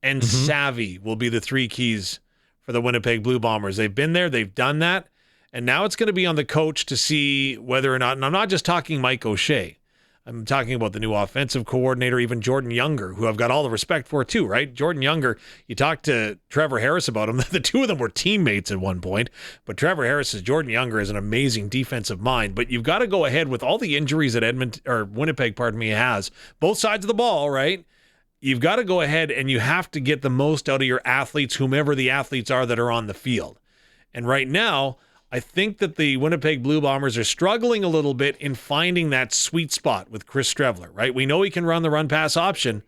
and savvy will be the three keys for the Winnipeg Blue Bombers. They've been there, they've done that, and now it's going to be on the coach to see whether or not, and I'm not just talking Mike O'Shea, I'm talking about the new offensive coordinator, even Jordan Younger, who I've got all the respect for too, right? Jordan Younger, you talked to Trevor Harris about him. The two of them were teammates at one point, but Trevor Harris says Jordan Younger is an amazing defensive mind, but you've got to go ahead with all the injuries that Winnipeg has, both sides of the ball, right? you've got to go ahead and you have to get the most out of your athletes, whomever the athletes are that are on the field. And right now, I think that the Winnipeg Blue Bombers are struggling a little bit in finding that sweet spot with Chris Strevler, right? We know he can run the run-pass option,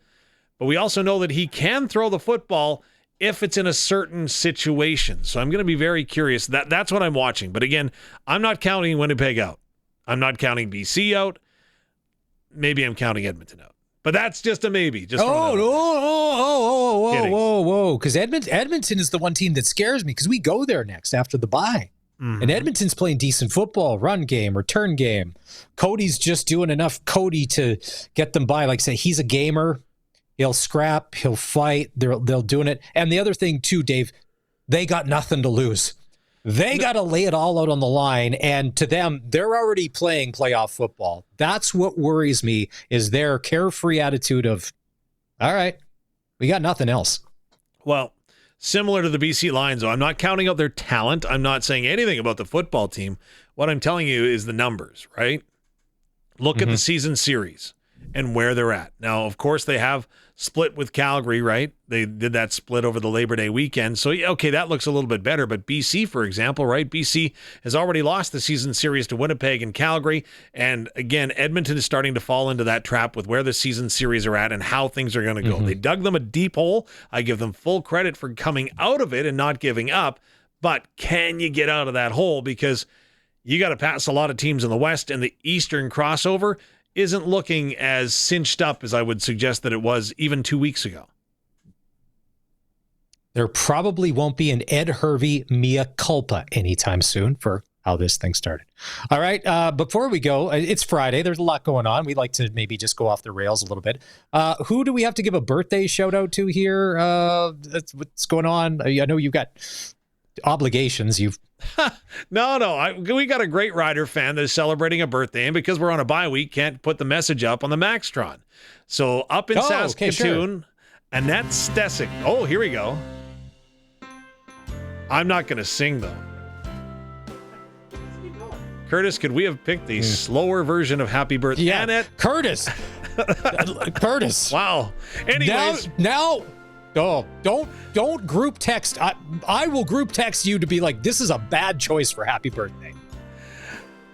but we also know that he can throw the football if it's in a certain situation. So I'm going to be very curious. That's what I'm watching. But again, I'm not counting Winnipeg out. I'm not counting BC out. Maybe I'm counting Edmonton out. But that's just a maybe. Just whoa. Because Edmonton is the one team that scares me because we go there next after the bye. Mm-hmm. And Edmonton's playing decent football, run game, return game. Cody's just doing enough Cody to get them by. Like I say, he's a gamer. He'll scrap. He'll fight. They'll doing it. And the other thing too, Dave, they got nothing to lose. They got to lay it all out on the line. And to them, they're already playing playoff football. That's what worries me is their carefree attitude of, all right, we got nothing else. Well, similar to the BC Lions, though, I'm not counting out their talent. I'm not saying anything about the football team. What I'm telling you is the numbers, right? Look at the season series and where they're at. Now, of course, they have split with Calgary, right? They did that split over the Labor Day weekend. So, okay, that looks a little bit better. But BC, for example, right? BC has already lost the season series to Winnipeg and Calgary. And again, Edmonton is starting to fall into that trap with where the season series are at and how things are going to go. They dug them a deep hole. I give them full credit for coming out of it and not giving up. But can you get out of that hole? Because you got to pass a lot of teams in the West, and the Eastern crossover isn't looking as cinched up as I would suggest that it was even 2 weeks ago. There probably won't be an Ed Hervey mea culpa anytime soon for how this thing started. All right, before we go, it's Friday. There's a lot going on. We'd like to maybe just go off the rails a little bit. Who do we have to give a birthday shout out to here? What's going on? I know you've got obligations. No. We got a great Rider fan that is celebrating a birthday, and because we're on a bye week, can't put the message up on the Maxtron. So up in Saskatoon, Annette Stesick. Oh, here we go. I'm not going to sing, though. Curtis, could we have picked the slower version of Happy Birthday? Yeah, Annette? Curtis. Curtis. Wow. Anyways. Now. Oh, don't group text. I will group text you to be like, this is a bad choice for happy birthday.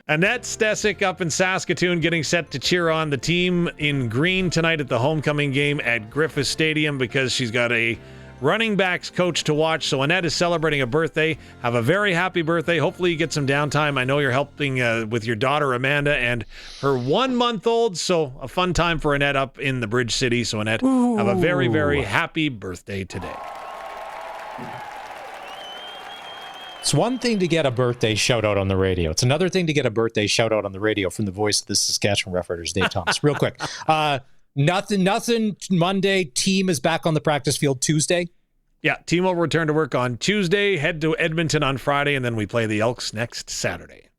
Annette Stesick up in Saskatoon getting set to cheer on the team in green tonight at the homecoming game at Griffith Stadium because she's got a running backs coach to watch. So Annette is celebrating a birthday. Have a very happy birthday. Hopefully you get some downtime. I know you're helping with your daughter Amanda and her 1-month-old. So a fun time for Annette up in the Bridge City. So Annette, have a very, very happy birthday today. It's one thing to get a birthday shout out on the radio. It's another thing to get a birthday shout out on the radio from the voice of the Saskatchewan Roughriders, Dave Thomas. Real quick. Nothing Monday. Team is back on the practice field Tuesday. Yeah, team will return to work on Tuesday, head to Edmonton on Friday, and then we play the Elks next Saturday.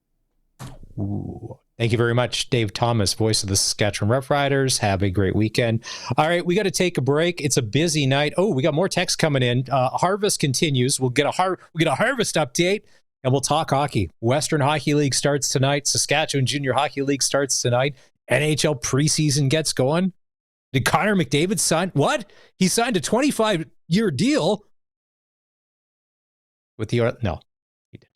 Ooh. Thank you very much, Dave Thomas, voice of the Saskatchewan Roughriders. Have a great weekend. All right, we got to take a break. It's a busy night. Oh, we got more texts coming in. Harvest continues. We'll get a harvest update, and we'll talk hockey. Western Hockey League starts tonight. Saskatchewan Junior Hockey League starts tonight. NHL preseason gets going. Did Connor McDavid sign? What? He signed a 25-year deal with the... No, he didn't.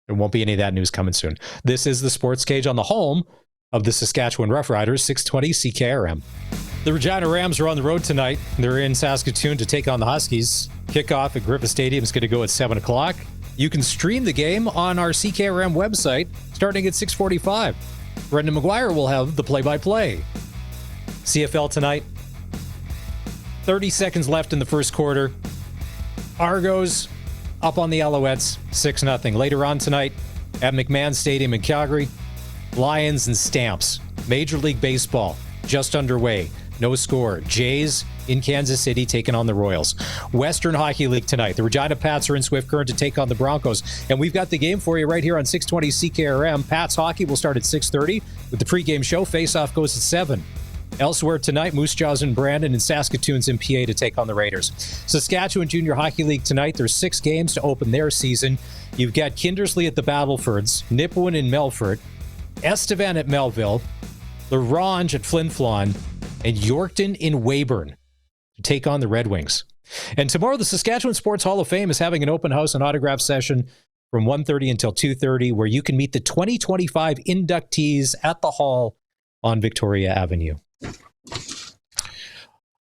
There won't be any of that news coming soon. This is the Sports Cage on the home of the Saskatchewan Roughriders, 620 CKRM. The Regina Rams are on the road tonight. They're in Saskatoon to take on the Huskies. Kickoff at Griffith Stadium is going to go at 7 o'clock. You can stream the game on our CKRM website starting at 6:45. Brendan McGuire will have the play-by-play. CFL tonight. 30 seconds left in the first quarter. Argos up on the Alouettes, 6-0. Later on tonight at McMahon Stadium in Calgary, Lions and Stamps. Major League Baseball just underway. No score. Jays in Kansas City taking on the Royals. Western Hockey League tonight. The Regina Pats are in Swift Current to take on the Broncos. And we've got the game for you right here on 620 CKRM. Pats hockey will start at 6:30 with the pregame show. Face-off goes at 7. Elsewhere tonight, Moose Jaws and Brandon and Saskatoon's in PA to take on the Raiders. Saskatchewan Junior Hockey League tonight. There's 6 games to open their season. You've got Kindersley at the Battlefords, Nipawin in Melfort, Estevan at Melville, LaRange at Flin Flon, and Yorkton in Weyburn to take on the Red Wings. And tomorrow, the Saskatchewan Sports Hall of Fame is having an open house and autograph session from 1:30 until 2:30, where you can meet the 2025 inductees at the Hall on Victoria Avenue.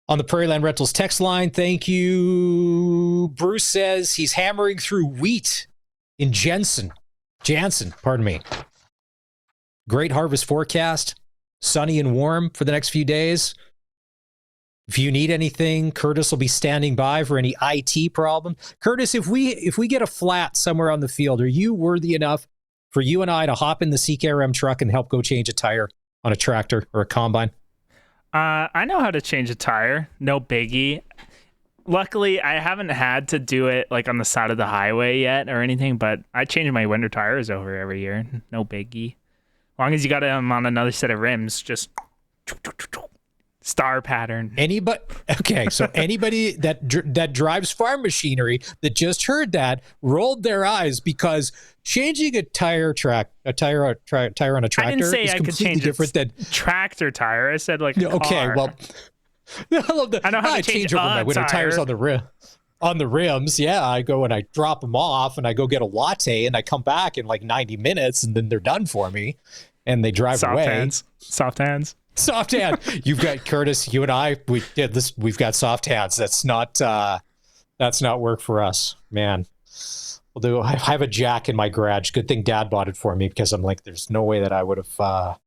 On the Prairieland Rentals text line, thank you. Bruce says he's hammering through wheat in Jansen, pardon me. Great harvest forecast, sunny and warm for the next few days. If you need anything, Curtis will be standing by for any IT problem. Curtis, if we get a flat somewhere on the field, are you worthy enough for you and I to hop in the CKRM truck and help go change a tire on a tractor or a combine? I know how to change a tire. No biggie. Luckily, I haven't had to do it like on the side of the highway yet or anything, but I change my winter tires over every year. No biggie. As long as you got them on another set of rims, just star pattern. Okay, so anybody that drives farm machinery that just heard that rolled their eyes, because changing a tire on a tractor I didn't say is I could completely change different than tractor tire. I said like a okay, car. well, I know how to change over my winter tires on the rims. Yeah, I go and I drop them off and I go get a latte and I come back in like 90 minutes and then they're done for me and they drive away. Soft hands. Soft hand. You've got Curtis. You and I. We did this. We've got soft hands. That's not work for us, man. I have a jack in my garage. Good thing Dad bought it for me, because I'm like, there's no way that I would have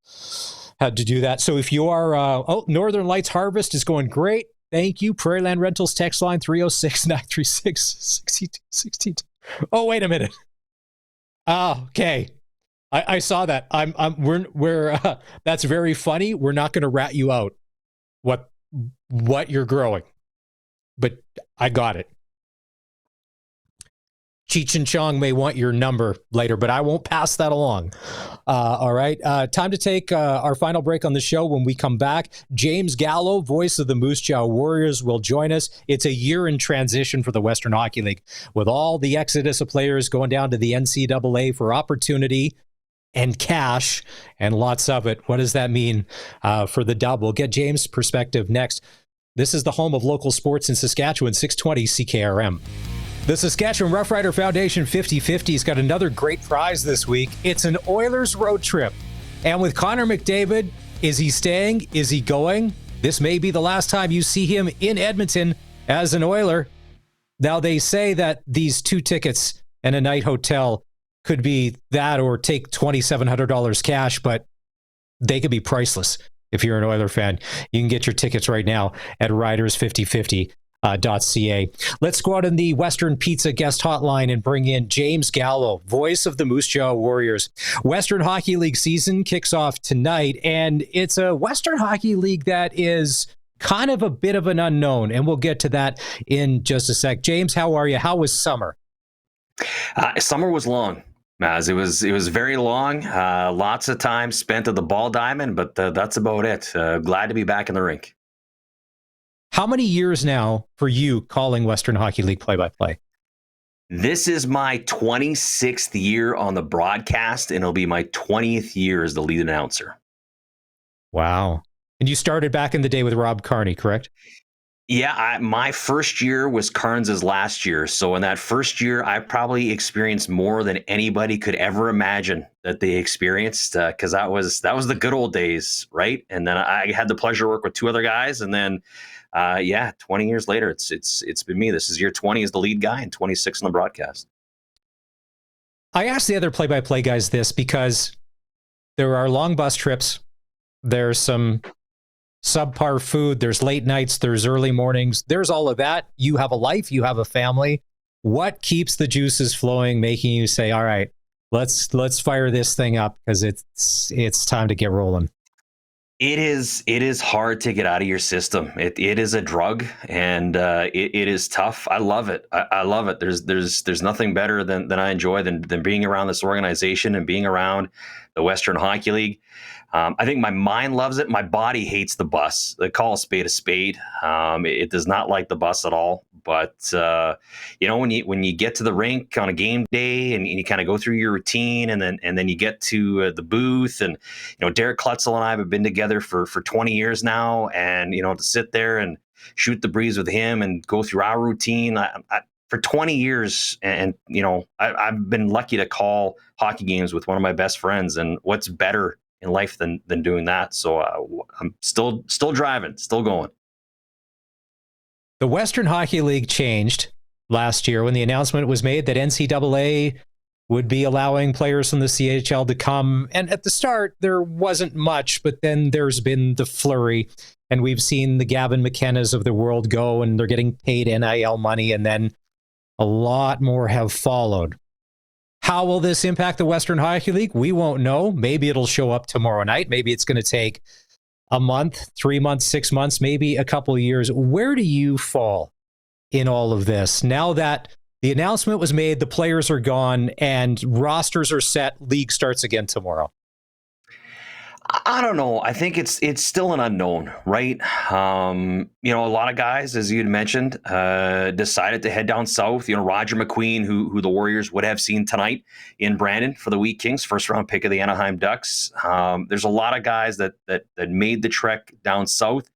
had to do that. So if you are, Northern Lights Harvest is going great. Thank you. Prairieland Rentals text line 306-936-6262. Oh, wait a minute. Okay. I saw that. We're that's very funny. We're not going to rat you out what you're growing, but I got it. Cheech and Chong may want your number later, but I won't pass that along. All right. Time to take our final break on the show. When we come back, James Gallo, voice of the Moose Jaw Warriors, will join us. It's a year in transition for the Western Hockey League, with all the exodus of players going down to the NCAA for opportunity and cash, and lots of it. What does that mean for the Dub? We'll get James' perspective next. This is the home of local sports in Saskatchewan, 620 CKRM. The Saskatchewan Roughrider Foundation 50/50 has got another great prize this week. It's an Oilers road trip. And with Connor McDavid, is he staying? Is he going? This may be the last time you see him in Edmonton as an Oiler. Now, they say that these 2 tickets and a night hotel could be that, or take $2,700 cash, but they could be priceless. If you're an Oiler fan, you can get your tickets right now at riders5050.ca. Let's go out in the Western Pizza guest hotline and bring in James Gallo, voice of the Moose Jaw Warriors. Western Hockey League season kicks off tonight, and it's a Western Hockey League that is kind of a bit of an unknown, and we'll get to that in just a sec. James, how are you? How was summer? Summer was long. It was very long. Lots of time spent at the Ball Diamond, but that's about it. Glad to be back in the rink. How many years now for you calling Western Hockey League play-by-play? This is my 26th year on the broadcast, and it'll be my 20th year as the lead announcer. Wow. And you started back in the day with Rob Carney, correct? Yeah, my first year was Carnes' last year. So in that first year, I probably experienced more than anybody could ever imagine that they experienced, because that was the good old days, right? And then I had the pleasure to work with 2 other guys, and then 20 years later, it's been me. This is year 20 as the lead guy and 26 on the broadcast. I asked the other play-by-play guys this because there are long bus trips. There's some subpar food. There's late nights. There's early mornings. There's all of that. You have a life. You have a family. What keeps the juices flowing, making you say, all right, let's fire this thing up, because it's time to get rolling? It is hard to get out of your system. It is a drug, and it is tough. I love it. I love it. There's nothing better than I enjoy than being around this organization and being around the Western Hockey League. I think my mind loves it. My body hates the bus. They call a spade a spade. It does not like the bus at all. But when you get to the rink on a game day and you kind of go through your routine, and then you get to the booth, and Derek Klutzel and I have been together for 20 years now, and to sit there and shoot the breeze with him and go through our routine. For 20 years, and I've been lucky to call hockey games with one of my best friends, and what's better in life than doing that? So I'm still driving, still going. The Western Hockey League changed last year when the announcement was made that NCAA would be allowing players from the CHL to come. And at the start, there wasn't much, but then there's been the flurry. And we've seen the Gavin McKennas of the world go, and they're getting paid NIL money, and then a lot more have followed. How will this impact the Western Hockey League? We won't know. Maybe it'll show up tomorrow night. Maybe it's going to take a month, 3 months, 6 months, maybe a couple of years. Where do you fall in all of this? Now that the announcement was made, the players are gone, and rosters are set, league starts again tomorrow. I don't know. I think it's still an unknown, right? A lot of guys, as you had mentioned, decided to head down south. Roger McQueen, who the Warriors would have seen tonight in Brandon for the Wheat Kings, first round pick of the Anaheim Ducks. There's a lot of guys that made the trek down south.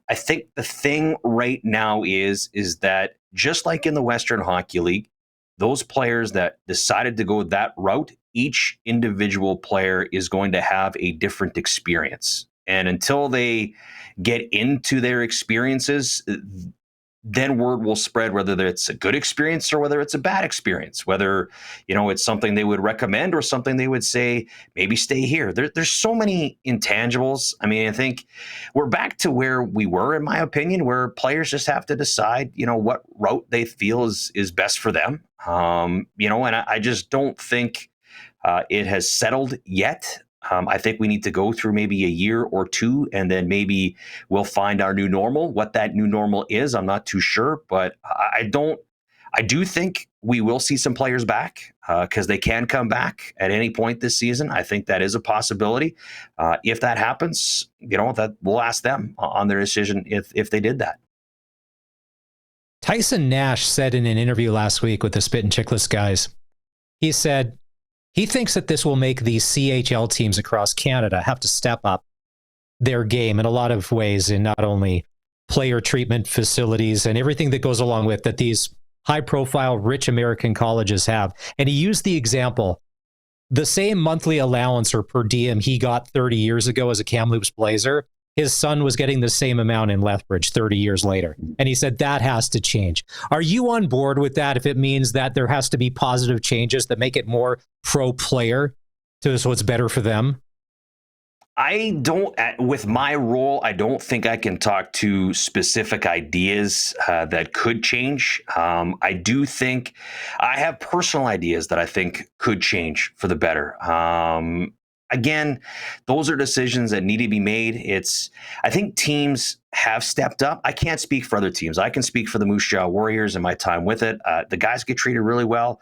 I think the thing right now is that just like in the Western Hockey League, those players that decided to go that route, each individual player is going to have a different experience. And until they get into their experiences, then word will spread whether it's a good experience or whether it's a bad experience, whether, it's something they would recommend or something they would say, maybe stay here. There's so many intangibles. I mean, I think we're back to where we were, in my opinion, where players just have to decide, what route they feel is best for them. And I just don't think it has settled yet. I think we need to go through maybe a year or two, and then maybe we'll find our new normal. What that new normal is, I'm not too sure, but I do think we will see some players back because they can come back at any point this season. I think that is a possibility. If that happens, that we'll ask them on their decision if they did that. Tyson Nash said in an interview last week with the Spit and Chickless guys, he said he thinks that this will make the CHL teams across Canada have to step up their game in a lot of ways, in not only player treatment facilities and everything that goes along with that these high-profile, rich American colleges have. And he used the example, the same monthly allowance or per diem he got 30 years ago as a Kamloops Blazer, his son was getting the same amount in Lethbridge 30 years later. And he said that has to change. Are you on board with that if it means that there has to be positive changes that make it more pro-player so it's better for them? With my role, I don't think I can talk to specific ideas that could change. I do think I have personal ideas that I think could change for the better. Again, those are decisions that need to be made. I think teams have stepped up. I can't speak for other teams. I can speak for the Moose Jaw Warriors and my time with it. The guys get treated really well.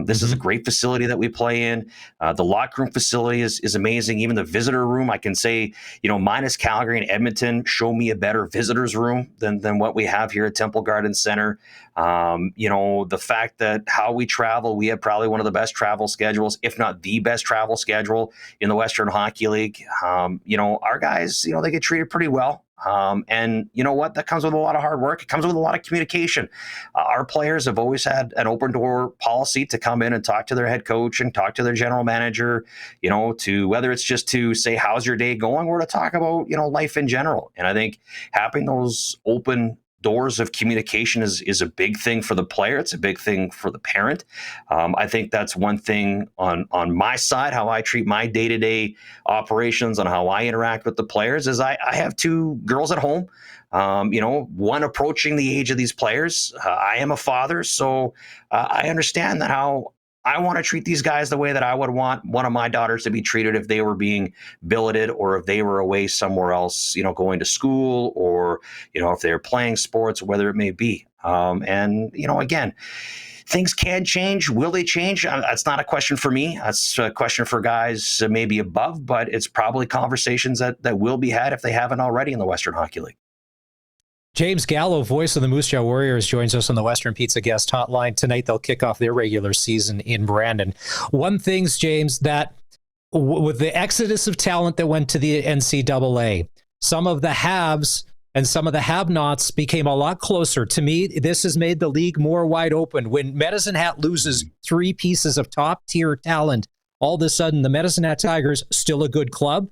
This is a great facility that we play in. The locker room facility is amazing. Even the visitor room, I can say, minus Calgary and Edmonton, show me a better visitors room than what we have here at Temple Garden Center. The fact that how we travel, we have probably one of the best travel schedules, if not the best travel schedule in the Western Hockey League. Our guys, they get treated pretty well. And you know what? That comes with a lot of hard work. It comes with a lot of communication. Our players have always had an open door policy to come in and talk to their head coach and talk to their general manager, to whether it's just to say, how's your day going? Or to talk about, life in general. And I think having those open doors of communication is a big thing for the player. It's a big thing for the parent. I think that's one thing on my side, how I treat my day-to-day operations and how I interact with the players is I have two girls at home, one approaching the age of these players. I am a father, so I understand that how I want to treat these guys the way that I would want one of my daughters to be treated if they were being billeted or if they were away somewhere else, going to school or, if they were playing sports, whether it may be. Again, things can change. Will they change? That's not a question for me. That's a question for guys maybe above, but it's probably conversations that will be had if they haven't already in the Western Hockey League. James Gallo, voice of the Moose Jaw Warriors, joins us on the Western Pizza Guest Hotline. Tonight, they'll kick off their regular season in Brandon. One thing's, James, that with the exodus of talent that went to the NCAA, some of the haves and some of the have-nots became a lot closer. To me, this has made the league more wide open. When Medicine Hat loses 3 pieces of top-tier talent, all of a sudden, the Medicine Hat Tigers, still a good club.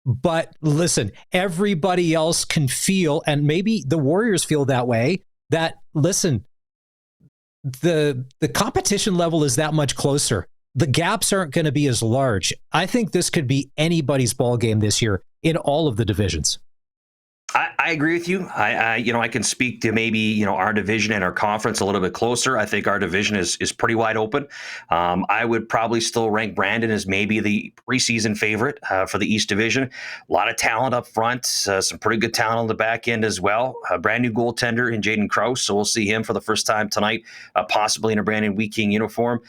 But listen, everybody else can feel, and maybe the Warriors feel that way, that, listen, the competition level is that much closer. The gaps aren't going to be as large. I think this could be anybody's ball game this year in all of the divisions. I agree with you. I can speak to maybe, our division and our conference a little bit closer. I think our division is pretty wide open. I would probably still rank Brandon as maybe the preseason favorite for the East Division. A lot of talent up front, some pretty good talent on the back end as well. A brand new goaltender in Jaden Krause, so we'll see him for the first time tonight, possibly in a Brandon Wheat King uniform.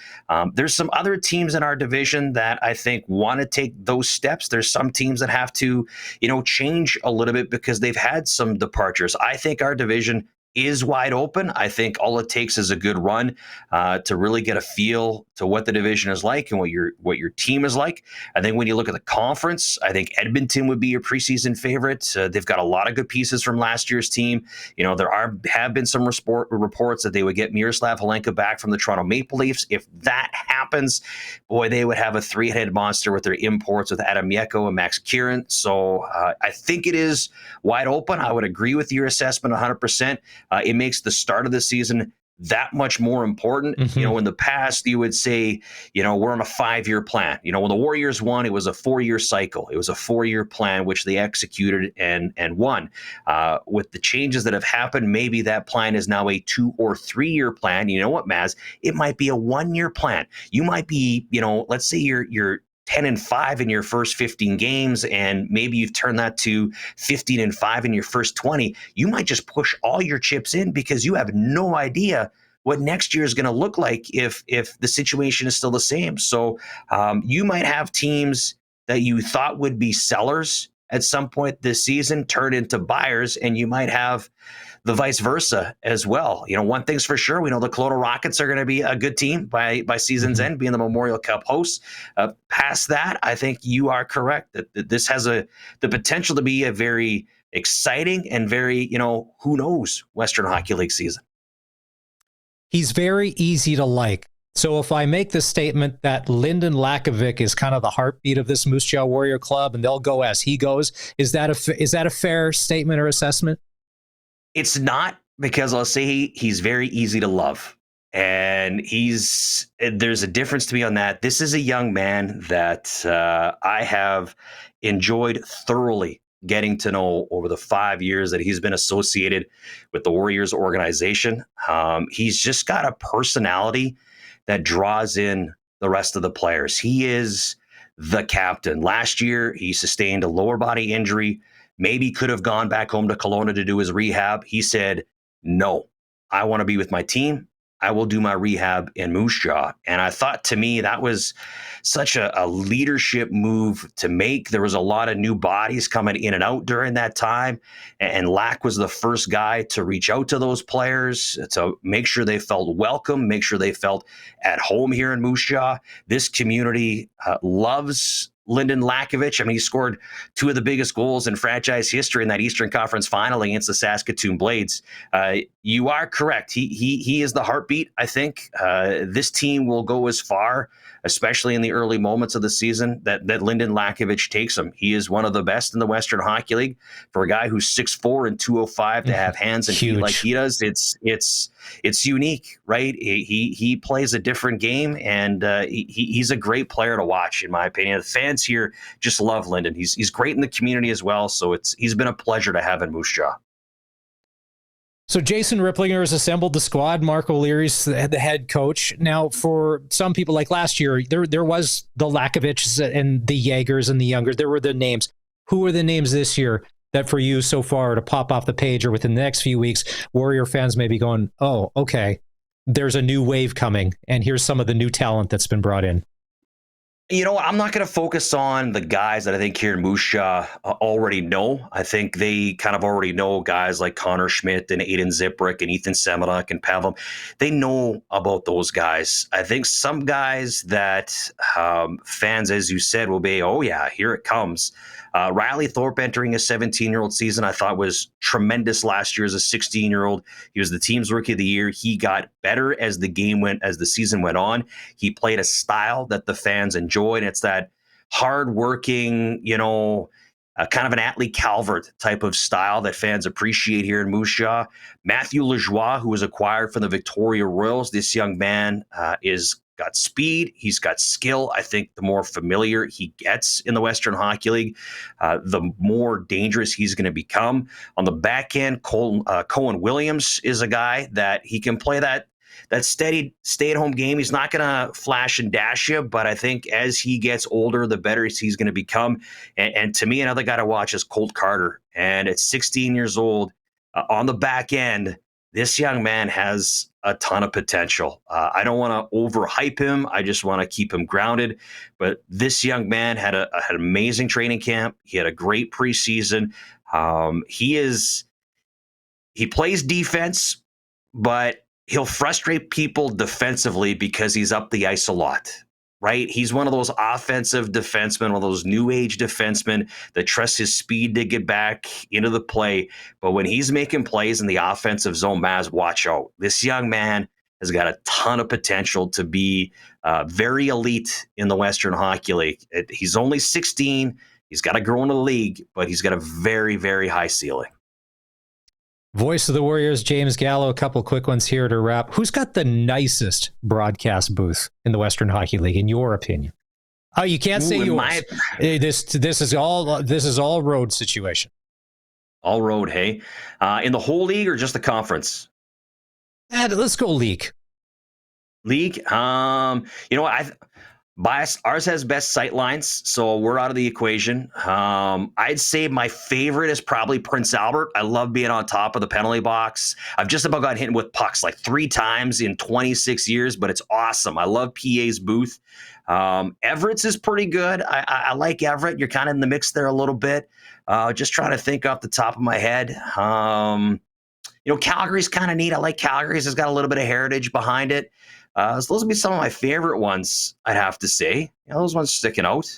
There's some other teams in our division that I think want to take those steps. There's some teams that have to, change a little bit because they've had some departures. I think our division is wide open. I think all it takes is a good run to really get a feel to what the division is like and what your team is like. I think when you look at the conference, I think Edmonton would be your preseason favorite. They've got a lot of good pieces from last year's team. There have been some reports that they would get Miroslav Helenka back from the Toronto Maple Leafs. If that happens, boy, they would have a 3-headed monster with their imports with Adam Mieko and Max Kieran. So I think it is wide open. I would agree with your assessment 100%. It makes the start of the season that much more important. Mm-hmm. In the past, you would say, we're on a 5-year plan. When the Warriors won, it was a 4-year cycle. It was a 4-year plan, which they executed and won. With the changes that have happened, maybe that plan is now a 2 or 3-year plan. You know what, Maz? It might be a 1-year plan. You might be, let's say you're 10-5 in your first 15 games, and maybe you've turned that to 15-5 in your first 20. You might just push all your chips in because you have no idea what next year is going to look like if the situation is still the same. So you might have teams that you thought would be sellers at some point this season turn into buyers, and you might have the vice versa as well. One thing's for sure, we know the Kelowna Rockets are going to be a good team by season's end, being the Memorial Cup hosts. Past that, I think you are correct that this has the potential to be a very exciting and very, who knows, Western Hockey League season. He's very easy to like. So if I make the statement that Lyndon Lakovic is kind of the heartbeat of this Moose Jaw Warrior Club and they'll go as he goes, is that a fair statement or assessment? It's not, because I'll say he's very easy to love. And there's a difference to me on that. This is a young man that I have enjoyed thoroughly getting to know over the 5 years that he's been associated with the Warriors organization. He's just got a personality that draws in the rest of the players. He is the captain. Last year, he sustained a lower body injury, maybe could have gone back home to Kelowna to do his rehab. He said, no, I want to be with my team. I will do my rehab in Moose Jaw. And I thought, to me, that was such a leadership move to make. There was a lot of new bodies coming in and out during that time. And Lack was the first guy to reach out to those players to make sure they felt welcome, make sure they felt at home here in Moose Jaw. This community loves Lyndon Lakovic. I mean, he scored 2 of the biggest goals in franchise history in that Eastern Conference final against the Saskatoon Blades. You are correct. He is the heartbeat, I think. This team will go as far, especially in the early moments of the season, that Lyndon Lakovic takes them. He is one of the best in the Western Hockey League. For a guy who's 6'4" and 205 to have hands and feet like he does, it's unique, right? He plays a different game, and he's a great player to watch, in my opinion. The fans here just love Lyndon. He's great in the community as well, so he's been a pleasure to have in Moose Jaw. So Jason Ripplinger has assembled the squad. Mark O'Leary's the head coach. Now, for some people, like last year, there was the Lakovics and the Jaegers and the Younger. There were the names. Who are the names this year that for you so far to pop off the page, or within the next few weeks, Warrior fans may be going, oh, okay, there's a new wave coming, and here's some of the new talent that's been brought in? You know, I'm not going to focus on the guys that I think here in Moose Jaw already know. I think they kind of already know guys like Connor Schmidt and Aiden Ziprick and Ethan Semenuk and Pavel. They know about those guys. I think some guys that fans, as you said, will be, oh yeah, here it comes. Riley Thorpe entering a 17-year-old season, I thought was tremendous last year as a 16-year-old. He was the team's rookie of the year. He got better as the season went on. He played a style that the fans enjoyed. And it's that hardworking, kind of an Atlee Calvert type of style that fans appreciate here in Moose Jaw. Matthew Lajoie, who was acquired from the Victoria Royals, this young man is got speed. He's got skill. I think the more familiar he gets in the Western Hockey League, the more dangerous he's going to become. On the back end, Cohen Williams is a guy that he can play that steady stay-at-home game. He's not going to flash and dash you, but I think as he gets older, the better he's going to become. And to me, another guy to watch is Colt Carter. And at 16 years old, on the back end, this young man has a ton of potential. I don't want to overhype him. I just want to keep him grounded. But this young man had an amazing training camp. He had a great preseason. He plays defense, but he'll frustrate people defensively because he's up the ice a lot, right? He's one of those offensive defensemen, one of those new age defensemen that trusts his speed to get back into the play. But when he's making plays in the offensive zone, Maz, watch out. This young man has got a ton of potential to be very elite in the Western Hockey League. He's only 16. He's got to grow in the league, but he's got a very, very high ceiling. Voice of the Warriors, James Gallo. A couple quick ones here to wrap. Who's got the nicest broadcast booth in the Western Hockey League, in your opinion? Oh, you can't say yours. This is all road situation. All road, hey. In the whole league or just the conference? Let's go league. League. Ours has best sight lines, so we're out of the equation. I'd say my favorite is probably Prince Albert. I love being on top of the penalty box. I've just about got hit with pucks like 3 times in 26 years, but it's awesome. I love PA's booth. Everett's is pretty good. I like Everett. You're kind of in the mix there a little bit. Just trying to think off the top of my head. Calgary's kind of neat. I like Calgary's. It's got a little bit of heritage behind it. So those would be some of my favorite ones, I'd have to say. Those ones sticking out.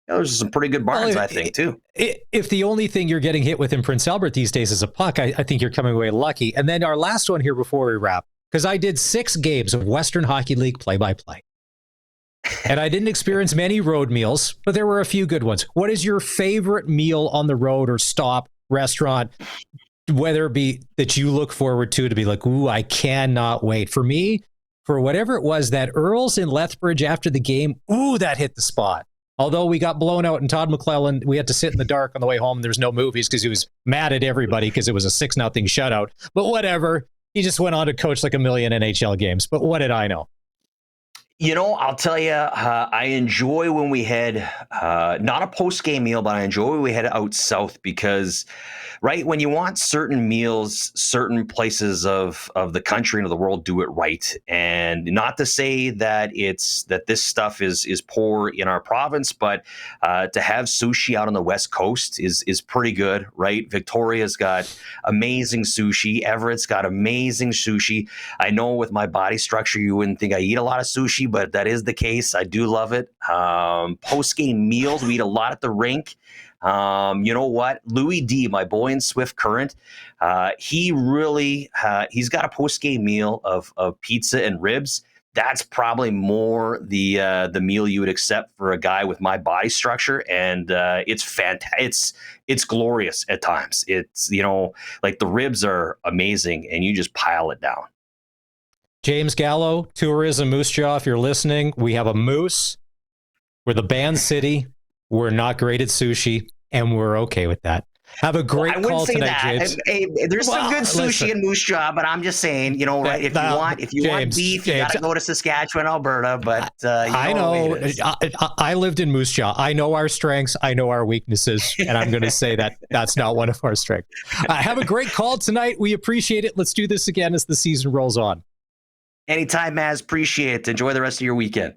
Those are some pretty good barns, I think, too. If the only thing you're getting hit with in Prince Albert these days is a puck, I think you're coming away lucky. And then our last one here before we wrap, because I did 6 games of Western Hockey League play-by-play. And I didn't experience many road meals, but there were a few good ones. What is your favorite meal on the road or stop, restaurant, whether it be that you look forward to be like, ooh, I cannot wait? For me, for whatever it was, that Earl's in Lethbridge after the game, ooh, that hit the spot. Although we got blown out and Todd McClellan, we had to sit in the dark on the way home. And there's no movies because he was mad at everybody because it was a 6-0 shutout. But whatever. He just went on to coach like a million NHL games. But what did I know? I'll tell you, I enjoy when we head, not a post-game meal, but I enjoy when we head out south because, right, when you want certain meals, certain places of the country and of the world do it right. And not to say that this stuff is poor in our province, but to have sushi out on the West Coast is pretty good, right? Victoria's got amazing sushi. Everett's got amazing sushi. I know with my body structure, you wouldn't think I eat a lot of sushi, but that is the case. I do love it. Post-game meals, we eat a lot at the rink. You know what? Louis D, my boy in Swift Current, he's got a post-game meal of pizza and ribs. That's probably more the meal you would accept for a guy with my body structure, and it's fantastic. It's glorious at times. It's like the ribs are amazing, and you just pile it down. James Gallo, Tourism Moose Jaw, if you're listening, we have a moose. We're the band city. We're not great at sushi, and we're okay with that. Have a great call tonight, James. There's some good sushi in Moose Jaw, but I'm just saying, right? If you want beef, you got to go to Saskatchewan, Alberta. But I know. I lived in Moose Jaw. I know our strengths. I know our weaknesses, and I'm going to say that that's not one of our strengths. Have a great call tonight. We appreciate it. Let's do this again as the season rolls on. Anytime, Maz. Appreciate it. Enjoy the rest of your weekend.